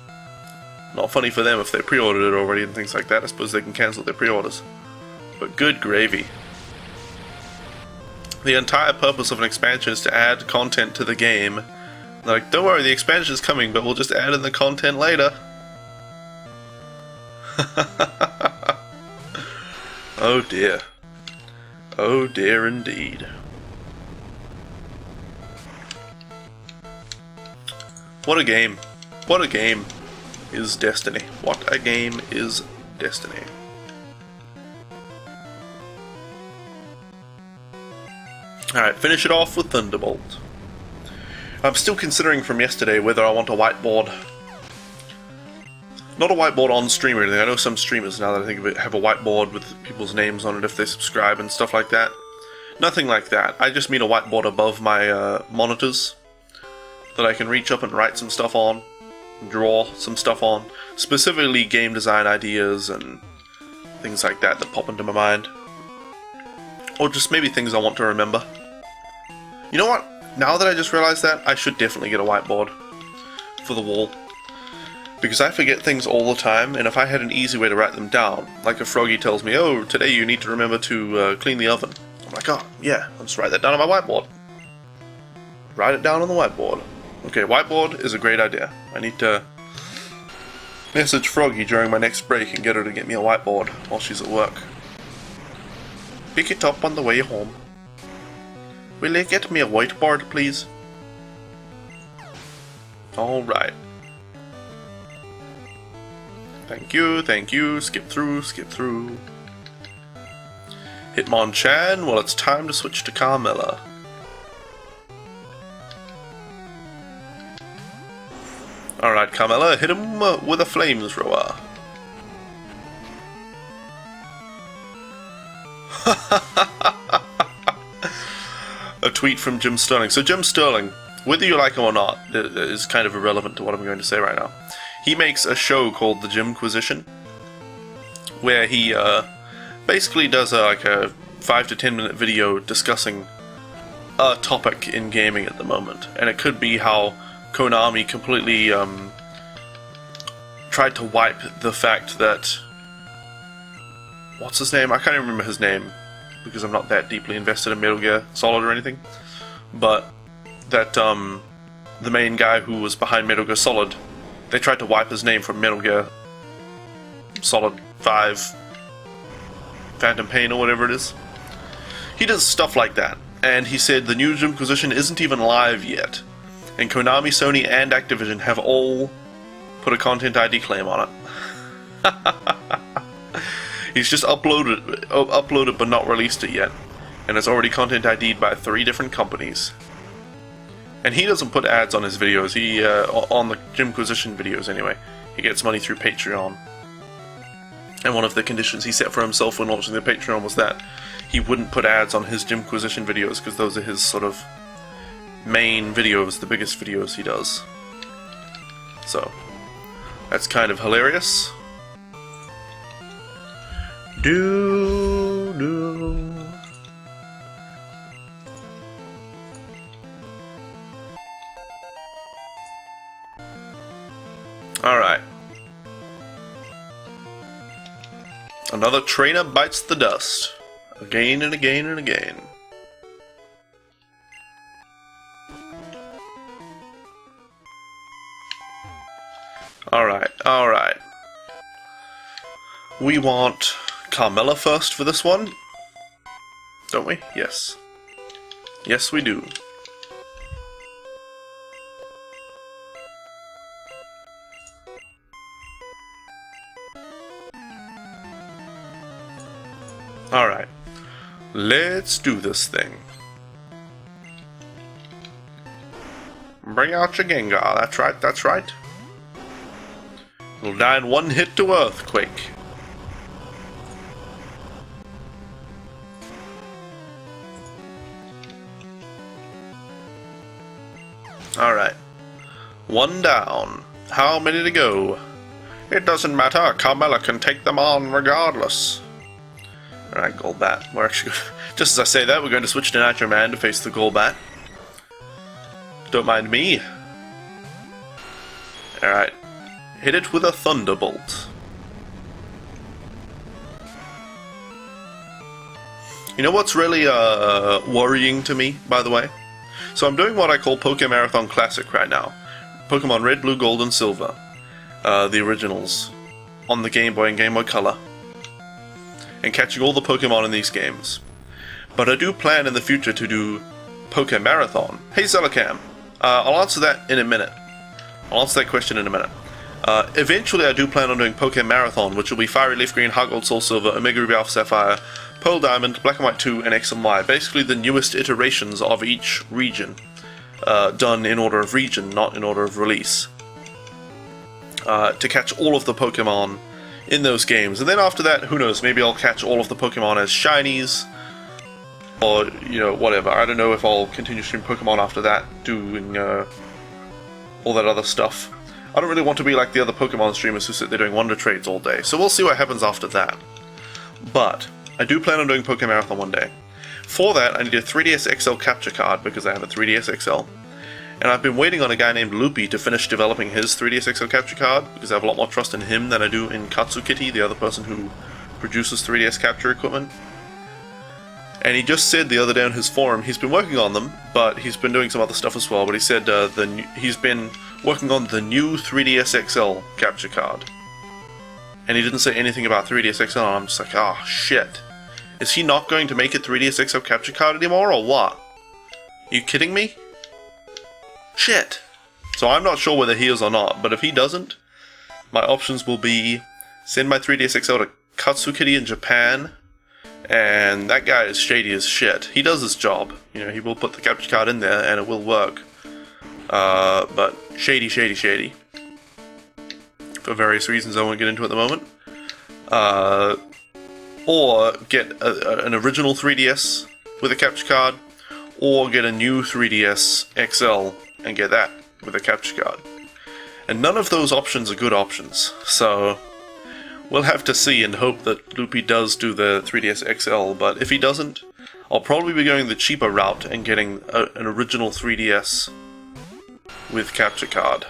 Not funny for them if they pre-ordered it already and things like that. I suppose they can cancel their pre-orders. But good gravy. The entire purpose of an expansion is to add content to the game. They're like, don't worry, the expansion is coming, but we'll just add in the content later. Oh dear. Oh dear indeed. What a game. What a game is Destiny. What a game is Destiny. Alright, finish it off with Thunderbolt. I'm still considering from yesterday whether I want a whiteboard. Not a whiteboard on stream or anything. I know some streamers, now that I think of it, have a whiteboard with people's names on it if they subscribe and stuff like that. Nothing like that. I just mean a whiteboard above my monitors that I can reach up and write some stuff on, draw some stuff on, specifically game design ideas and things like that that pop into my mind. Or just maybe things I want to remember. You know what? Now that I just realized that, I should definitely get a whiteboard for the wall. Because I forget things all the time, and if I had an easy way to write them down, like if Froggy tells me, oh, today you need to remember to clean the oven. I'm like, oh, yeah, I'll just write that down on my whiteboard. Write it down on the whiteboard. Okay, whiteboard is a great idea. I need to message Froggy during my next break and get her to get me a whiteboard while she's at work. Pick it up on the way home. Will you get me a whiteboard, please? Alright. Thank you, skip through. Hitmonchan, well it's time to switch to Carmella. Alright Carmella, hit him with a flamethrower. A tweet from Jim Sterling. So Jim Sterling, whether you like him or not, is kind of irrelevant to what I'm going to say right now. He makes a show called The Jimquisition, where he basically does like a 5 to 10 minute video discussing a topic in gaming at the moment. And it could be how Konami completely tried to wipe the fact that what's his name? I can't even remember his name because I'm not that deeply invested in Metal Gear Solid or anything. But that the main guy who was behind Metal Gear Solid, they tried to wipe his name from Metal Gear Solid 5 Phantom Pain or whatever it is. He does stuff like that, and he said the new Jimquisition isn't even live yet, and Konami, Sony, and Activision have all put a Content ID claim on it. He's just uploaded but not released it yet, and it's already Content ID'd by 3 different companies. And he doesn't put ads on his videos, he on the Jimquisition videos anyway. He gets money through Patreon. And one of the conditions he set for himself when launching the Patreon was that he wouldn't put ads on his Jimquisition videos, because those are his sort of main videos, the biggest videos he does. So, that's kind of hilarious. Alright. Another trainer bites the dust. Again and again and again. Alright. We want Carmella first for this one. Don't we? Yes. Yes, we do. Alright. Let's do this thing. Bring out your Gengar. That's right, that's right. It'll die in one hit to Earthquake. Alright. 1 down. How many to go? It doesn't matter. Carmella can take them on regardless. Alright, Golbat. We're actually just as I say that, we're going to switch to Nitro Man to face the Golbat. Don't mind me. Alright. Hit it with a Thunderbolt. You know what's really worrying to me, by the way? So I'm doing what I call Pokémarathon Classic right now. Pokemon Red, Blue, Gold, and Silver. The originals. On the Game Boy and Game Boy Color. And catching all the Pokemon in these games. But I do plan in the future to do Pokémarathon. Hey Zelicam, I'll answer that in a minute. I'll answer that question in a minute. Eventually I do plan on doing Pokémarathon, which will be Fiery Leaf Green, Heart Gold, Soul Silver, Omega Ruby Alpha Sapphire, Pearl Diamond, Black and White 2, and X and Y. Basically the newest iterations of each region. Done in order of region, not in order of release. To catch all of the Pokemon in those games. And then after that, who knows, maybe I'll catch all of the Pokemon as shinies. Or, you know, whatever. I don't know if I'll continue stream Pokemon after that, doing all that other stuff. I don't really want to be like the other Pokemon streamers who sit there doing Wonder Trades all day, so we'll see what happens after that. But, I do plan on doing Pokémarathon one day. For that, I need a 3DS XL capture card, because I have a 3DS XL. And I've been waiting on a guy named Loopy to finish developing his 3DS XL capture card, because I have a lot more trust in him than I do in Katsukitty, the other person who produces 3DS capture equipment. And he just said the other day on his forum, he's been working on them, but he's been doing some other stuff as well, but he said he's been working on the new 3DS XL capture card. And he didn't say anything about 3DS XL, and I'm just like, ah, shit. Is he not going to make a 3DS XL capture card anymore, or what? Are you kidding me? Shit. So I'm not sure whether he is or not, but if he doesn't, my options will be send my 3DS XL to Katsukitty in Japan, and that guy is shady as shit. He does his job. You know, he will put the capture card in there and it will work. But shady. For various reasons I won't get into at the moment. Or get an original 3DS with a capture card, or get a new 3DS XL and get that with a capture card. And none of those options are good options, so we'll have to see and hope that Loopy does do the 3DS XL, but if he doesn't, I'll probably be going the cheaper route and getting an original 3DS with capture card,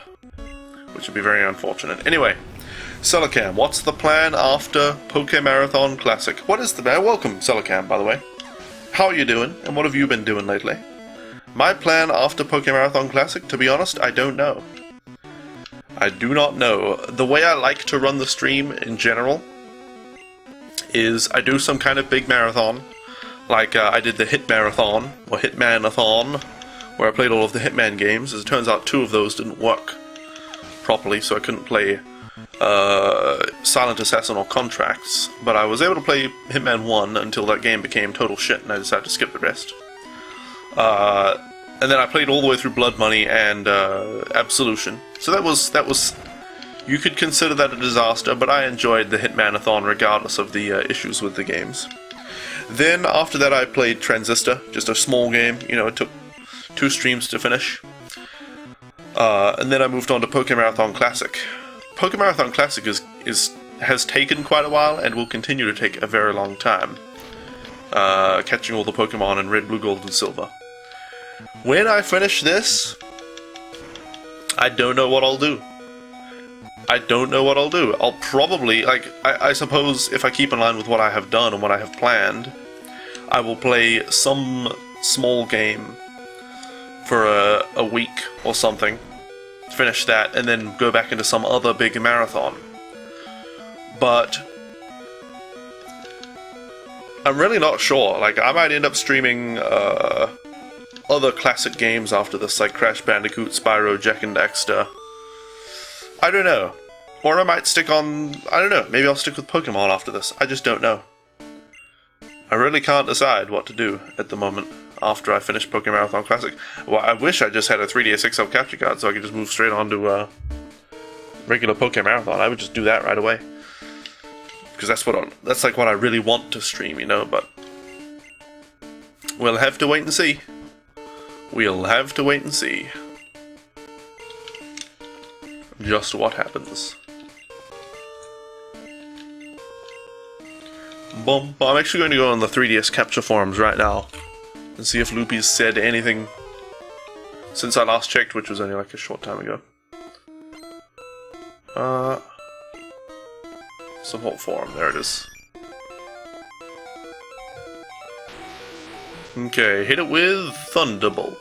which would be very unfortunate. Anyway, Celicam, what's the plan after Pokémarathon Classic? What is the plan? Welcome, Celicam, by the way. How are you doing, and what have you been doing lately? My plan after Pokémarathon Classic, to be honest, I don't know. I do not know. The way I like to run the stream in general is I do some kind of big marathon. Like I did the Hit Marathon, or Hitmanathon, where I played all of the Hitman games. As it turns out, 2 of those didn't work properly, so I couldn't play Silent Assassin or Contracts. But I was able to play Hitman 1 until that game became total shit, and I decided to skip the rest. And then I played all the way through Blood Money and Absolution. So that was you could consider that a disaster, but I enjoyed the Hitmanathon regardless of the issues with the games. Then after that I played Transistor, just a small game, you know, it took 2 streams to finish. And then I moved on to Pokémarathon Classic. Pokémarathon Classic has taken quite a while and will continue to take a very long time. Catching all the Pokemon in Red, Blue, Gold, and Silver. When I finish this, I don't know what I'll do. I don't know what I'll do. I'll probably, like, I suppose if I keep in line with what I have done and what I have planned, I will play some small game for a week or something, finish that, and then go back into some other big marathon. But I'm really not sure. Like, I might end up streaming other classic games after this, like Crash Bandicoot, Spyro, Jak and Daxter. I don't know. Or I might stick on... I don't know. Maybe I'll stick with Pokemon after this. I just don't know. I really can't decide what to do at the moment after I finish Pokémarathon Classic. Well, I wish I just had a 3DS XL capture card so I could just move straight on to regular Pokémarathon. I would just do that right away. Because that's like what I really want to stream, you know, but we'll have to wait and see. We'll have to wait and see just what happens. I'm actually going to go on the 3DS capture forums right now and see if Loopy's said anything since I last checked, which was only like a short time ago. Support forum, there it is. Okay, hit it with Thunderbolt.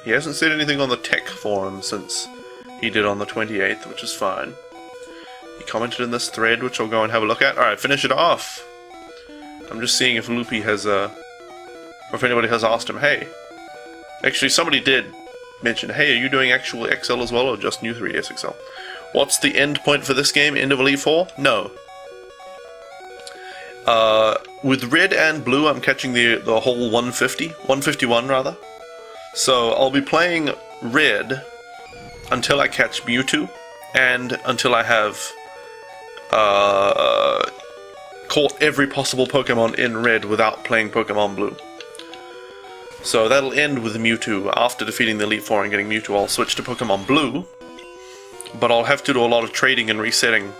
He hasn't said anything on the tech forum since he did on the 28th, which is fine. He commented in this thread, which I'll go and have a look at. Alright, finish it off. I'm just seeing if Loopy has, or if anybody has asked him, hey. Actually, somebody did mention, hey, are you doing actual XL as well, or just new 3DS XL? What's the end point for this game? End of Elite Four? No. With Red and Blue, I'm catching the whole 151 rather. So I'll be playing Red until I catch Mewtwo, and until I have caught every possible Pokemon in Red without playing Pokemon Blue. So that'll end with Mewtwo. After defeating the Elite Four and getting Mewtwo, I'll switch to Pokemon Blue, but I'll have to do a lot of trading and resetting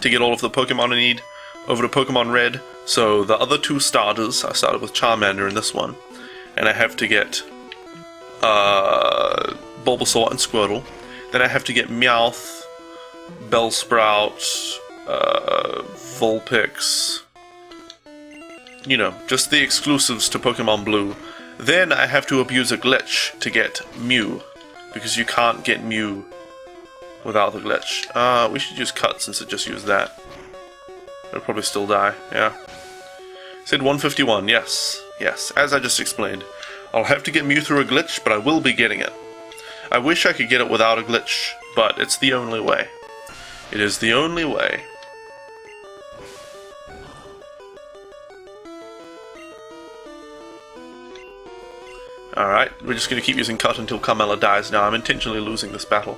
to get all of the Pokemon I need over to Pokemon Red. So the other 2 starters, I started with Charmander in this one, and I have to get Bulbasaur and Squirtle. Then I have to get Meowth, Bellsprout, Vulpix, you know, just the exclusives to Pokemon Blue. Then I have to abuse a glitch to get Mew, because you can't get Mew without the glitch. We should use Cut since it just used that. It'll probably still die, yeah. Said 151, yes, yes, as I just explained. I'll have to get Mew through a glitch, but I will be getting it. I wish I could get it without a glitch, but it's the only way. It is the only way. Alright, we're just going to keep using Cut until Carmella dies now. I'm intentionally losing this battle.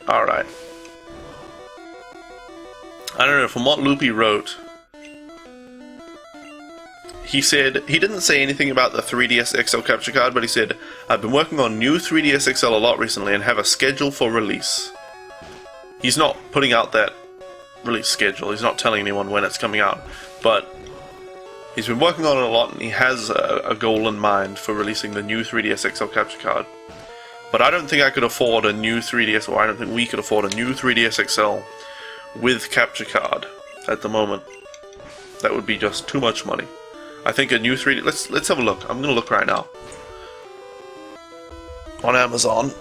Alright. I don't know, from what Loopy wrote, he said he didn't say anything about the 3DS XL capture card, but he said, "I've been working on new 3DS XL a lot recently and have a schedule for release." He's not putting out that release schedule. He's not telling anyone when it's coming out, but he's been working on it a lot, and he has a goal in mind for releasing the new 3DS XL capture card. But I don't think I could afford a new 3DS, or I don't think we could afford a new 3DS XL with capture card at the moment. That would be just too much money. I think a new 3D. Let's have a look. I'm gonna look right now on Amazon.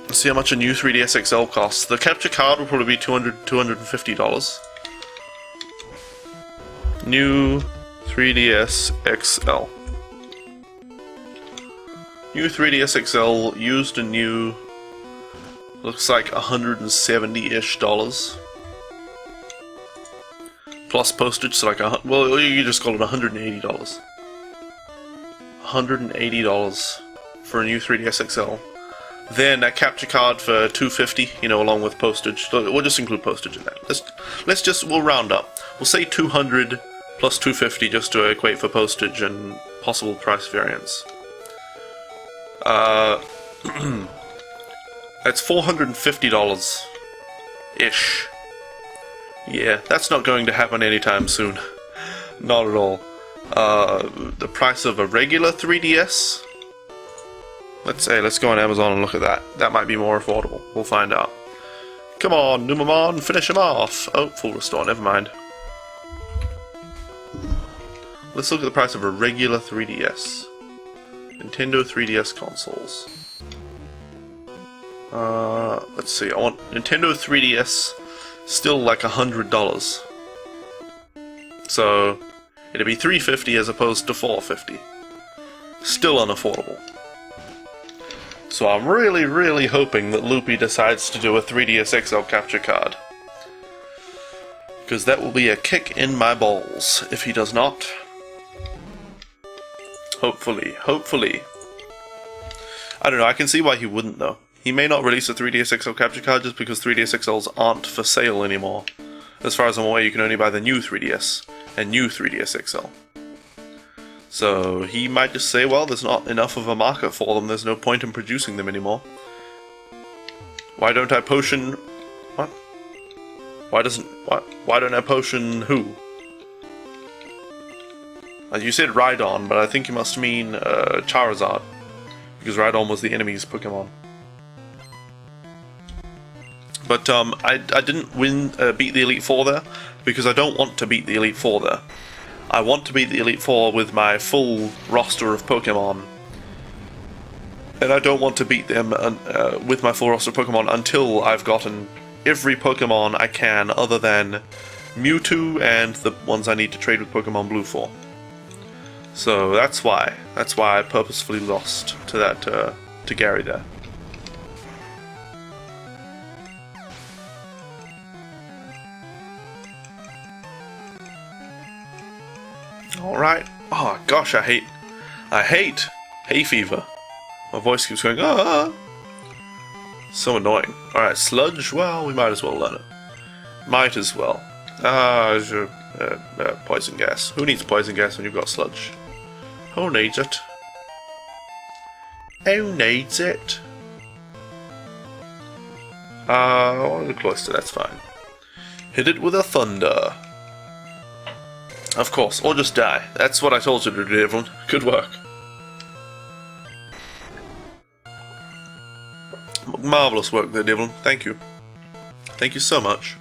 Let's see how much a new 3DS XL costs. The capture card will probably be $250. New 3DS XL. New 3DS XL, used and new, looks like $170-ish. Plus postage, so like well, you just call it $180. $180 for a new 3DS XL. Then a capture card for $250, you know, along with postage. So we'll just include postage in that. We'll round up. We'll say $200 plus $250 just to equate for postage and possible price variance. That's $450-ish. Yeah, that's not going to happen anytime soon. Not at all. The price of a regular 3DS? Let's go on Amazon and look at that. That might be more affordable. We'll find out. Come on, Numamon, finish him off! Oh, full restore, never mind. Let's look at the price of a regular 3DS. Nintendo 3DS consoles. Let's see, I want Nintendo 3DS, still like $100. So, it'd be $350 as opposed to $450. Still unaffordable. So I'm really, really hoping that Loopy decides to do a 3DS XL capture card. Because that will be a kick in my balls if he does not. Hopefully. I don't know, I can see why he wouldn't though. He may not release a 3DS XL capture card just because 3DS XLs aren't for sale anymore. As far as I'm aware, you can only buy the new 3DS and new 3DS XL. So he might just say, well, there's not enough of a market for them, there's no point in producing them anymore. Why don't I potion... What? Why don't I potion who? You said Rhydon, but I think you must mean Charizard. Because Rhydon was the enemy's Pokemon. But I didn't beat the Elite Four there, because I don't want to beat the Elite Four there. I want to beat the Elite Four with my full roster of Pokemon. And I don't want to beat them with my full roster of Pokemon until I've gotten every Pokemon I can other than Mewtwo and the ones I need to trade with Pokemon Blue for. So that's why I purposefully lost to that, to Gary there. Alright. Oh gosh, I hate hay fever. My voice keeps going, ah! So annoying. Alright, Sludge, well, we might as well learn it. Might as well. Poison gas. Who needs poison gas when you've got Sludge? Who needs it? Who needs it? The Cloister, that's fine. Hit it with a Thunder. Of course, or just die. That's what I told you to do, everyone. Good work. Marvellous work there, Devlin. Thank you. Thank you so much.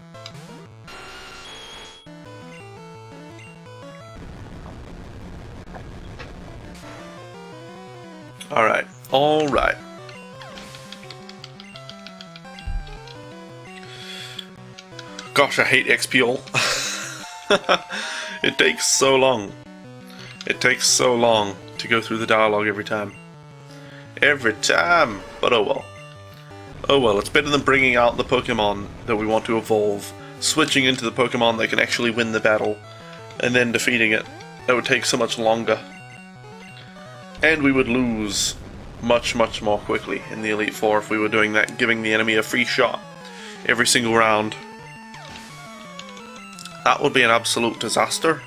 Alright. Alright. Gosh, I hate XP all. It takes so long. It takes so long to go through the dialogue every time. Every time! But oh well. Oh well, it's better than bringing out the Pokemon that we want to evolve, switching into the Pokemon that can actually win the battle, and then defeating it. That would take so much longer. And we would lose much, much more quickly in the Elite Four if we were doing that, giving the enemy a free shot every single round. That would be an absolute disaster.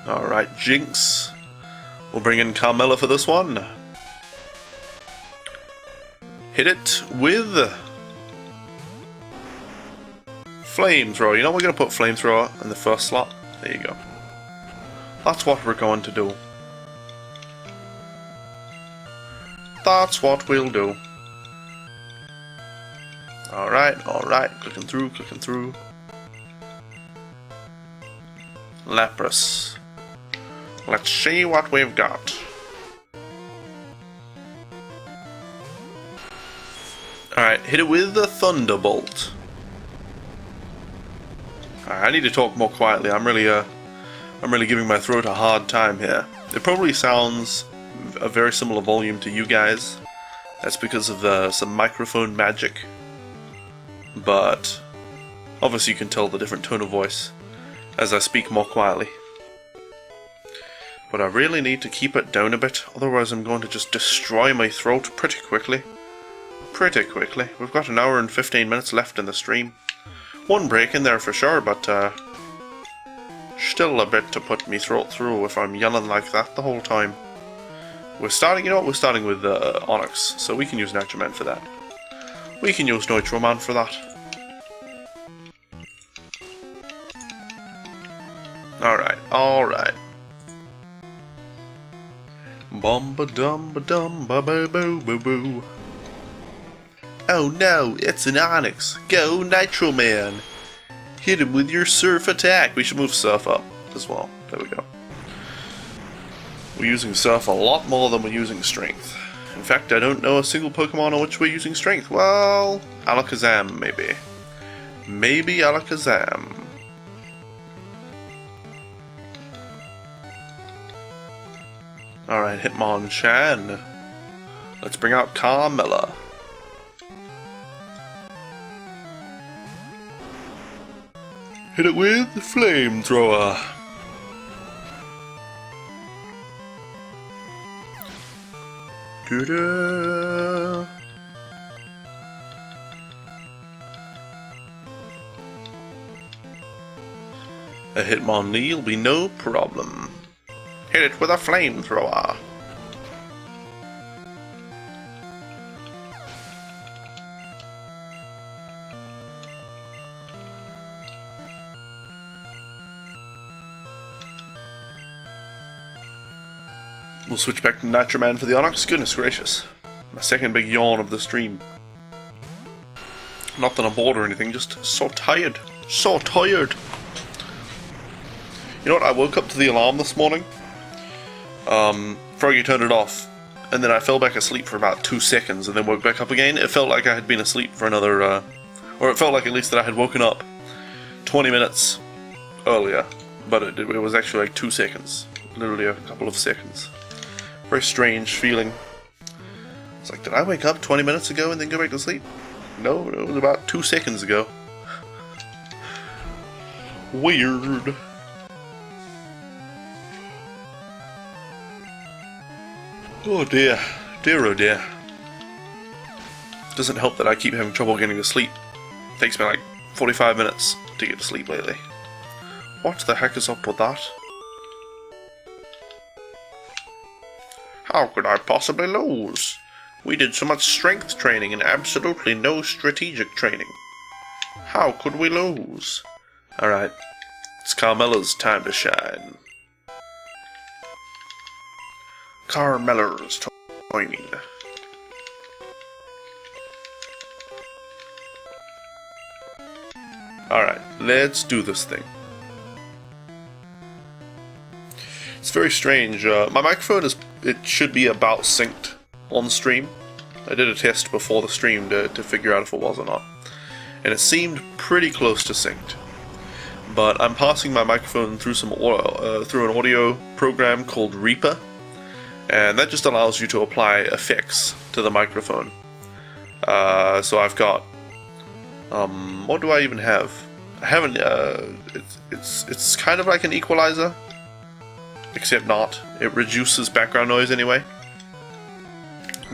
Alright, Jinx. We'll bring in Carmella for this one. Hit it with Flamethrower. You know, we're going to put Flamethrower in the first slot. There you go. That's what we're going to do. That's what we'll do. Alright, alright. Clicking through, clicking through. Lapras. Let's see what we've got. Alright, hit it with the Thunderbolt. I need to talk more quietly. I'm really giving my throat a hard time here. It probably sounds a very similar volume to you guys. That's because of some microphone magic. But obviously you can tell the different tone of voice as I speak more quietly. But I really need to keep it down a bit, otherwise I'm going to just destroy my throat pretty quickly. Pretty quickly. We've got an hour and 15 minutes left in the stream. One break in there for sure, but still a bit to put me throat through if I'm yelling like that the whole time. We're starting, you know what, we're starting with Onyx, so we can use Nitro Man for that. We can use Nitro Man for that. Alright, alright. Bum ba dum ba dum ba boo boo boo boo. Oh no, it's an Onyx. Go Nitro Man. Hit him with your Surf attack. We should move Surf up as well. There we go. We're using Surf a lot more than we're using Strength. In fact, I don't know a single Pokemon on which we're using Strength. Well, Alakazam, maybe. Maybe Alakazam. Alright, Hitmonchan. Let's bring out Carmella. Hit it with the Flamethrower. Ta-da! A Hitmonlee will be no problem. Hit it with a Flamethrower. We'll switch back to Nitro Man for the Onyx. Goodness gracious. My second big yawn of the stream. Not that I'm bored or anything, just so tired. So tired. You know what, I woke up to the alarm this morning. Froggy turned it off, and then I fell back asleep for about 2 seconds and then woke back up again. It felt like I had been asleep for another, or it felt like at least that I had woken up 20 minutes earlier. But it was actually like 2 seconds. Literally a couple of seconds. Very strange feeling. It's like, did I wake up 20 minutes ago and then go back to sleep? No, it was about 2 seconds ago. Weird. Oh dear. Dear oh dear. Doesn't help that I keep having trouble getting to sleep. It takes me like 45 minutes to get to sleep lately. What the heck is up with that? How could I possibly lose? We did so much strength training and absolutely no strategic training. How could we lose? Alright, it's Carmella's time to shine. Carmella's time. Alright, let's do this thing. It's very strange. My microphone it should be about synced on stream. I did a test before the stream to figure out if it was or not. And it seemed pretty close to synced. But I'm passing my microphone through through an audio program called Reaper. And that just allows you to apply effects to the microphone. So I've got... what do I even have? I haven't... it's kind of like an equalizer. Except not. It reduces background noise anyway.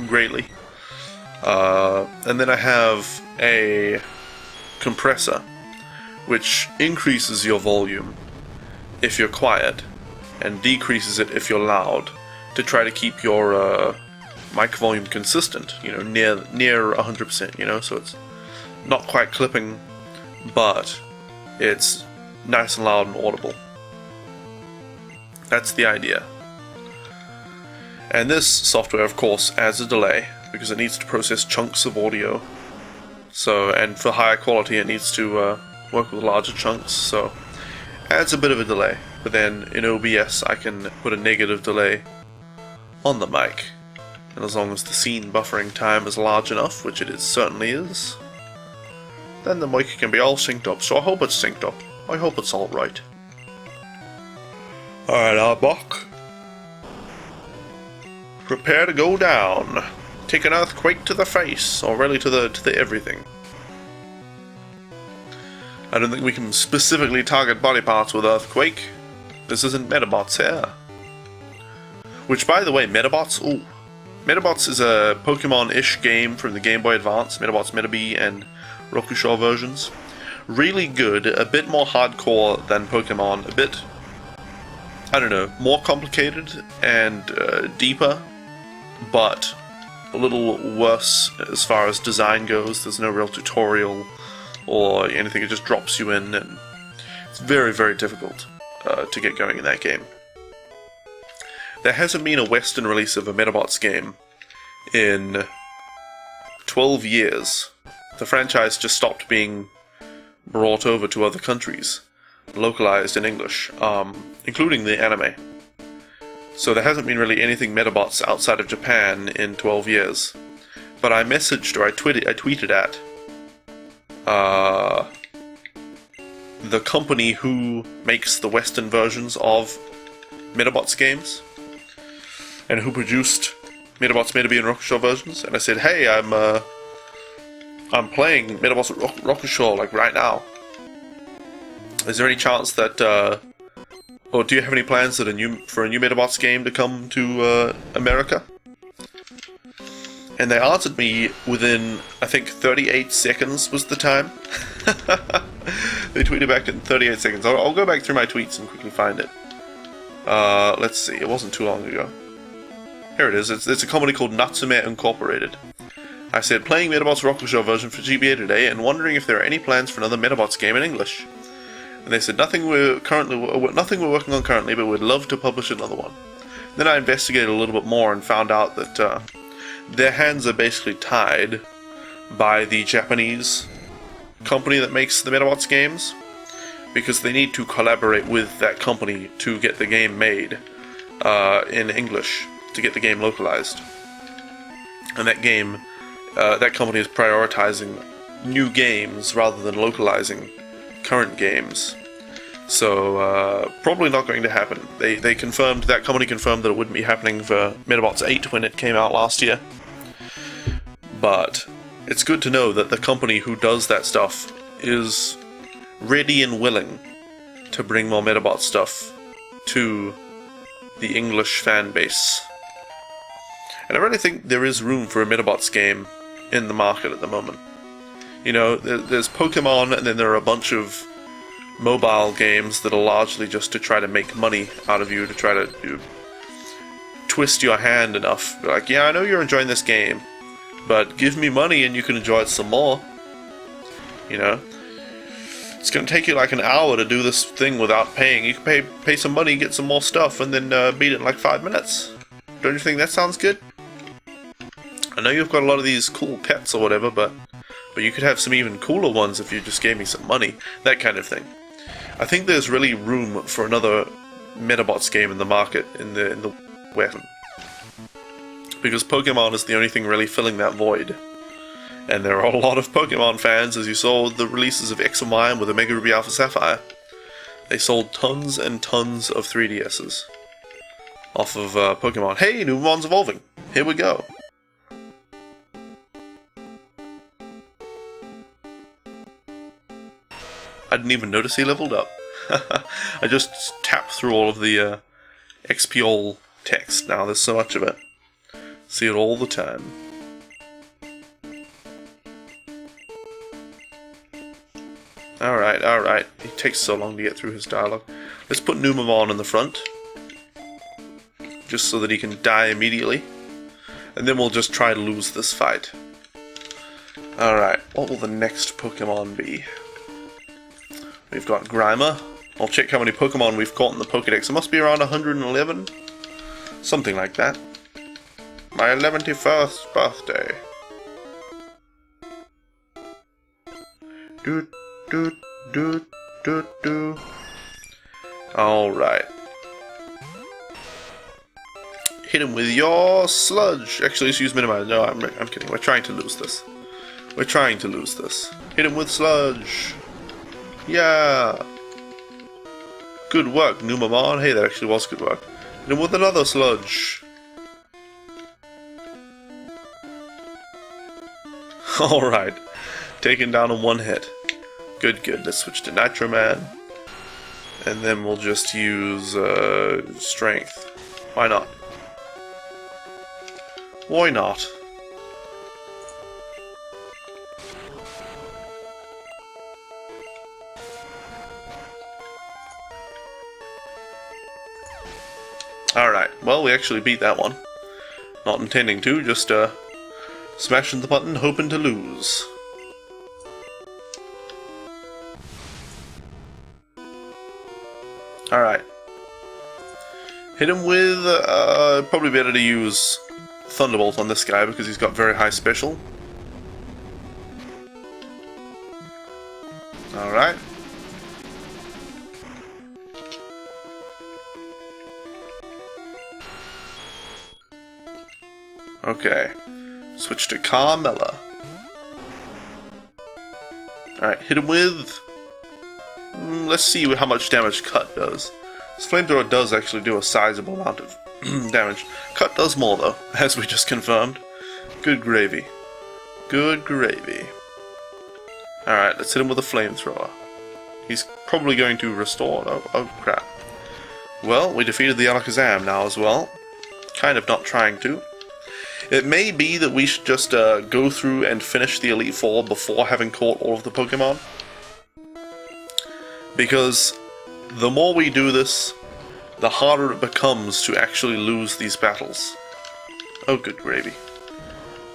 Greatly. And then I have a compressor, which increases your volume if you're quiet, and decreases it if you're loud, to try to keep your mic volume consistent, you know, near 100%, you know, so it's not quite clipping, but it's nice and loud and audible. That's the idea. And this software, of course, adds a delay, because it needs to process chunks of audio. So, and for higher quality, it needs to work with larger chunks, so adds a bit of a delay. But then in OBS, I can put a negative delay on the mic. And as long as the scene buffering time is large enough, which it certainly is, then the mic can be all synced up. So I hope it's synced up. I hope it's alright. Alright, Arbok. Prepare to go down. Take an earthquake to the face, or really to the everything. I don't think we can specifically target body parts with earthquake. This isn't Metabots here. Which, by the way, Metabots, ooh. Metabots is a Pokemon-ish game from the Game Boy Advance, Metabots Metabee and Rokusho versions. Really good, a bit more hardcore than Pokemon, a bit, I don't know, more complicated and deeper, but a little worse as far as design goes. There's no real tutorial or anything, it just drops you in, and it's very, very difficult to get going in that game. There hasn't been a Western release of a Metabots game in 12 years. The franchise just stopped being brought over to other countries, localized in English, including the anime. So there hasn't been really anything Metabots outside of Japan in 12 years. But I messaged, or I tweeted at the company who makes the Western versions of Metabots games, and who produced Metabots Metabee and Rokusho versions, and I said, hey, I'm playing Metabots Rokusho like right now. Is there any chance that, or do you have any plans for a new Metabots game to come to America? And they answered me within, I think, 38 seconds was the time. They tweeted back in 38 seconds. I'll go back through my tweets and quickly find it. Let's see, it wasn't too long ago. Here it is, it's a company called Natsume Incorporated. I said, playing Metabots Rokusho version for GBA today and wondering if there are any plans for another Metabots game in English. And they said, nothing we're working on currently, but we'd love to publish another one. Then I investigated a little bit more and found out that their hands are basically tied by the Japanese company that makes the Metabots games, because they need to collaborate with that company to get the game made in English, to get the game localized. And that company is prioritizing new games rather than localizing current games. So probably not going to happen. That company confirmed that it wouldn't be happening for Metabots 8 when it came out last year. But it's good to know that the company who does that stuff is ready and willing to bring more Metabots stuff to the English fan base. And I really think there is room for a Metabots game in the market at the moment. You know, there's Pokemon, and then there are a bunch of mobile games that are largely just to try to make money out of you, to try to twist your hand enough. Like, yeah, I know you're enjoying this game, but give me money and you can enjoy it some more. You know? It's going to take you like an hour to do this thing without paying. You can pay some money, get some more stuff, and then beat it in like 5 minutes. Don't you think that sounds good? I know you've got a lot of these cool pets or whatever, but you could have some even cooler ones if you just gave me some money. That kind of thing. I think there's really room for another Metabots game in the market in the West. Because Pokemon is the only thing really filling that void. And there are a lot of Pokemon fans, as you saw the releases of X and Y and with Omega Ruby Alpha Sapphire. They sold tons and tons of 3DSs off of Pokemon. Hey, Numemon's evolving! Here we go! I didn't even notice he leveled up. I just tapped through all of the XPOL text. Now there's so much of it. See it all the time. Alright. It takes so long to get through his dialogue. Let's put Numemon in the front. just so that he can die immediately. And then we'll just try to lose this fight. Alright, what will the next Pokemon be? We've got Grimer. I'll check how many Pokemon we've caught in the Pokedex. It must be around 111. Something like that. My 11th birthday. Doot, doot, doot, doot, doot. Alright. Hit him with your sludge. Actually, let's use minimize. No, I'm kidding. We're trying to lose this. We're trying to lose this. Hit him with sludge. Yeah. Good work, Numamon. Hey, that actually was good work. Hit him with another sludge. Alright. Taken down in one hit. Good, good. Let's switch to Nitro Man. And then we'll just use Strength. Why not? Why not? Alright, well, we actually beat that one. Not intending to, just smashing the button, hoping to lose. Alright. Hit him with, probably better to use Thunderbolt on this guy because he's got very high special. Alright. Okay. Switch to Carmella. Alright, hit him with... let's see how much damage Cut does. This Flamethrower does actually do a sizable amount of damage. Cut does more though, as we just confirmed. Good gravy. Good gravy. Alright, let's hit him with a Flamethrower. He's probably going to restore... oh crap. Well, we defeated the Alakazam now as well. Kind of not trying to. It may be that we should just go through and finish the Elite Four before having caught all of the Pokemon. Because the more we do this, the harder it becomes to actually lose these battles. Oh, good gravy.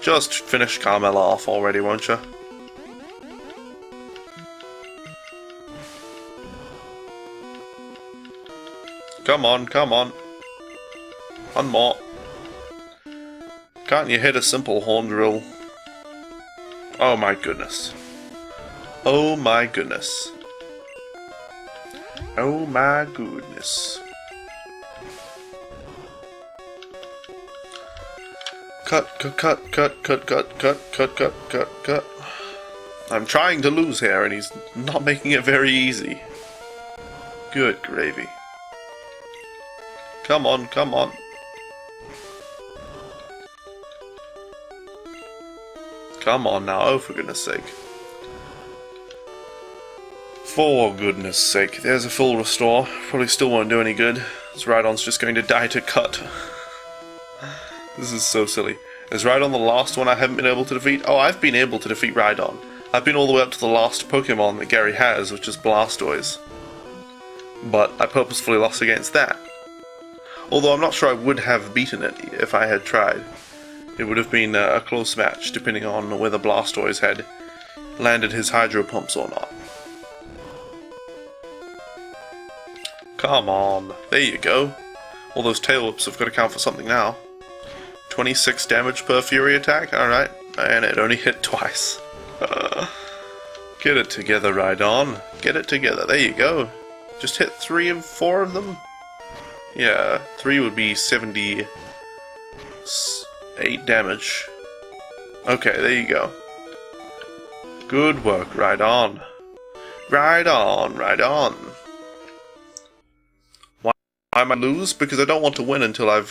Just finish Carmella off already, won't ya? Come on, come on. One more. Can't you hit a simple horn drill? Oh my goodness. Oh my goodness. Oh my goodness. Cut, cut, cut, cut, cut, cut, cut, cut, cut, cut, cut. I'm trying to lose here and he's not making it very easy. Good gravy. Come on, come on. Come on now, oh for goodness sake. For goodness sake, there's a full restore. Probably still won't do any good. This Rhydon's just going to die to Cut. This is so silly. Is Rhydon the last one I haven't been able to defeat? Oh, I've been able to defeat Rhydon. I've been all the way up to the last Pokemon that Gary has, which is Blastoise. But I purposefully lost against that. Although I'm not sure I would have beaten it if I had tried. It would have been a close match, depending on whether Blastoise had landed his Hydro Pumps or not. Come on, there you go. All those Tail Whips have got to count for something now. 26 damage per Fury attack, alright. And it only hit twice. Get it together, Rhydon. Get it together, there you go. Just hit 3 and 4 of them? Yeah, 3 would be 78 damage. Okay, there you go. Good work, Rhydon. Rhydon, Rhydon. Why am I lose? Because I don't want to win until I've,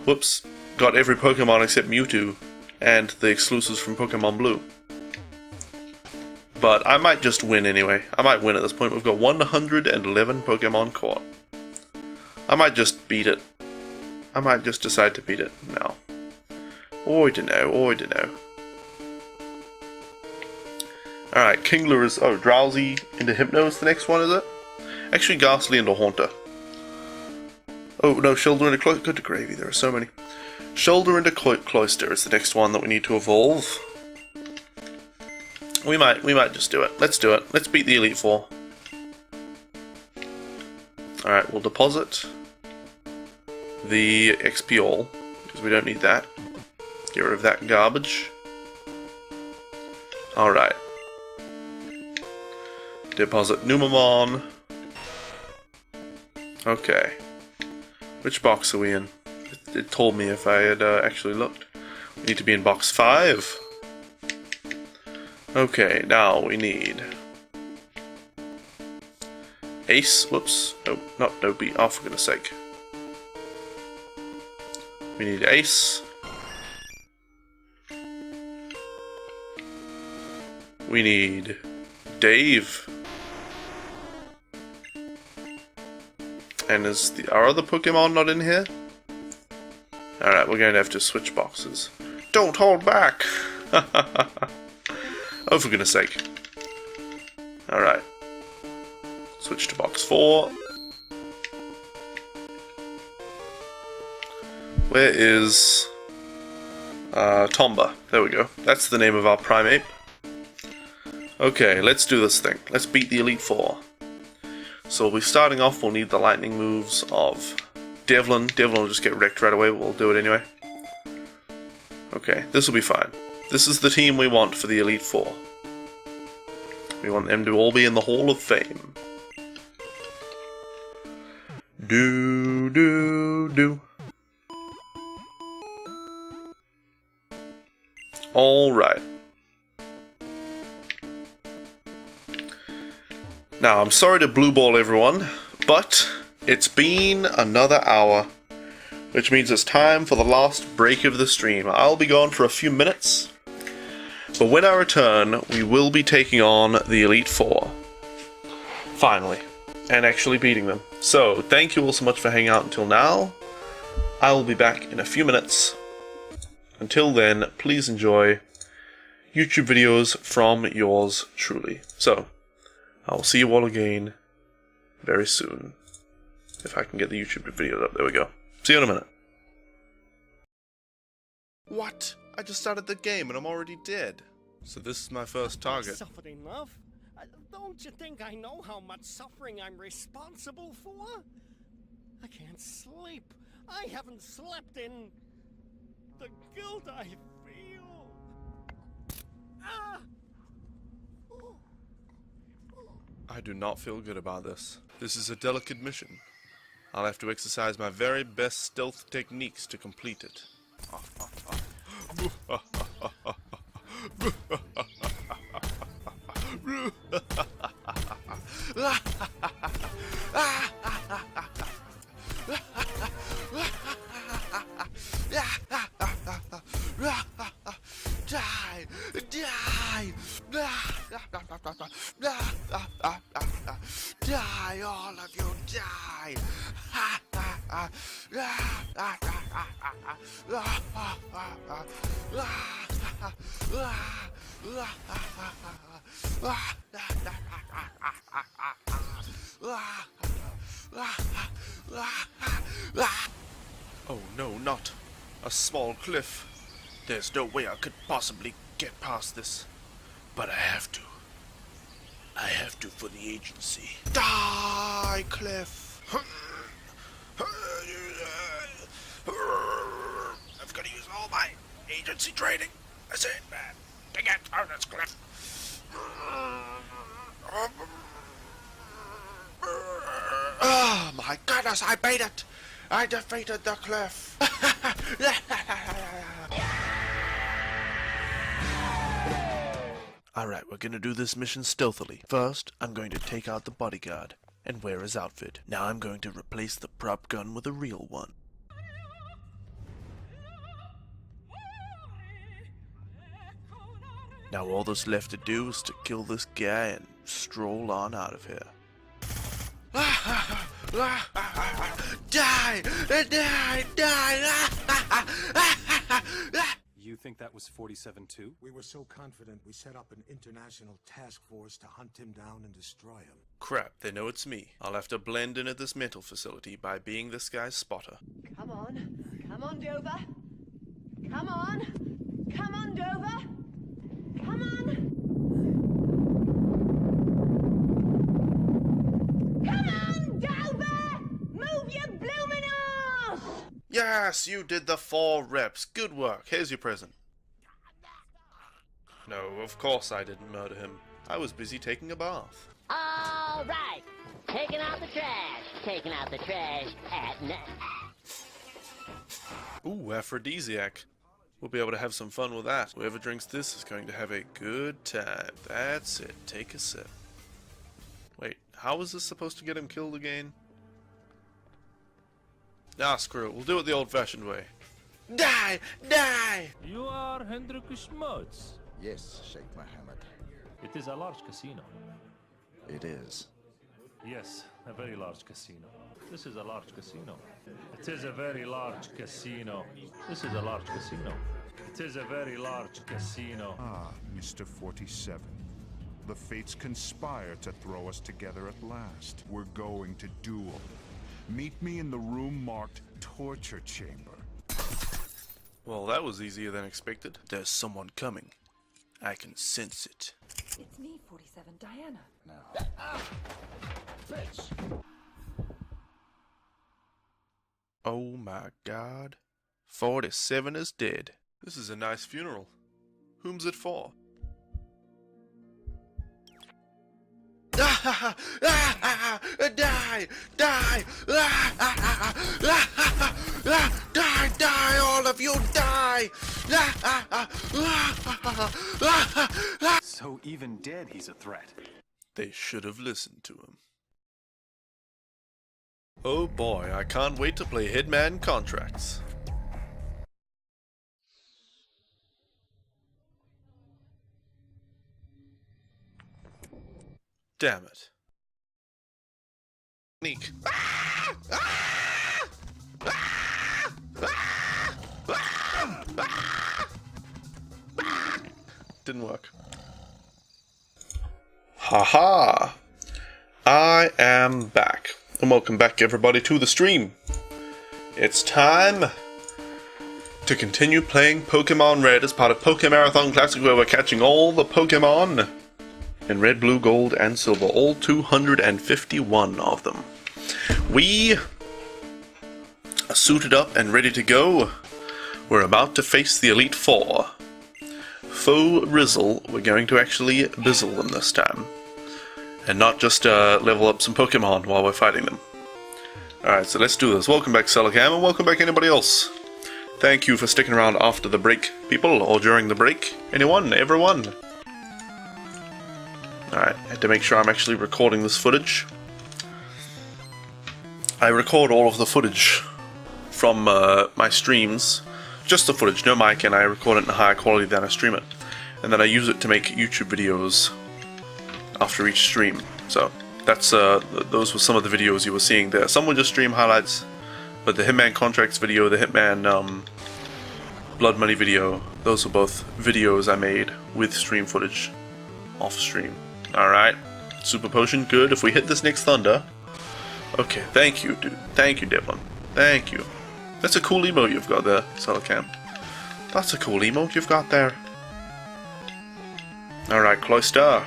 whoops, got every Pokemon except Mewtwo and the exclusives from Pokemon Blue. But I might just win anyway. I might win at this point. We've got 111 Pokemon caught. I might just beat it. I might just decide to beat it now. I don't know. Alright, Kingler is... oh, Drowsy into Hypno is the next one, is it? Actually, Ghastly into Haunter. Oh no, Shoulder into Cloister. Good to gravy, there are so many. Shoulder into Cloister is the next one that we need to evolve. We might just do it. Let's do it. Let's beat the Elite Four. Alright, we'll deposit the XP all, because we don't need that. Get rid of that garbage. Alright. Deposit Numamon. Okay. Which box are we in? It told me if I had actually looked. We need to be in box 5. Okay, now we need Ace. Whoops. No, not Dopey. Oh, for goodness sake. We need Ace. We need Dave. And is our other Pokemon not in here? Alright, we're going to have to switch boxes. Don't hold back! Oh, for goodness sake. Alright. Switch to box 4. Where is Tomba? There we go. That's the name of our Primeape. Okay, let's do this thing. Let's beat the Elite Four. So we'll be starting off, we'll need the lightning moves of Devlin. Devlin will just get wrecked right away, but we'll do it anyway. Okay, this will be fine. This is the team we want for the Elite Four. We want them to all be in the Hall of Fame. Do, do, do. Alright. Now, I'm sorry to blue ball everyone, but it's been another hour, which means it's time for the last break of the stream. I'll be gone for a few minutes, but when I return, we will be taking on the Elite Four. Finally. And actually beating them. So, thank you all so much for hanging out until now. I will be back in a few minutes. Until then, please enjoy YouTube videos from yours truly. So, I will see you all again very soon. If I can get the YouTube videos up. There we go. See you in a minute. What? I just started the game and I'm already dead. So this is my first target. Suffered enough? Don't you think I know how much suffering I'm responsible for? I can't sleep. I haven't slept in the guilt I feel. Ah! I do not feel good about this. This is a delicate mission. I'll have to exercise my very best stealth techniques to complete it. Die! Die! Die, all of you, die! Oh no, not a small cliff. There's no way I could possibly get past this. But I have to. I have to for the agency. Die, Cliff! I've got to use all my agency training. That's it, man. To get on this cliff. Oh my goodness, I made it! I defeated the cliff! Alright, we're gonna do this mission stealthily. First, I'm going to take out the bodyguard and wear his outfit. Now I'm going to replace the prop gun with a real one. Now all that's left to do is to kill this guy and stroll on out of here. Die! Die! Die! you think that was 47 too? We were so confident we set up an international task force to hunt him down and destroy him. Crap, they know it's me. I'll have to blend in at this mental facility by being this guy's spotter. Come on. Come on, Dover. Come on. Come on, Dover. Come on. Come on, Dover! Move your blooming arse! Yes, you did the 4 reps. Good work. Here's your present. No, of course I didn't murder him. I was busy taking a bath. All right, taking out the trash. Taking out the trash at night. Ooh, aphrodisiac. We'll be able to have some fun with that. Whoever drinks this is going to have a good time. That's it. Take a sip. Wait, how is this supposed to get him killed again? Ah, screw it. We'll do it the old-fashioned way. Die! Die! You are Hendrik Schmutz. Yes, Sheikh Mohammed. It is a large casino. It is. Yes, a very large casino. This is a large casino. It is a very large casino. This is a large casino. It is a very large casino. Ah, Mr. 47. The fates conspire to throw us together at last. We're going to duel. Meet me in the room marked Torture Chamber. Well, that was easier than expected. There's someone coming. I can sense it. It's me, 47 Diana. Oh my god. 47 is dead. This is a nice funeral. Whom's it for? Die! Die! Die! Die! All of you die! So even dead, he's a threat. They should have listened to him. Oh boy, I can't wait to play Hitman Contracts. Damn it. Sneak. Didn't work. Haha! I am back. And welcome back everybody to the stream. It's time to continue playing Pokemon Red as part of Pokémarathon Classic, where we're catching all the Pokemon in Red, Blue, Gold, and Silver. All 251 of them. We are suited up and ready to go. We're about to face the Elite Four. Faux Rizzle, we're going to actually bizzle them this time. And not just level up some Pokemon while we're fighting them. Alright, so let's do this. Welcome back, Celicam, and welcome back anybody else. Thank you for sticking around after the break, people, or during the break. Anyone, everyone. Alright, I had to make sure I'm actually recording this footage. I record all of the footage from my streams. Just the footage, no mic, and I record it in a higher quality than I stream it. And then I use it to make YouTube videos after each stream. So that's those were some of the videos you were seeing there. Some were just stream highlights, but the Hitman Contracts video, the Hitman Blood Money video, those were both videos I made with stream footage off stream. Alright, Super Potion, good. If we hit this next Thunder... Okay, thank you, dude. Thank you, Devlin. Thank you. That's a cool emote you've got there, Celicam. That's a cool emote you've got there. Alright, Cloyster.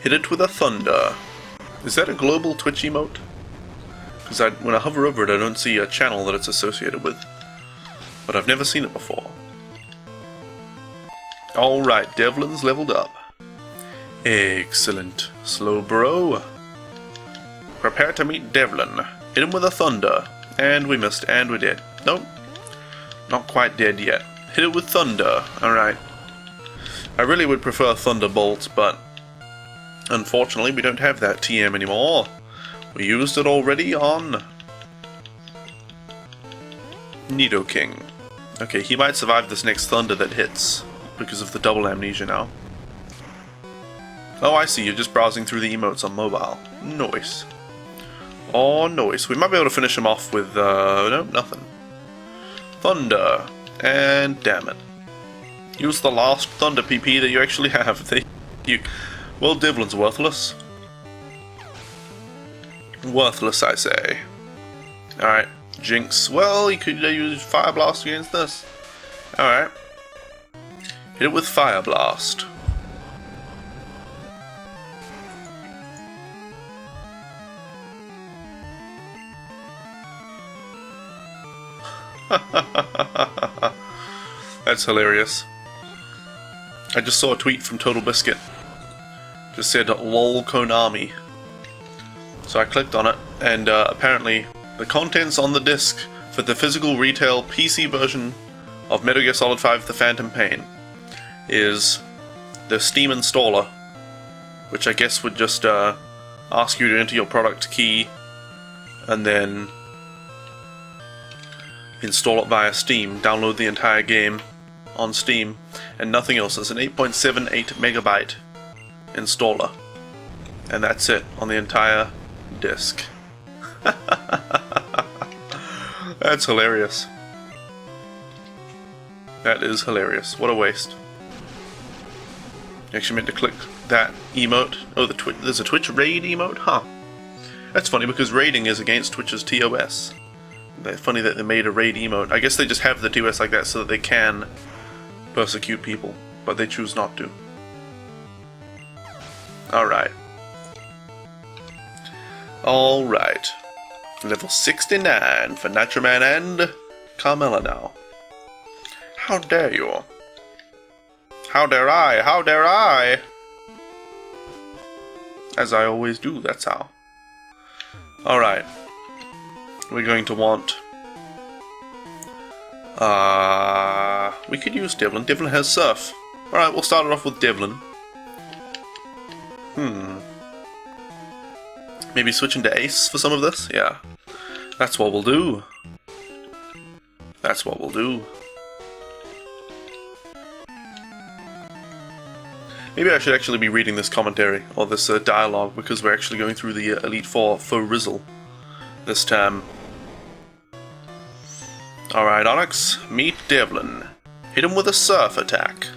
Hit it with a Thunder. Is that a global Twitch emote? Because when I hover over it, I don't see a channel that it's associated with. But I've never seen it before. Alright, Devlin's leveled up. Excellent. Slowbro. Prepare to meet Devlin. Hit him with a Thunder. And we missed, and we're dead. Nope. Not quite dead yet. Hit it with Thunder. Alright. I really would prefer Thunderbolt, but unfortunately we don't have that TM anymore. We used it already on Nidoking. Okay, he might survive this next Thunder that hits, because of the double amnesia now. Oh, I see, you're just browsing through the emotes on mobile. Nice. Oh, nice. We might be able to finish him off with, no, nothing. Thunder. And damn it. Use the last Thunder PP that you actually have. Well, Devlin's worthless. Worthless, I say. Alright, Jinx. Well, you could use Fire Blast against this. Alright. Hit it with Fire Blast. That's hilarious. I just saw a tweet from Total Biscuit. Just said LOL Konami. So I clicked on it, and apparently the contents on the disc for the physical retail PC version of Metal Gear Solid 5 The Phantom Pain is the Steam installer, which I guess would just ask you to enter your product key and then install it via Steam, download the entire game on Steam, and nothing else. It's an 8.78 megabyte installer, and that's it on the entire disc. That's hilarious. That is hilarious. What a waste. You actually meant to click that emote. Oh, there's a Twitch raid emote? Huh. That's funny because raiding is against Twitch's TOS. Funny that they made a raid emote. I guess they just have the TOS like that so that they can persecute people, but they choose not to. Alright. Alright. Level 69 for Nitroman and Carmella now. How dare you? How dare I? How dare I? As I always do, that's how. Alright. We're going to want... we could use Devlin. Devlin has Surf. Alright, we'll start it off with Devlin. Maybe switch into Ace for some of this? Yeah. That's what we'll do. That's what we'll do. Maybe I should actually be reading this commentary, or this dialogue, because we're actually going through the Elite Four for Rizzle this time. Alright, Onyx, meet Devlin. Hit him with a Surf attack.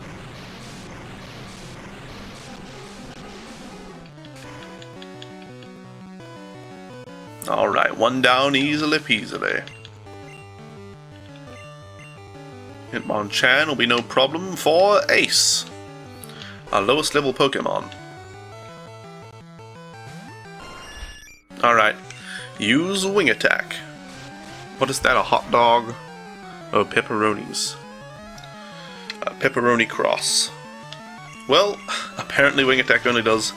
Alright, one down easily peasily. Hitmonchan will be no problem for Ace, our lowest level Pokemon. Alright, use Wing Attack. What is that, a hot dog? Oh, pepperonis. A pepperoni cross. Well, apparently Wing Attack only does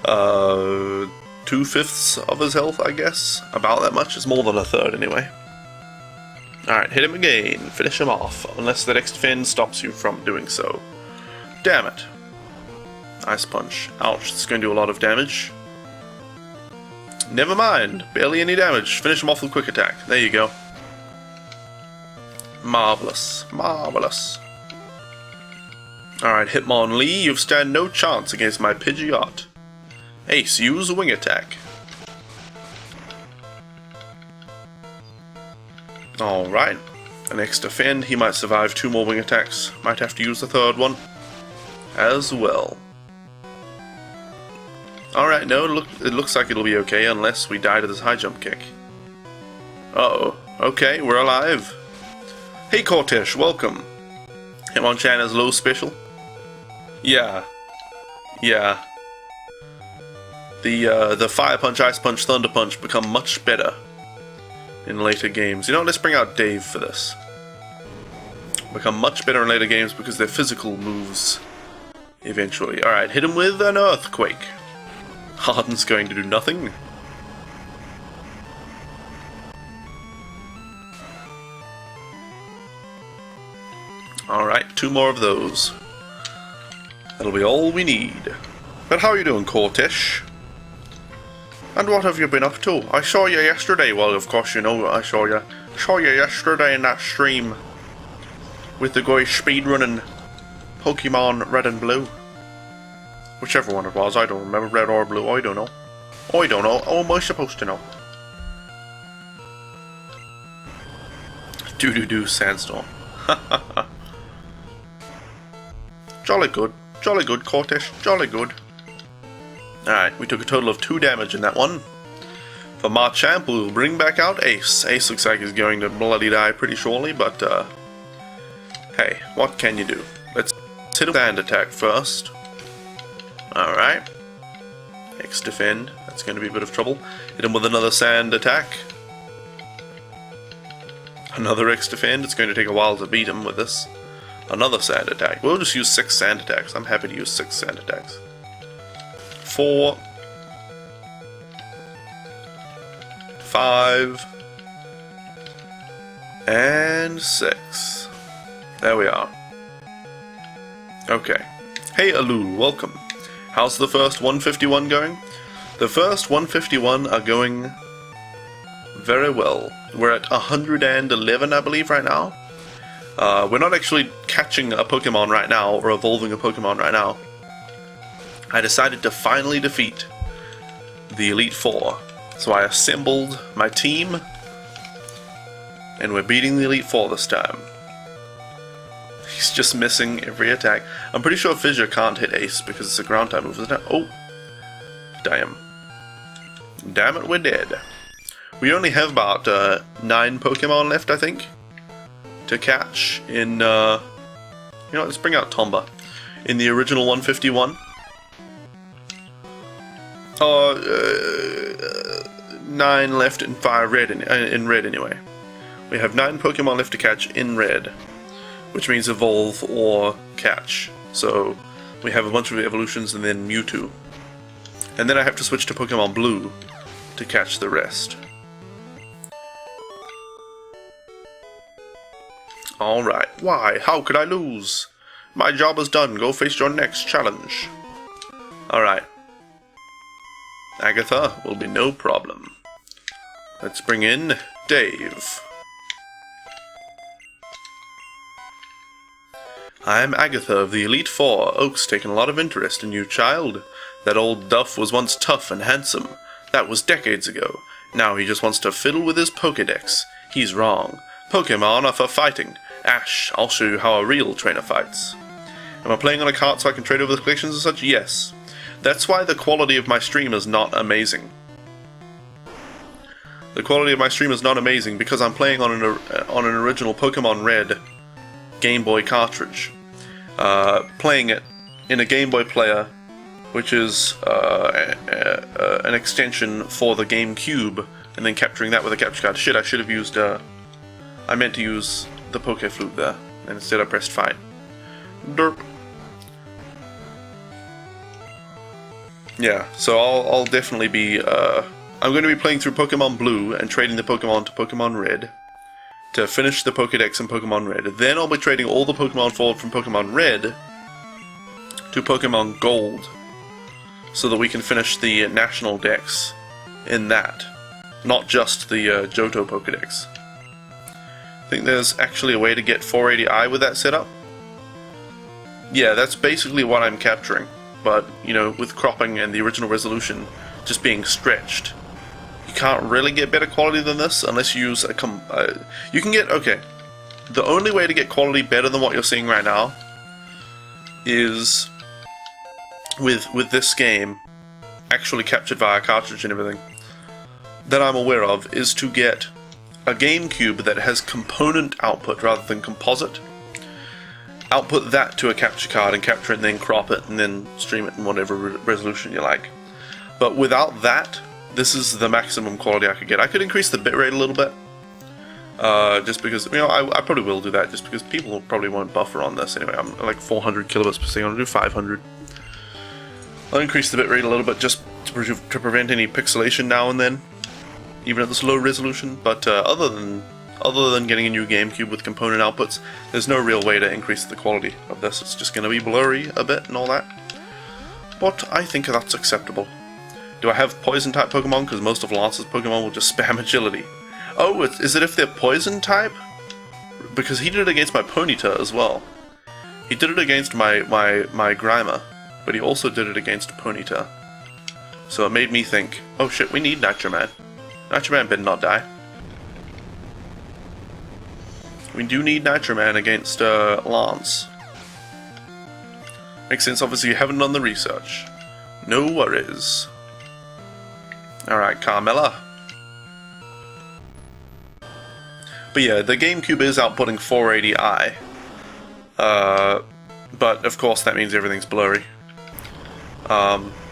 2/5 of his health, I guess. About that much. It's more than a third anyway. Alright, hit him again. Finish him off. Unless the next fin stops you from doing so. Damn it. Ice Punch. Ouch, it's going to do a lot of damage. Never mind. Barely any damage. Finish him off with Quick Attack. There you go. Marvelous. Marvelous. Alright, Hitmonlee, you've stand no chance against my Pidgeot. Ace, use Wing Attack. Alright. The next defend, he might survive 2 more Wing Attacks. Might have to use the 3rd one as well. Alright, no, it looks like it'll be okay unless we die to this high jump kick. Uh-oh. Okay, we're alive. Hey Cortesh, welcome. Hitmonchan has low special? Yeah. Yeah. The Fire Punch, Ice Punch, Thunder Punch become much better in later games. You know what, let's bring out Dave for this. Become much better in later games because they're physical moves eventually. Alright, hit him with an Earthquake. Harden's going to do nothing. Alright, 2 more of those. That'll be all we need. But how are you doing, Cortesh? And what have you been up to? I saw you yesterday. Well, of course you know I saw you. I saw you yesterday in that stream with the guy speedrunning Pokemon Red and Blue. Whichever one it was, I don't remember. Red or Blue, I don't know. I don't know. How am I supposed to know? Doo-doo-doo sandstorm. Jolly good, Cortesh, jolly good. Alright, we took a total of 2 damage in that one. For Machamp, we'll bring back out Ace. Ace looks like he's going to bloody die pretty shortly, but hey, what can you do? Let's hit a sand attack first. Alright. X defend, that's going to be a bit of trouble. Hit him with another sand attack. Another X defend, it's going to take a while to beat him with this. Another sand attack. We'll just use 6 sand attacks. I'm happy to use 6 sand attacks. 4. 5. And 6. There we are. Okay. Hey Alul, welcome. How's the first 151 going? The first 151 are going very well. We're at 111, I believe, right now. We're not actually catching a Pokemon right now, or evolving a Pokemon right now. I decided to finally defeat the Elite Four. So I assembled my team, and we're beating the Elite Four this time. He's just missing every attack. I'm pretty sure Fissure can't hit Ace because it's a ground type move, isn't it? Oh! Damn. Damn it, we're dead. We only have about 9 Pokemon left, I think, to catch in, you know, let's bring out Tomba. In the original 151. 9 left and 5 red in red anyway. We have 9 Pokemon left to catch in red, which means evolve or catch. So we have a bunch of evolutions and then Mewtwo. And then I have to switch to Pokemon Blue to catch the rest. Alright, why? How could I lose? My job is done, go face your next challenge. Alright. Agatha will be no problem. Let's bring in Dave. I'm Agatha of the Elite Four. Oak's taken a lot of interest in you, child. That old Duff was once tough and handsome. That was decades ago. Now he just wants to fiddle with his Pokédex. He's wrong. Pokemon are for fighting. Ash, I'll show you how a real trainer fights. Am I playing on a cart so I can trade over the collections and such? Yes. That's why the quality of my stream is not amazing. The quality of my stream is not amazing because I'm playing on an original Pokemon Red Game Boy cartridge. Playing it in a Game Boy player, which is an extension for the GameCube, and then capturing that with a capture card. Shit, I should have used, I meant to use the Poke Flute there, and instead I pressed fight. Derp. Yeah, so I'll definitely be, I'm going to be playing through Pokemon Blue and trading the Pokemon to Pokemon Red to finish the Pokédex in Pokemon Red. Then I'll be trading all the Pokemon forward from Pokemon Red to Pokemon Gold so that we can finish the National Dex in that, not just the Johto Pokédex. I think there's actually a way to get 480i with that setup. Yeah, that's basically what I'm capturing, but, you know, with cropping and the original resolution just being stretched, you can't really get better quality than this unless you use a you can get, okay, the only way to get quality better than what you're seeing right now is with this game actually captured via cartridge and everything that I'm aware of, is to get a GameCube that has component output rather than composite. Output that to a capture card and capture it and then crop it and then stream it in whatever resolution you like. But without that, this is the maximum quality I could get. I could increase the bitrate a little bit, just because, you know, I probably will do that just because people probably won't buffer on this anyway. I'm like 400 kilobits per second. I'll do 500. I'll increase the bitrate a little bit just to prevent any pixelation now and then, even at this low resolution. But other than getting a new GameCube with component outputs, there's no real way to increase the quality of this. It's just going to be blurry a bit and all that. But I think that's acceptable. Do I have Poison-type Pokemon? Because most of Lance's Pokemon will just spam Agility. Oh, is it if they're Poison-type? Because he did it against my Ponyta as well. He did it against my Grimer, but he also did it against Ponyta. So it made me think, oh shit, we need Nitro Man. Nitro Man better not die. We do need Nitroman against Lance. Makes sense, obviously you haven't done the research. No worries. Alright, Carmella. But yeah, the GameCube is outputting 480i. But of course that means everything's blurry.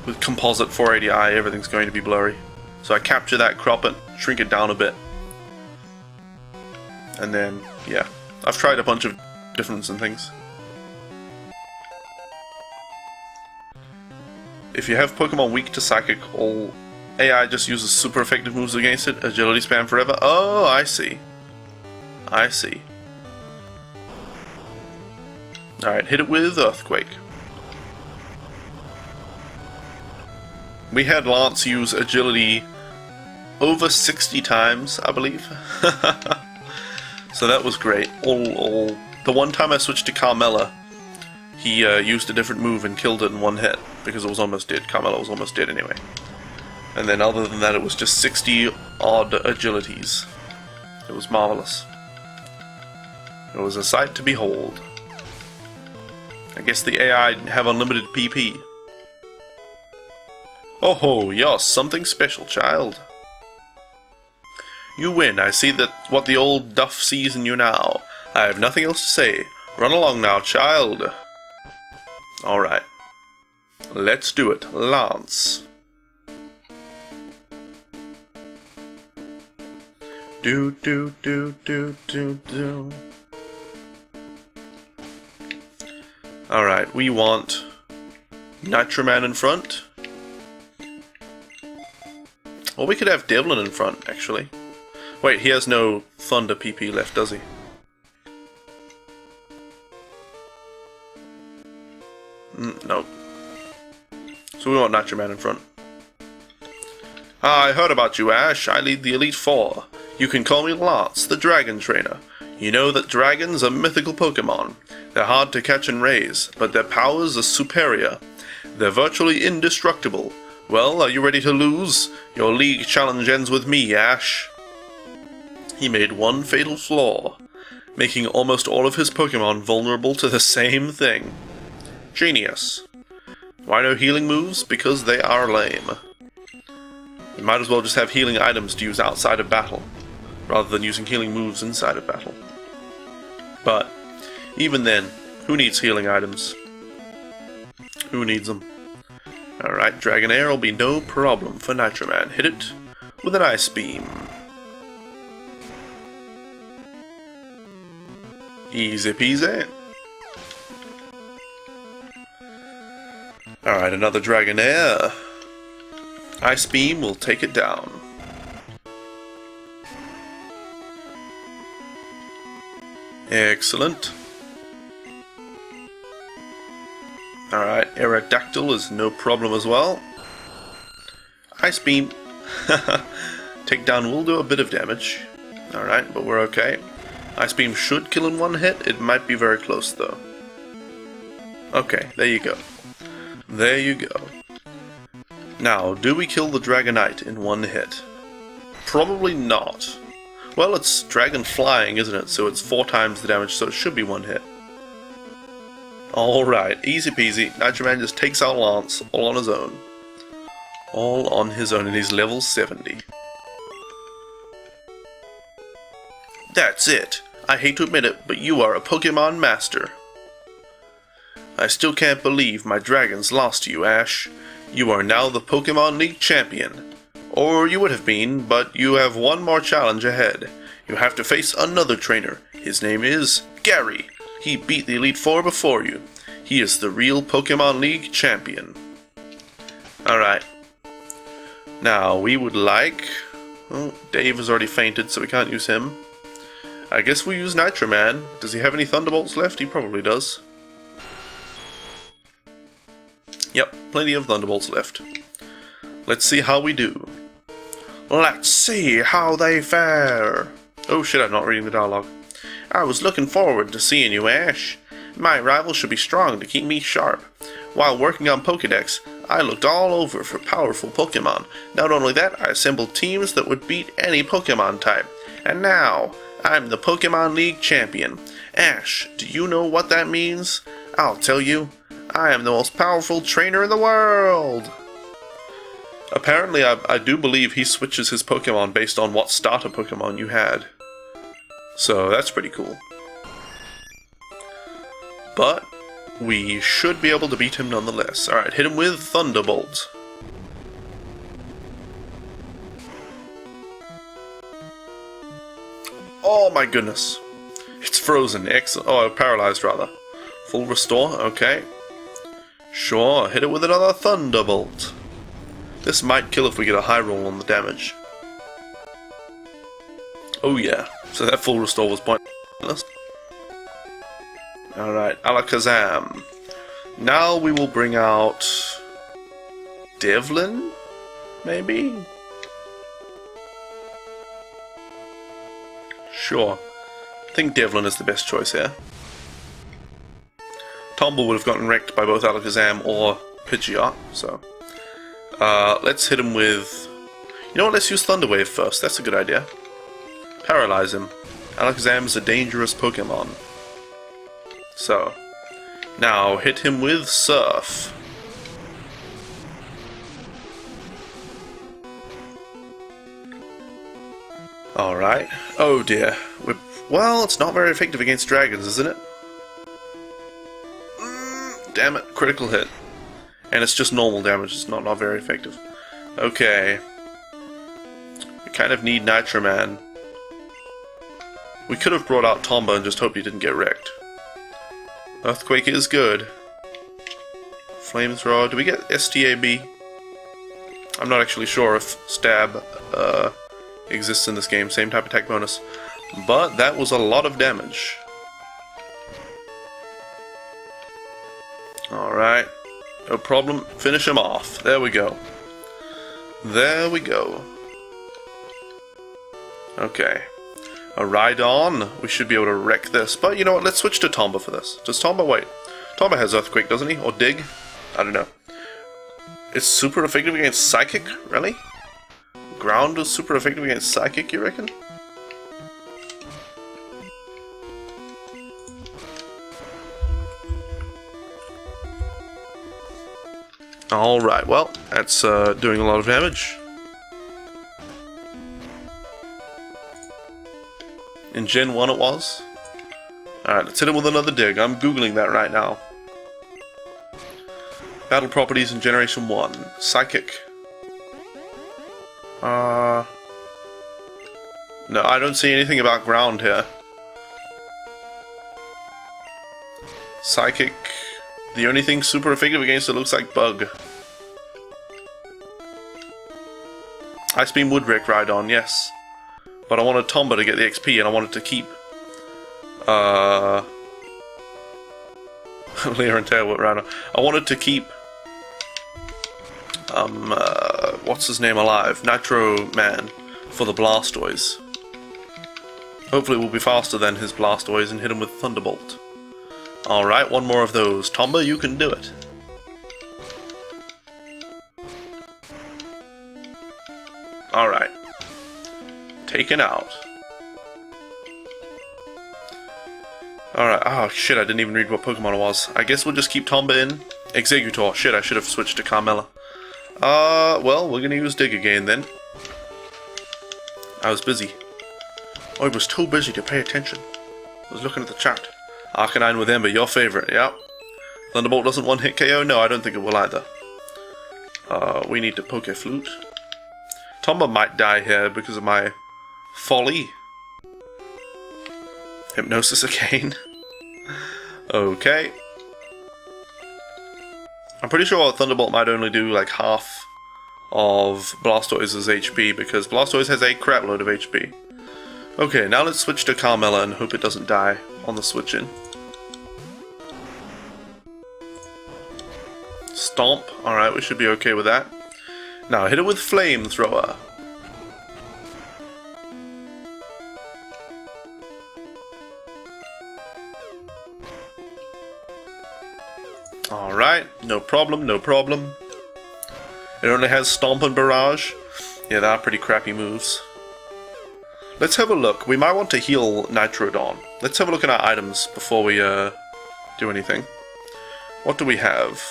With composite 480i, everything's going to be blurry. So I capture that, crop it, shrink it down a bit. And then, yeah. I've tried a bunch of difference and things. If you have Pokemon weak to Psychic, all AI just uses super effective moves against it. Agility spam forever. Oh, I see. I see. Alright, hit it with Earthquake. We had Lance use Agility over 60 times, I believe. So that was great. The one time I switched to Carmella, he used a different move and killed it in one hit, because it was almost dead. Carmella was almost dead anyway. And then other than that, it was just 60 odd agilities. It was marvelous. It was a sight to behold. I guess the AI have unlimited PP. Oh ho, you're something special, child. You win. I see that what the old duff sees in you now. I have nothing else to say. Run along now, child. Alright. Let's do it. Lance. Do do do do do do. Alright, we want Nitroman in front. Or we could have Devlin in front, actually. Wait, he has no Thunder PP left, does he? No. So we want Nitroman in front. I heard about you, Ash. I lead the Elite Four. You can call me Lance, the Dragon Trainer. You know that dragons are mythical Pokemon. They're hard to catch and raise, but their powers are superior. They're virtually indestructible. Well, are you ready to lose? Your league challenge ends with me, Ash. He made one fatal flaw, making almost all of his Pokemon vulnerable to the same thing. Genius. Why no healing moves? Because they are lame. We might as well just have healing items to use outside of battle, rather than using healing moves inside of battle. But, even then, who needs healing items? Who needs them? Alright, Dragonair will be no problem for Nitroman. Hit it with an Ice Beam. Easy peasy. Alright, another Dragonair. Ice Beam will take it down. Excellent. Alright, Aerodactyl is no problem as well. Ice Beam. Takedown will do a bit of damage. Alright, but we're okay. Ice Beam should kill in one hit. It might be very close though. Okay, there you go. There you go. Now, do we kill the Dragonite in one hit? Probably not. Well, it's Dragon Flying, isn't it? So it's 4 times the damage, so it should be one hit. Alright, easy peasy. Nitroman just takes out Lance, all on his own. All on his own, and he's level 70. That's it. I hate to admit it, but you are a Pokemon master. I still can't believe my dragons lost to you, Ash. You are now the Pokemon League champion. Or you would have been, but you have one more challenge ahead. You have to face another trainer. His name is Gary. He beat the Elite Four before you. He is the real Pokemon League champion. Alright. Now, we would like... Well, Dave has already fainted, so we can't use him. I guess we'll use Nitroman. Does he have any Thunderbolts left? He probably does. Yep, plenty of Thunderbolts left. Let's see how we do. Let's see how they fare. Oh shit, I'm not reading the dialogue. I was looking forward to seeing you, Ash. My rival should be strong to keep me sharp. While working on Pokédex, I looked all over for powerful Pokémon. Not only that, I assembled teams that would beat any Pokémon type. And now, I'm the Pokemon League champion. Ash, do you know what that means? I'll tell you. I am the most powerful trainer in the world! Apparently, I do believe he switches his Pokemon based on what starter Pokemon you had. So, that's pretty cool. But, we should be able to beat him nonetheless. Alright, hit him with Thunderbolt. Oh my goodness. It's frozen. Excellent. Oh, paralyzed rather. Full restore. Okay. Sure. Hit it with another Thunderbolt. This might kill if we get a high roll on the damage. Oh yeah. So that full restore was pointless. Alright. Alakazam. Now we will bring out... Devlin? Maybe? Sure. I think Devlin is the best choice here. Tomble would have gotten wrecked by both Alakazam or Pidgeot, so... let's hit him with... You know what, let's use Thunder Wave first, that's a good idea. Paralyze him. Alakazam is a dangerous Pokemon. So... Now, hit him with Surf. Alright. Oh dear. Well, it's not very effective against dragons, isn't it? Damn it, critical hit. And it's just normal damage, it's not very effective. Okay. We kind of need Nitro Man. We could have brought out Tomba and just hoped he didn't get wrecked. Earthquake is good. Flamethrower. Do we get STAB? I'm not actually sure if Stab exists in this game. Same type attack bonus. But that was a lot of damage. Alright. No problem. Finish him off. There we go. There we go. Okay. A Rhydon. We should be able to wreck this. But you know what? Let's switch to Tomba for this. Does Tomba... Wait. Tomba has Earthquake, doesn't he? Or Dig? I don't know. It's super effective against Psychic? Really? Ground is super effective against Psychic, you reckon? Alright, well, that's doing a lot of damage. In Gen 1 it was. Alright, let's hit him with another Dig. I'm googling that right now. Battle properties in Generation 1. Psychic. No, I don't see anything about ground here. Psychic. The only thing super effective against it looks like Bug. Ice Beam would wreck Rhydon, yes. But I wanted Tomba to get the XP and I wanted to keep Leer and Tailwhip Rhydon. I wanted to keep what's his name alive? Nitro Man for the Blastoise. Hopefully we'll be faster than his Blastoise and hit him with Thunderbolt. Alright, one more of those. Tomba, you can do it. Alright. Taken out. Alright, oh shit, I didn't even read what Pokemon it was. I guess we'll just keep Tomba in. Exeggutor, shit, I should have switched to Carmella. Well, we're gonna use Dig again then. I was busy. I was too busy to pay attention. I was looking at the chat. Arcanine with Ember, your favorite, yep. Thunderbolt doesn't one-hit KO? No, I don't think it will either. We need to Poke Flute. Tomba might die here because of my folly. Hypnosis again. Okay. I'm pretty sure Thunderbolt might only do like half of Blastoise's HP because Blastoise has a crap load of HP. Okay, now let's switch to Carmella and hope it doesn't die on the switch in. Stomp. Alright, we should be okay with that. Now hit it with Flamethrower. Alright, no problem, no problem. It only has Stomp and Barrage. Yeah, they are pretty crappy moves. let's have a look. We might want to heal Nitrodon. Let's have a look at our items before we do anything. What do we have?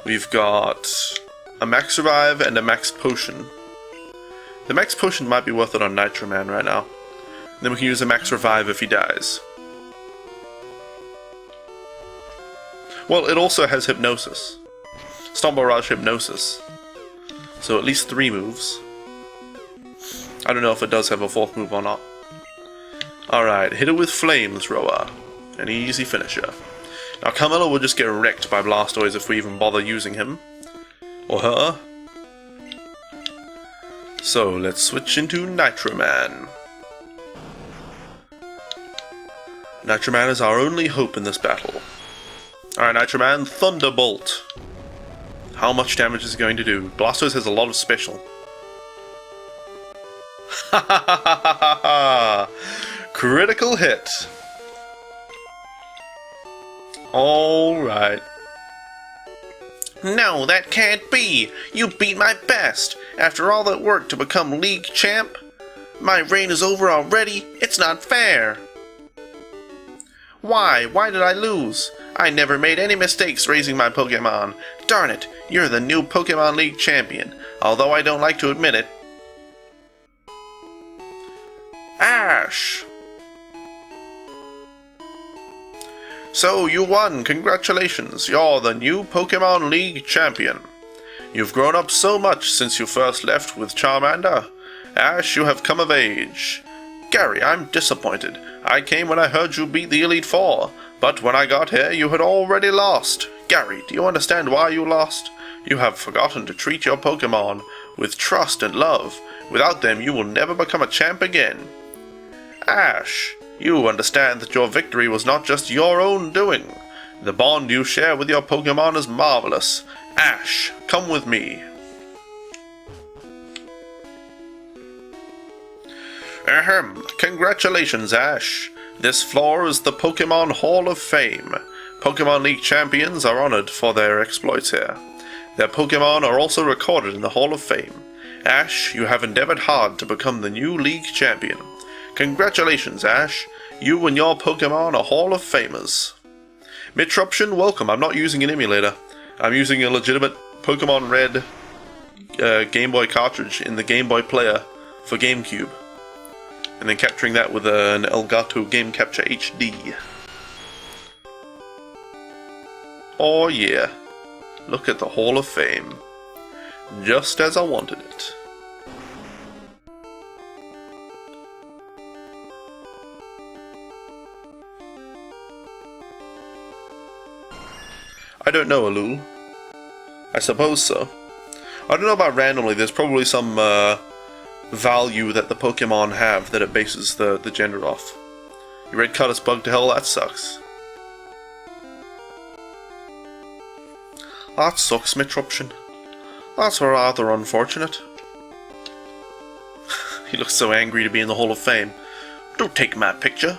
We've got a max revive and a max potion. The max potion might be worth it on Nitroman right now. Then we can use a max revive if he dies. Well, it also has Hypnosis. Stomp Barrage Hypnosis. So at least 3 moves. I don't know if it does have a 4th move or not. Alright, hit it with Flamethrower. An easy finisher. Now Carmilla will just get wrecked by Blastoise if we even bother using him. Or her. So let's switch into Nitroman. Nitroman is our only hope in this battle. Alright, Nitroman, Thunderbolt. How much damage is it going to do? Blastoise has a lot of special. Ha ha ha ha ha ha! Critical hit. Alright. No, that can't be! You beat my best! After all that work to become League Champ? My reign is over already? It's not fair! Why? Why did I lose? I never made any mistakes raising my Pokemon. Darn it, you're the new Pokemon League champion, although I don't like to admit it. Ash! So you won, congratulations, you're the new Pokemon League champion. You've grown up so much since you first left with Charmander. Ash, you have come of age. Gary, I'm disappointed. I came when I heard you beat the Elite Four, but when I got here you had already lost. Gary, do you understand why you lost? You have forgotten to treat your Pokemon with trust and love. Without them you will never become a champ again. Ash, you understand that your victory was not just your own doing. The bond you share with your Pokemon is marvelous. Ash, come with me. Ahem, congratulations, Ash. This floor is the Pokemon Hall of Fame. Pokemon League champions are honored for their exploits here. Their Pokemon are also recorded in the Hall of Fame. Ash, you have endeavored hard to become the new League champion. Congratulations, Ash. You and your Pokemon are Hall of Famers. Mitruption, welcome. I'm not using an emulator. I'm using a legitimate Pokemon Red Game Boy cartridge in the Game Boy Player for GameCube. And then capturing that with an Elgato Game Capture HD. Oh yeah. Look at the Hall of Fame. Just as I wanted it. I don't know, Alul. I suppose so. I don't know about randomly, there's probably some value that the Pokemon have that it bases the gender off. You red cut us bug to hell, that sucks. That sucks, Mitruption. That's rather unfortunate. He looks so angry to be in the Hall of Fame. Don't take my picture.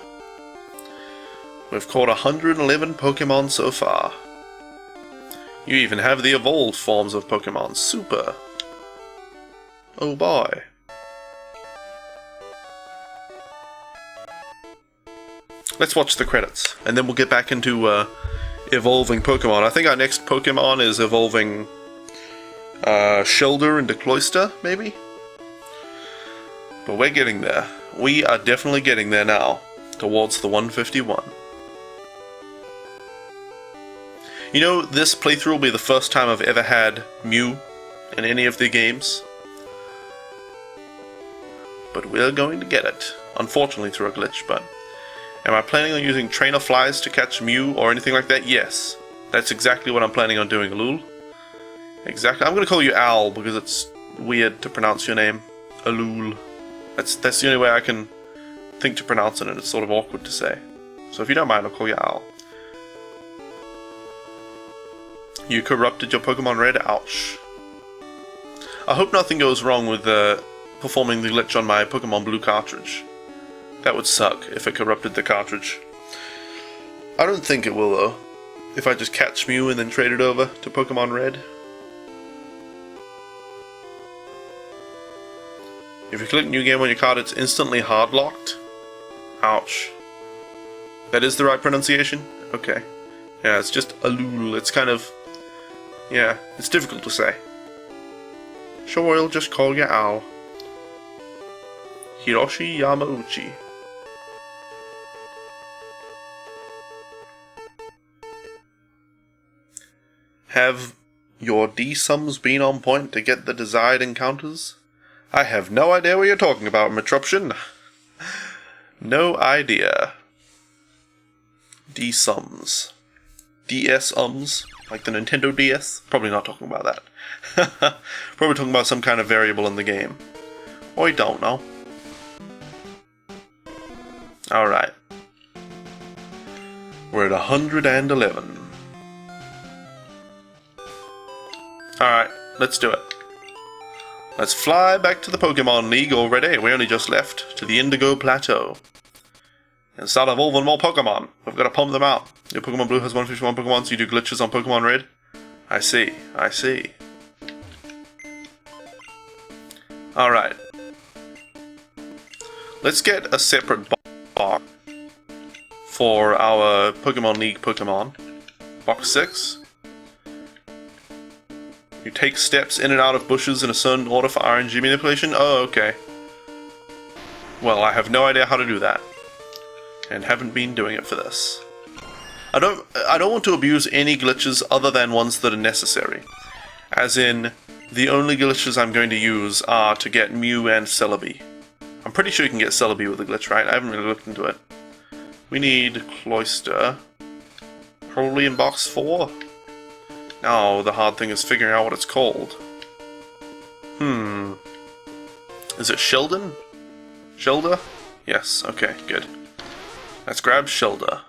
We've caught 111 Pokemon so far. You even have the evolved forms of Pokemon. Super. Oh boy. Let's watch the credits, and then we'll get back into evolving Pokemon. I think our next Pokemon is evolving Shellder into Cloyster, maybe? But we're getting there. We are definitely getting there now, towards the 151. You know, this playthrough will be the first time I've ever had Mew in any of the games. But we're going to get it. Unfortunately through a glitch, but... Am I planning on using Trainer Flies to catch Mew or anything like that? Yes. That's exactly what I'm planning on doing, Alul. Exactly. I'm going to call you Owl because it's weird to pronounce your name. Alul. That's the only way I can think to pronounce it, and it's sort of awkward to say. So if you don't mind, I'll call you Owl. You corrupted your Pokemon Red? Ouch. I hope nothing goes wrong with performing the glitch on my Pokemon Blue cartridge. That would suck if it corrupted the cartridge. I don't think it will though. If I just catch Mew and then trade it over to Pokemon Red. If you click new game on your card, it's instantly hard locked. Ouch. That is the right pronunciation? Okay. Yeah, it's just Alul. It's kind of... yeah, it's difficult to say. Sure, I'll just call you Al. Hiroshi Yamauchi. Have your D-sums been on point to get the desired encounters? I have no idea what you're talking about, Metruption. No idea. D-sums. DS-ums, like the Nintendo DS? Probably not talking about that. Probably talking about some kind of variable in the game. I don't know. Alright. We're at 111. Alright, let's do it. Let's fly back to the Pokemon League already. We only just left to the Indigo Plateau. And start evolving more Pokemon. We've got to pump them out. Your Pokemon Blue has 151 Pokemon, so you do glitches on Pokemon Red? I see, I see. Alright. Let's get a separate box for our Pokemon League Pokemon. Box 6. You take steps in and out of bushes in a certain order for RNG manipulation? Oh, okay. Well, I have no idea how to do that. And haven't been doing it for this. I don't want to abuse any glitches other than ones that are necessary. As in, the only glitches I'm going to use are to get Mew and Celebi. I'm pretty sure you can get Celebi with a glitch, right? I haven't really looked into it. We need Cloyster. Probably in box 4. Now, the hard thing is figuring out what it's called. Is it Sheldon? Shelder? Yes, okay, good. Let's grab Shelder.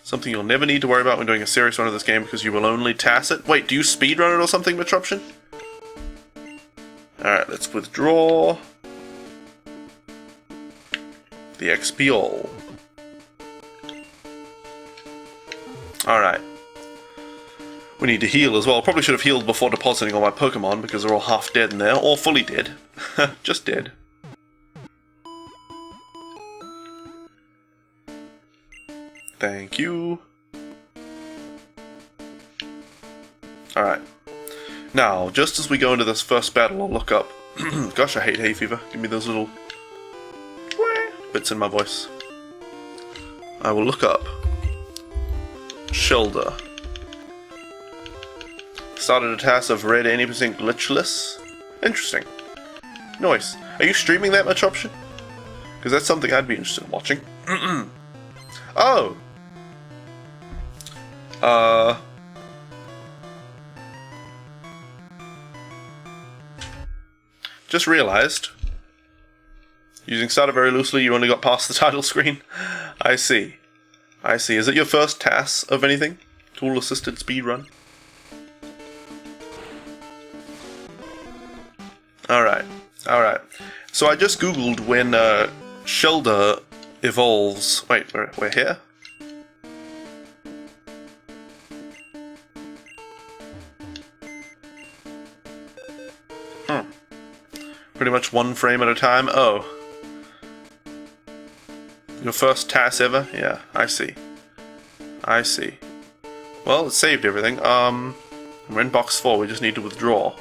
Something you'll never need to worry about when doing a serious run of this game because you will only TAS it. Wait, do you speedrun it or something, Metruption? Alright, let's withdraw the XP all. Alright. We need to heal as well. Probably should have healed before depositing all my Pokemon because they're all half dead in there, or fully dead. Just dead. Thank you. Alright. Now, just as we go into this first battle, I'll look up... Gosh, I hate hay fever. Give me those little... bits in my voice. I will look up Shelder. Started a task of red 80% glitchless. Interesting. Nice. Are you streaming that much option? Because that's something I'd be interested in watching. Oh! Just realized, using starter very loosely, you only got past the title screen. I see. I see. Is it your first task of anything? Tool-assisted speedrun? Alright. Alright. So I just googled when Shelder evolves... Wait, we're here? Pretty much one frame at a time. Oh. Your first task ever? Yeah, I see. I see. Well, it saved everything. We're in box 4, we just need to withdraw.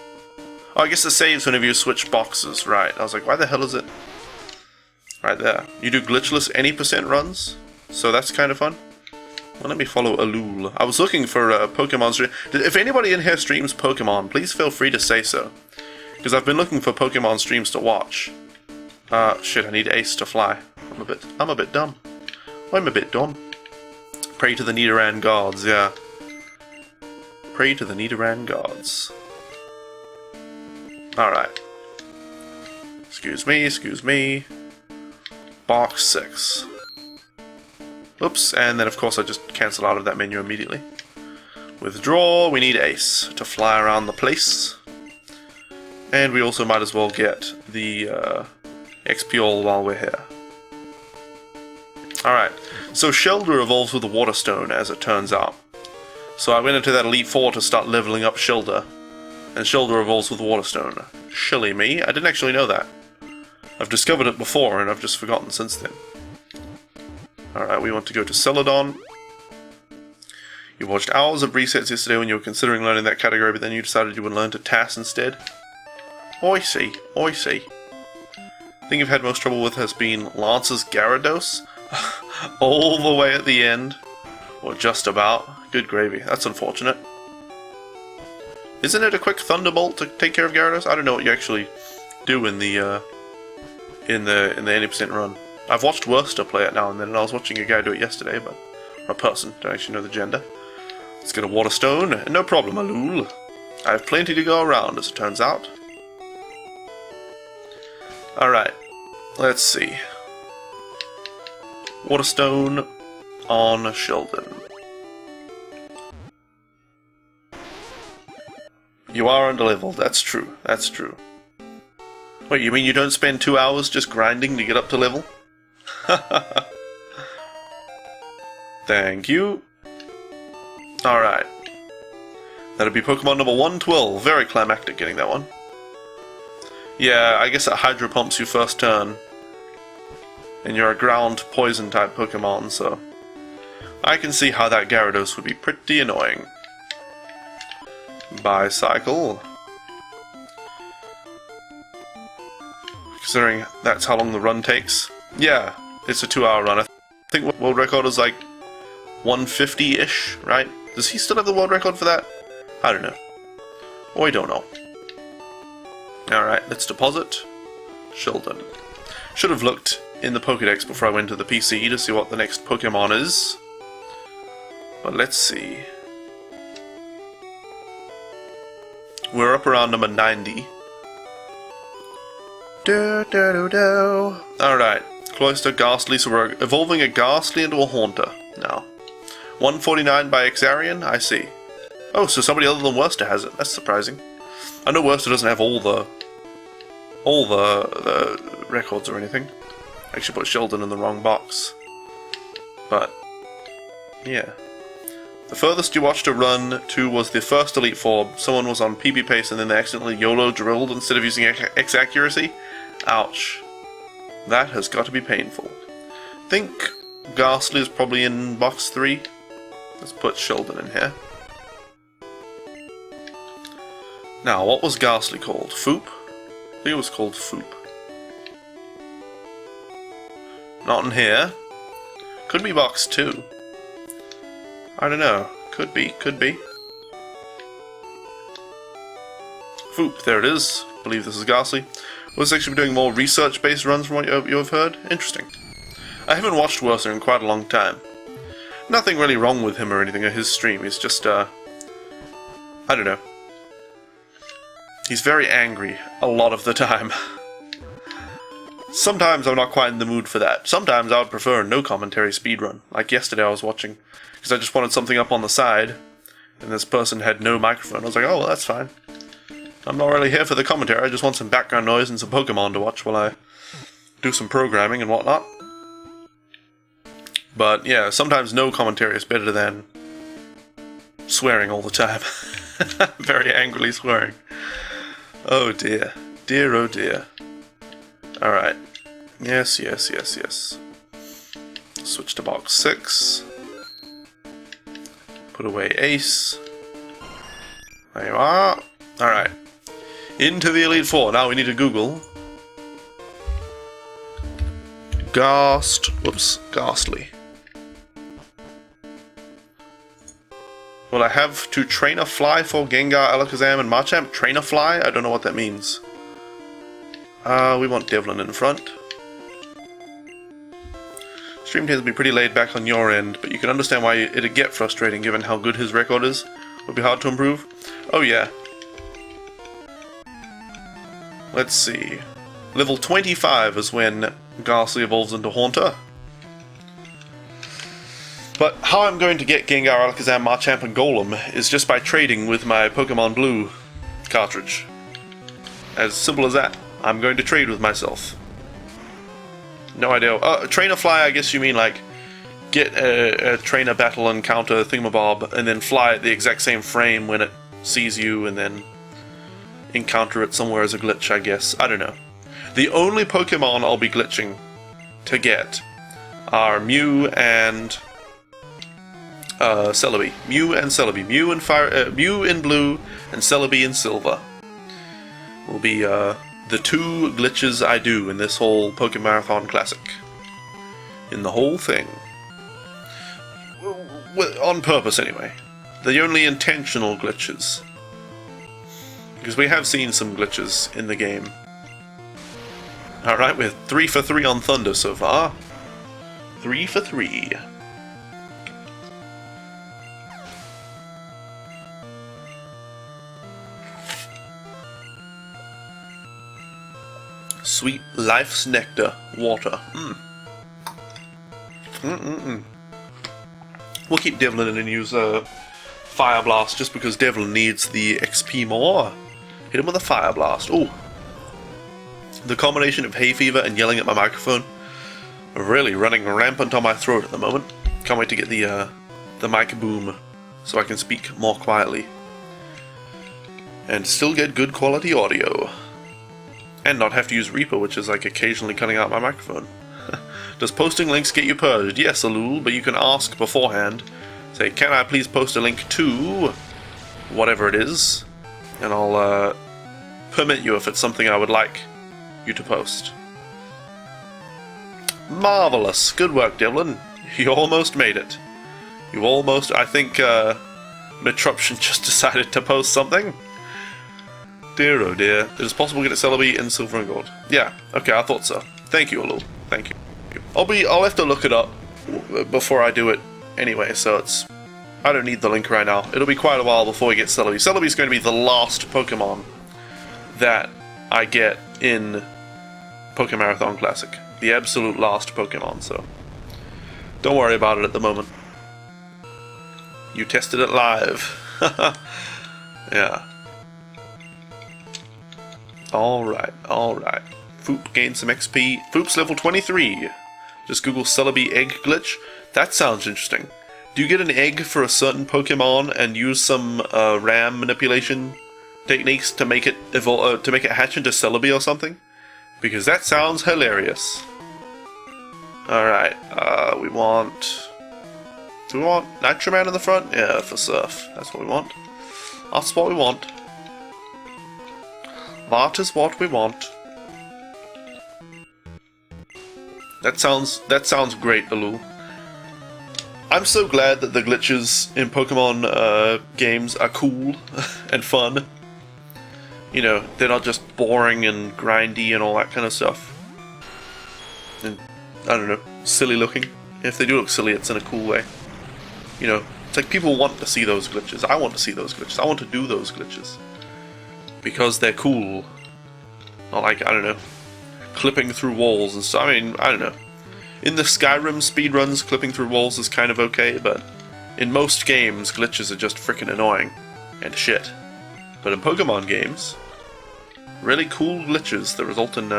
Oh, I guess it saves whenever you switch boxes, right. I was like, why the hell is it? Right there. You do glitchless any % runs, so that's kind of fun. Well, let me follow Alul. I was looking for Pokemon stream. If anybody in here streams Pokemon, please feel free to say so. Because I've been looking for Pokemon streams to watch. Shit, I need Ace to fly. I'm a bit dumb. I'm a bit dumb. Pray to the Nidoran gods, yeah. Pray to the Nidoran gods. Alright. Excuse me, excuse me. Box 6. Oops, and then of course I just cancel out of that menu immediately. Withdraw, we need Ace to fly around the place. And we also might as well get the XP all while we're here. Alright, so Shelder evolves with a Water Stone, as it turns out. So I went into that Elite Four to start leveling up Shelder. and Shellder evolves with Water Stone. Silly me, I didn't actually know that. I've discovered it before, and I've just forgotten since then. Alright, we want to go to Celadon. You watched hours of resets yesterday when you were considering learning that category, but then you decided you would learn to TAS instead. I see, I see. The thing you've had most trouble with has been Lance's Gyarados. All the way at the end. Or just about. Good gravy, that's unfortunate. Isn't it a quick Thunderbolt to take care of Gyarados? I don't know what you actually do in the 80% run. I've watched Worcester play it now and then, and I was watching a guy do it yesterday, but... or a person, don't actually know the gender. Let's get a Water Stone, no problem, Alul. I have plenty to go around, as it turns out. Alright, let's see. Water Stone on Sheldon. You are underleveled, that's true, that's true. Wait, you mean you don't spend 2 hours just grinding to get up to level? Thank you. Alright. That'll be Pokemon number 112. Very climactic getting that one. Yeah, I guess it Hydro Pumps you first turn. And you're a ground poison type Pokemon, so... I can see how that Gyarados would be pretty annoying. Bicycle. Considering that's how long the run takes. Yeah, it's a 2-hour run. I think world record is like 150-ish, right? Does he still have the world record for that? I don't know. I don't know. Alright, let's deposit. Sheldon. Should have looked in the Pokédex before I went to the PC to see what the next Pokemon is. But let's see. We're up around number 90. Alright, Cloyster, Ghastly, so we're evolving a Ghastly into a Haunter now. 149 by Exarian, I see. Oh, so somebody other than Worcester has it. That's surprising. I know Worcester doesn't have all the records or anything. I actually put Sheldon in the wrong box. But, yeah. The furthest you watched a run to was the first Elite Four. Someone was on PB pace and then they accidentally YOLO drilled instead of using X accuracy. Ouch. That has got to be painful. I think Ghastly is probably in box 3. Let's put Sheldon in here. Now, what was Ghastly called? Foop? I think it was called Foop. Not in here. Could be box 2. I don't know. Could be, could be. Foop, there it is. I believe this is Ghastly. Was actually doing more research-based runs from what you have heard. Interesting. I haven't watched Worcester in quite a long time. Nothing really wrong with him or anything or his stream. He's just, I don't know. He's very angry a lot of the time. Sometimes I'm not quite in the mood for that. Sometimes I would prefer no commentary speedrun. Like yesterday I was watching, because I just wanted something up on the side, and this person had no microphone. I was like, oh, well, that's fine. I'm not really here for the commentary, I just want some background noise and some Pokemon to watch while I do some programming and whatnot. But yeah, sometimes no commentary is better than swearing all the time. Very angrily swearing. Oh dear. Dear, oh dear. Alright. Yes, yes, yes, yes. Switch to box 6. Put away Ace. There you are. Alright. Into the Elite Four. Now we need to Google. Ghastly. Will I have to train a fly for Gengar, Alakazam, and Machamp? Train a fly? I don't know what that means. We want Devlin in front. Stream tends to be pretty laid back on your end, but you can understand why it'd get frustrating given how good his record is. Would be hard to improve. Oh yeah. Let's see. Level 25 is when Ghastly evolves into Haunter. But how I'm going to get Gengar, Alakazam, Machamp, and Golem is just by trading with my Pokemon Blue cartridge. As simple as that. I'm going to trade with myself. No idea. Trainer fly, I guess you mean like get a trainer battle encounter thingamabob and then fly at the exact same frame when it sees you and then encounter it somewhere as a glitch, I guess. I don't know. The only Pokemon I'll be glitching to get are Mew and Celebi. Mew and Celebi. Mew in blue and Celebi in silver will be the two glitches I do in this whole Pokémarathon Classic. In the whole thing. On purpose, anyway. The only intentional glitches. Because we have seen some glitches in the game. Alright, we're 3 for 3 on Thunder so far. 3 for 3. Sweet life's nectar, water. We'll keep Devlin in and use Fire Blast just because Devlin needs the XP more. Hit him with a Fire Blast. Oh, the combination of hay fever and yelling at my microphone are really running rampant on my throat at the moment. Can't wait to get the mic boom so I can speak more quietly and still get good quality audio. And not have to use Reaper, which is like occasionally cutting out my microphone. Does posting links get you purged? Yes, Alul, but you can ask beforehand. Say, can I please post a link to whatever it is? And I'll permit you if it's something I would like you to post. Marvelous. Good work, Devlin. You almost made it. You almost... I think Mitruption just decided to post something. Dear oh dear. It is possible to get a Celebi in silver and gold. Yeah, okay, I thought so. Thank you, Alul. Thank you. I'll have to look it up before I do it anyway, so it's... I don't need the link right now. It'll be quite a while before we get Celebi. Celebi's going to be the last Pokemon that I get in Pokémarathon Classic. The absolute last Pokemon, so... don't worry about it at the moment. You tested it live. Yeah. Alright, alright. Foop gained some XP. Foop's level 23. Just Google Celebi egg glitch. That sounds interesting. Do you get an egg for a certain Pokemon and use some RAM manipulation techniques to make it evolve, to make it hatch into Celebi or something? Because that sounds hilarious. Alright, we want... do we want Nitroman in the front? Yeah, for Surf. That's what we want. That's what we want. That is what we want. That sounds great, Alul. I'm so glad that the glitches in Pokemon games are cool and fun. You know, they're not just boring and grindy and all that kind of stuff. And, I don't know, silly looking. If they do look silly, it's in a cool way. You know, it's like people want to see those glitches. I want to see those glitches. I want to do those glitches. Because they're cool. Not like, I don't know, clipping through walls and stuff. I mean, I don't know. In the Skyrim speedruns, clipping through walls is kind of okay, but in most games, glitches are just freaking annoying. And shit. But in Pokemon games, really cool glitches that result in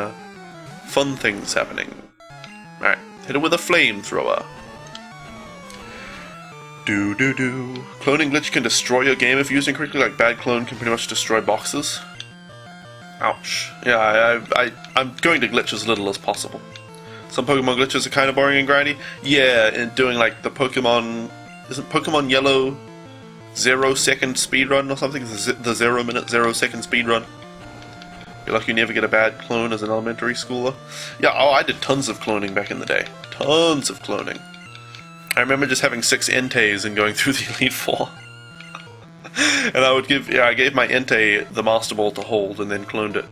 fun things happening. Alright, hit it with a flamethrower. Do-do-do. Cloning glitch can destroy your game if used incorrectly, like bad clone can pretty much destroy boxes. Ouch. Yeah, I'm going to glitch as little as possible. Some Pokemon glitches are kind of boring and grindy. Yeah, and doing like the Pokemon... isn't Pokemon Yellow 0-second speedrun or something? The 0 minute, 0 second speedrun. You're lucky you never get a bad clone as an elementary schooler. Yeah, oh, I did tons of cloning back in the day. Tons of cloning. I remember just having 6 Entei and going through the Elite Four. And I gave my Entei the Master Ball to hold and then cloned it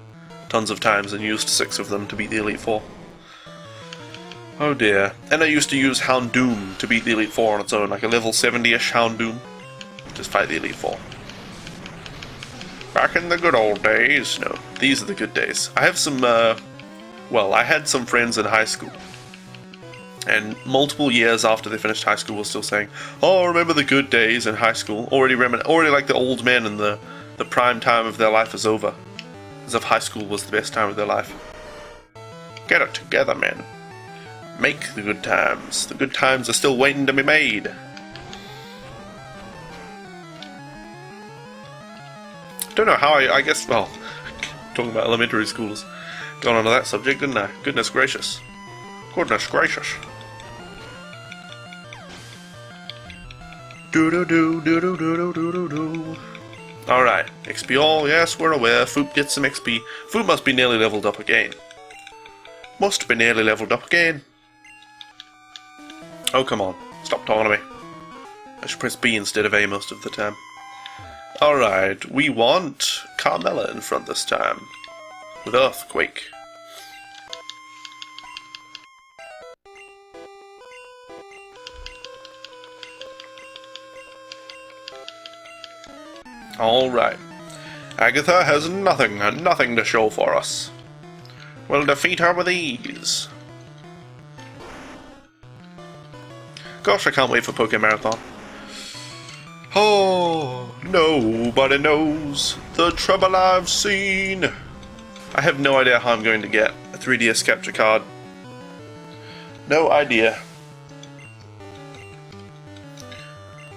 tons of times and used 6 of them to beat the Elite Four. Oh dear. And I used to use Houndoom to beat the Elite Four on its own, like a level 70-ish Houndoom. Just fight the Elite Four. Back in the good old days. No, these are the good days. I have some, well, I had some friends in high school. And multiple years after they finished high school were still saying, oh, remember the good days in high school. Already like the old men and the prime time of their life is over. As if high school was the best time of their life. Get it together, men. Make the good times. The good times are still waiting to be made. don't know how I guess, well, talking about elementary schools. Going on to that subject, didn't I? Goodness gracious. Goodness gracious. Do-do-do-do-do-do-do-do-do. Alright, XP all, yes, we're aware. Foop gets some XP. Foop must be nearly leveled up again. Must be nearly leveled up again. Oh, come on. Stop talking to me. I should press B instead of A most of the time. Alright, we want Carmella in front this time. With Earthquake. Alright. Agatha has nothing to show for us. We'll defeat her with ease. Gosh, I can't wait for Pokémarathon. Oh, nobody knows the trouble I've seen. I have no idea how I'm going to get a 3DS capture card. No idea.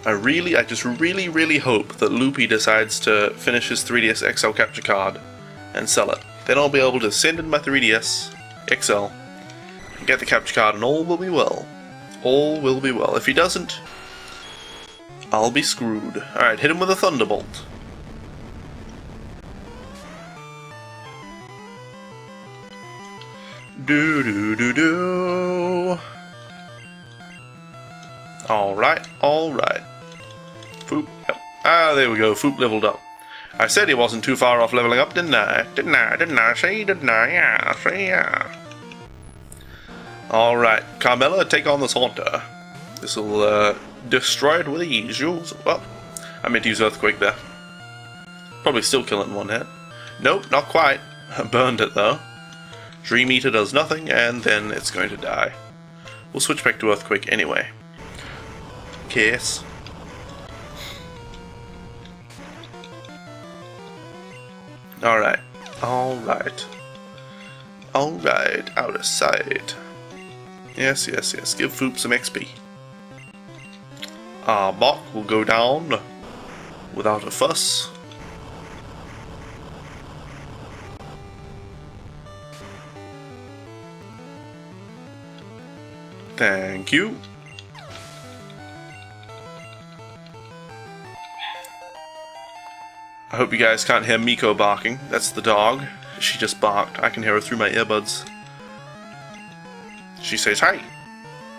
I just really hope that Loopy decides to finish his 3DS XL capture card and sell it. Then I'll be able to send in my 3DS XL and get the capture card and all will be well. All will be well. If he doesn't, I'll be screwed. Alright, hit him with a Thunderbolt. Do. Alright. Foop. Yep. Ah, there we go. Foop leveled up. I said he wasn't too far off leveling up, didn't I? Didn't I? Yeah. Alright. Carmella, take on this Haunter. This'll, destroy it with ease. Well, I meant to use Earthquake there. Probably still kill it in one hit. Nope, not quite. I burned it, though. Dream Eater does nothing, and then it's going to die. We'll switch back to Earthquake anyway. Case. Alright. Out of sight. Yes. Give Foop some XP. Bach will go down without a fuss. Thank you. I hope you guys can't hear Miko barking. That's the dog. She just barked. I can hear her through my earbuds. She says, "Hey,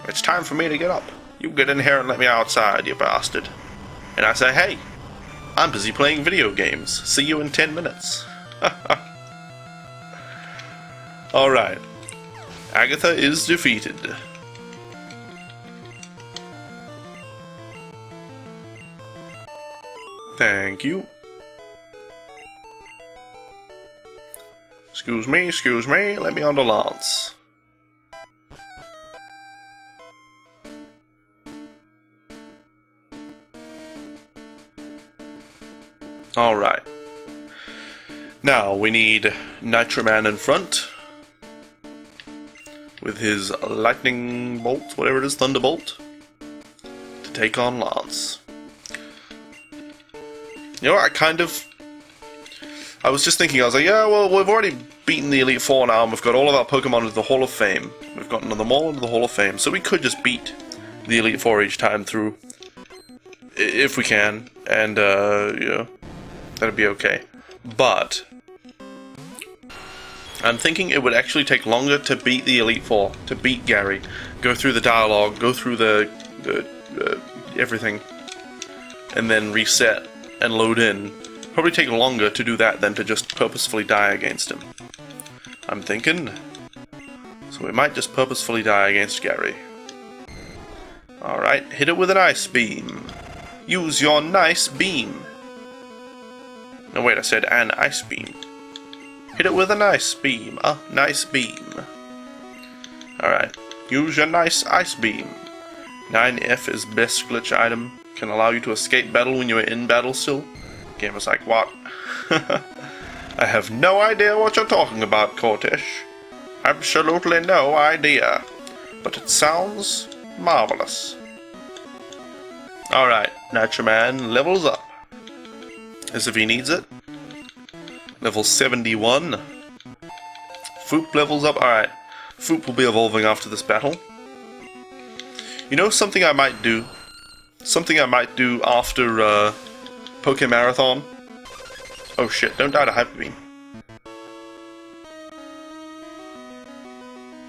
it's time for me to get up. You get in here and let me outside, you bastard." And I say, "Hey, I'm busy playing video games. See you in 10 minutes. Alright. Agatha is defeated. Thank you. Excuse me, let me on the Lance. Alright. Now we need Nitroman in front. With his lightning bolt, whatever it is, thunderbolt. To take on Lance. You know, I was just thinking, I was like, yeah, well, we've already beaten the Elite Four now, and we've got all of our Pokemon into the Hall of Fame. We've gotten them all into the Hall of Fame, so we could just beat the Elite Four each time through. If we can, and, yeah, that'd be okay. But I'm thinking it would actually take longer to beat the Elite Four, to beat Gary. Go through the dialogue, go through the everything, and then reset and load in. Probably take longer to do that than to just purposefully die against him. I'm thinking. So we might just purposefully die against Gary. Alright, hit it with an Ice Beam. Use your nice beam. No, wait, I said an Ice Beam. Hit it with a nice beam. A nice beam. Alright, use your nice Ice Beam. 9F is best glitch item. Can allow you to escape battle when you are in battle still. Game was like, what? I have no idea what you're talking about, Cortish. Absolutely no idea. But it sounds marvelous. Alright, Nitroman levels up. As if he needs it. Level 71. Foop levels up. Alright. Foop will be evolving after this battle. You know something I might do? Something I might do after Pokémarathon? Oh shit, don't die to Hyper Beam.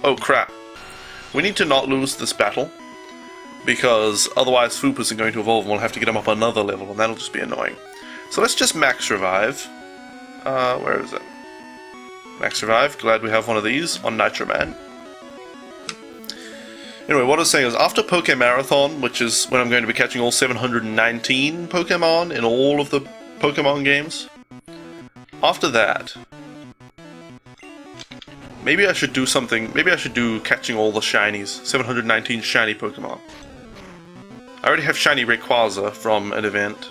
Oh crap. We need to not lose this battle, because otherwise Foop isn't going to evolve and we'll have to get him up another level, and that'll just be annoying. So let's just max revive. Where is it? Max revive, glad we have one of these on Nitro Man. Anyway, what I was saying is, after Pokémarathon, which is when I'm going to be catching all 719 Pokemon in all of the Pokemon games, after that, maybe I should do something, maybe I should do catching all the shinies, 719 shiny Pokemon. I already have shiny Rayquaza from an event.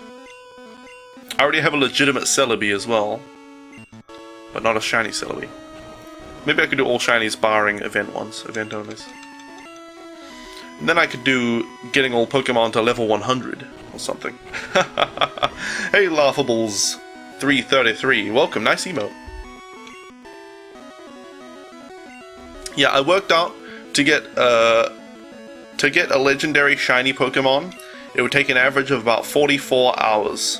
I already have a legitimate Celebi as well, but not a shiny Celebi. Maybe I could do all shinies barring event ones, event onlys. And then I could do getting all Pokemon to level 100 or something. Hey Laughables 333, welcome, nice emote. Yeah, I worked out to get a legendary shiny Pokemon, it would take an average of about 44 hours.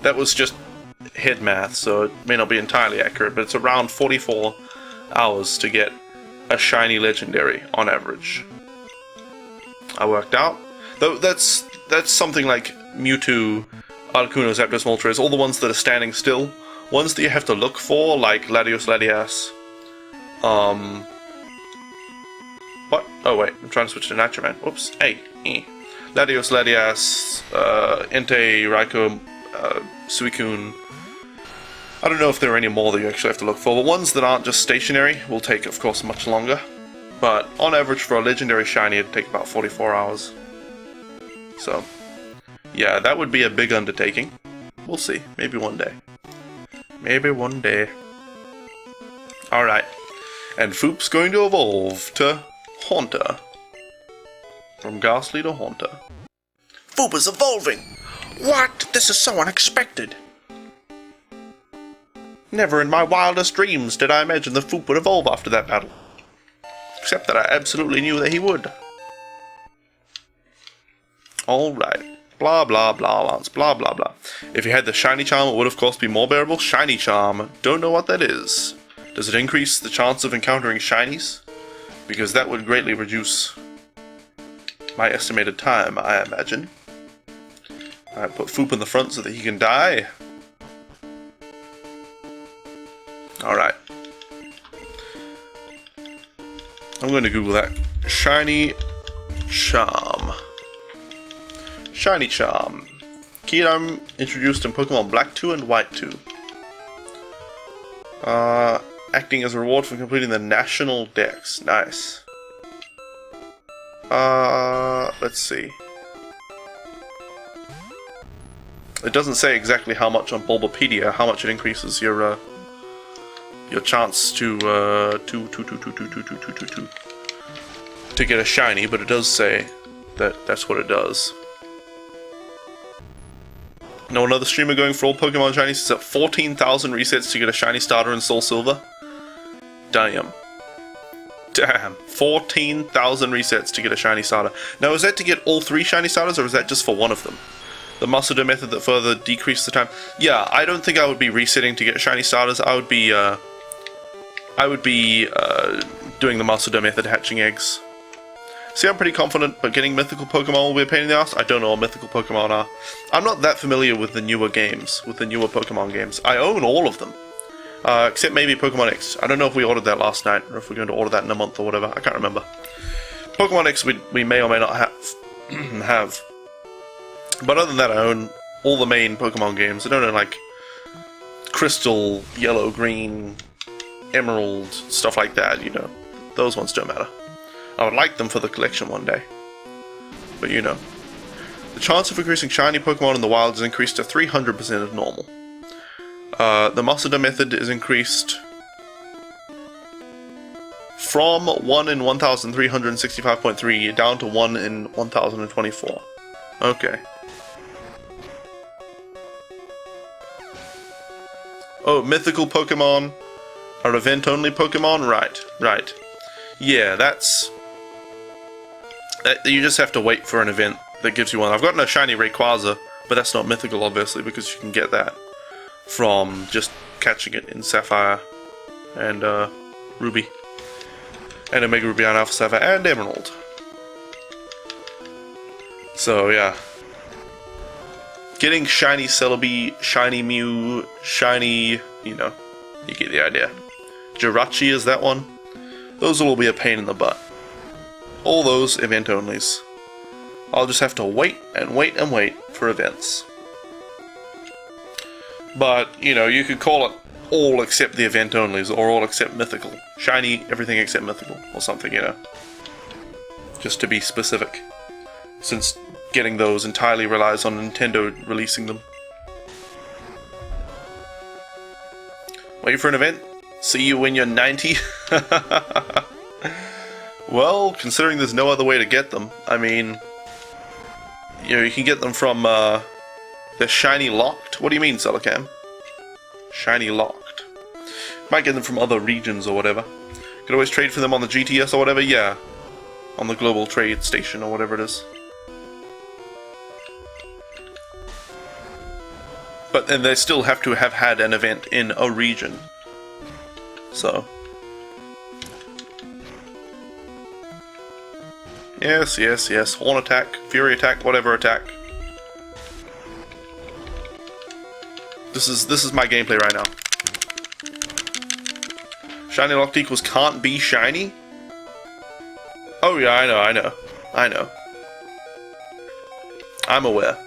That was just head math, so it may not be entirely accurate, but it's around 44 hours to get a shiny legendary on average. I worked out. Though that's something like Mewtwo, Articuno, Zapdos, Moltres, all the ones that are standing still. Ones that you have to look for, like Latios, Latias. What? Oh wait, I'm trying to switch to Nitro Man. Whoops. Hey. Latios, Latias, Entei, Raikou, Suicune. I don't know if there are any more that you actually have to look for. The ones that aren't just stationary will take, of course, much longer. But on average for a legendary shiny, it'd take about 44 hours. So, yeah, that would be a big undertaking. We'll see. Maybe one day. Maybe one day. Alright. And Foop's going to evolve to Haunter. From Ghastly to Haunter. Foop is evolving! What? This is so unexpected! Never in my wildest dreams did I imagine that Foop would evolve after that battle. Except that I absolutely knew that he would. Alright. Blah blah blah, Lance. Blah blah blah. If you had the Shiny Charm, it would of course be more bearable. Shiny Charm. Don't know what that is. Does it increase the chance of encountering shinies? Because that would greatly reduce my estimated time, I imagine. Alright, put Foop in the front so that he can die. Alright. I'm going to Google that. Shiny Charm. Shiny Charm. Keyarm introduced in Pokemon Black 2 and White 2. Acting as a reward for completing the National Dex. Nice. Let's see. It doesn't say exactly how much on Bulbapedia, how much it increases your chance to get a shiny, but it does say that that's what it does. Know another streamer going for all Pokemon shinies is at 14,000 resets to get a shiny starter in Soul Silver? Damn. Damn. 14,000 resets to get a shiny starter. Now, is that to get all 3 shiny starters, or is that just for one of them? The Masuda method that further decreased the time? Yeah, I don't think I would be resetting to get shiny starters. I would be doing the Masuda method, hatching eggs. See, I'm pretty confident, but getting mythical Pokemon will be a pain in the ass. I don't know what mythical Pokemon are. I'm not that familiar with the newer games, with the newer Pokemon games. I own all of them. Except maybe Pokemon X. I don't know if we ordered that last night, or if we're going to order that in a month or whatever. I can't remember. Pokemon X we may or may not have. But other than that, I own all the main Pokemon games. I don't own, like, Crystal, Yellow, Green, Emerald, stuff like that, you know. Those ones don't matter. I would like them for the collection one day. But you know. The chance of increasing shiny Pokemon in the wild is increased to 300% of normal. The Masuda method is increased from 1 in 1365.3 down to 1 in 1024. Okay. Oh, mythical Pokemon are event-only Pokemon? Right. Yeah, that's... you just have to wait for an event that gives you one. I've gotten a shiny Rayquaza, but that's not mythical, obviously, because you can get that from just catching it in Sapphire and Ruby. And Omega Ruby and Alpha Sapphire and Emerald. So, yeah. Getting shiny Celebi, shiny Mew, shiny... you know, you get the idea. Jirachi is that one. Those will all be a pain in the butt. All those event-onlys. I'll just have to wait and wait and wait for events. But, you know, you could call it all except the event-onlys, or all except mythical. Shiny, everything except mythical, or something, you know. Just to be specific. Since getting those entirely relies on Nintendo releasing them. Wait for an event? See you when you're 90? Well, considering there's no other way to get them, I mean... you know, you can get them from, the Shiny Locked? What do you mean, Celicam? Shiny Locked. Might get them from other regions or whatever. Could always trade for them on the GTS or whatever, yeah. On the Global Trade Station or whatever it is. But then they still have to have had an event in a region. So. Yes. Horn attack, Fury attack, whatever attack. This is my gameplay right now. Shiny locked equals can't be shiny? Oh yeah, I know. I'm aware.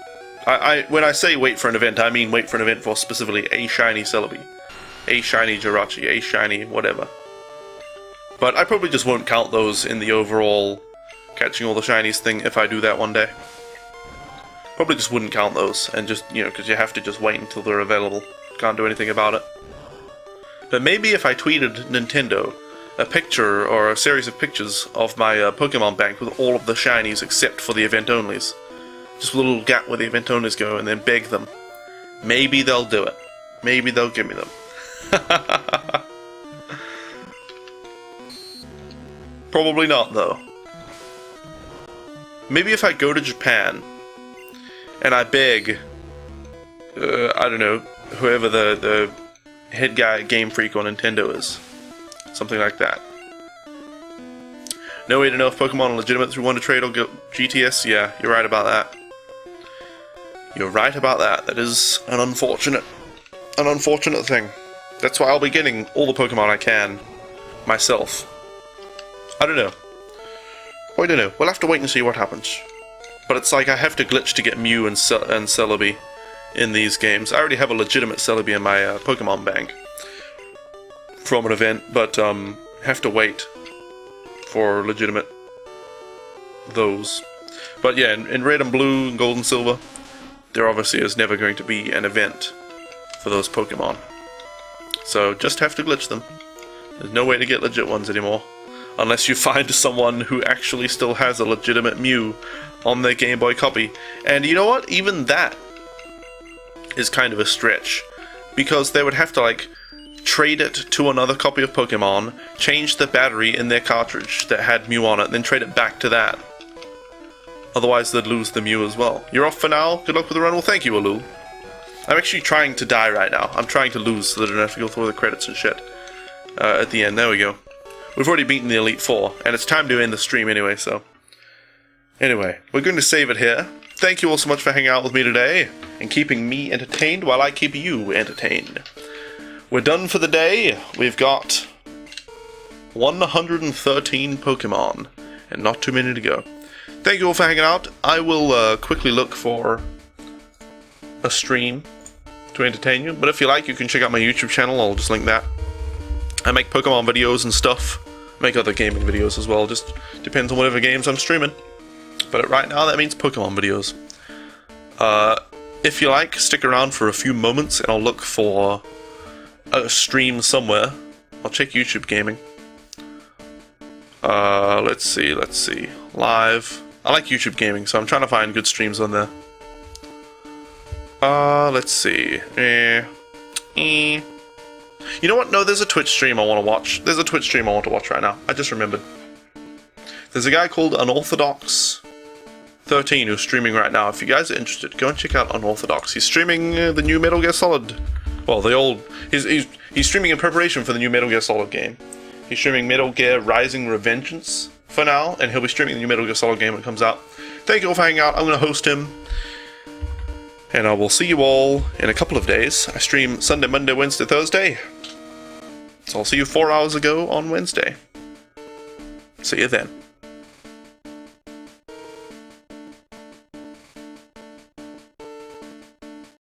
When I say wait for an event, I mean wait for an event for specifically a shiny Celebi, a shiny Jirachi, a shiny whatever. But I probably just won't count those in the overall catching all the shinies thing if I do that one day. Probably just wouldn't count those, and just, you know, because you have to just wait until they're available. Can't do anything about it. But maybe if I tweeted Nintendo a picture or a series of pictures of my Pokemon bank with all of the shinies except for the event-onlys. Just with a little gap where the event-onlys go, and then beg them. Maybe they'll do it. Maybe they'll give me them. Probably not, though. Maybe if I go to Japan and I beg, I don't know, whoever the head guy at Game Freak on Nintendo is. Something like that. No way to know if Pokemon are legitimate through Wonder Trade or GTS? Yeah, you're right about that. You're right about that. That is an unfortunate thing. That's why I'll be getting all the Pokemon I can myself. I don't know. I don't know. We'll have to wait and see what happens. But it's like I have to glitch to get Mew and Celebi in these games. I already have a legitimate Celebi in my Pokemon bank from an event, but have to wait for legitimate those. But yeah, in Red and Blue and Gold and Silver, there obviously is never going to be an event for those Pokemon. So just have to glitch them. There's no way to get legit ones anymore. Unless you find someone who actually still has a legitimate Mew on their Game Boy copy. And you know what? Even that is kind of a stretch. Because they would have to, like, trade it to another copy of Pokemon, change the battery in their cartridge that had Mew on it, then trade it back to that. Otherwise they'd lose the Mew as well. You're off for now? Good luck with the run. Well, thank you, Alul. I'm actually trying to die right now. I'm trying to lose so that I don't have to go through the credits and shit. At the end, there we go. We've already beaten the Elite Four, and it's time to end the stream anyway, so... Anyway, we're going to save it here. Thank you all so much for hanging out with me today, and keeping me entertained while I keep you entertained. We're done for the day. We've got 113 Pokemon, and not too many to go. Thank you all for hanging out. I will quickly look for a stream to entertain you, but if you like, you can check out my YouTube channel. I'll just link that. I make Pokemon videos and stuff. I make other gaming videos as well, just depends on whatever games I'm streaming. But right now, that means Pokemon videos. If you like, stick around for a few moments and I'll look for a stream somewhere. I'll check YouTube gaming. Let's see. Live. I like YouTube gaming, so I'm trying to find good streams on there. Let's see. You know what? No, there's a Twitch stream I want to watch. There's a Twitch stream I want to watch right now. I just remembered. There's a guy called Unorthodox 13 who's streaming right now. If you guys are interested, go and check out Unorthodox. He's streaming the new Metal Gear Solid. Well, the old. He's streaming in preparation for the new Metal Gear Solid game. He's streaming Metal Gear Rising Revengeance for now, and he'll be streaming the new Metal Gear Solid game when it comes out. Thank you all for hanging out. I'm going to host him. And I will see you all in a couple of days. I stream Sunday, Monday, Wednesday, Thursday. So I'll see you 4 hours ago on Wednesday. See you then.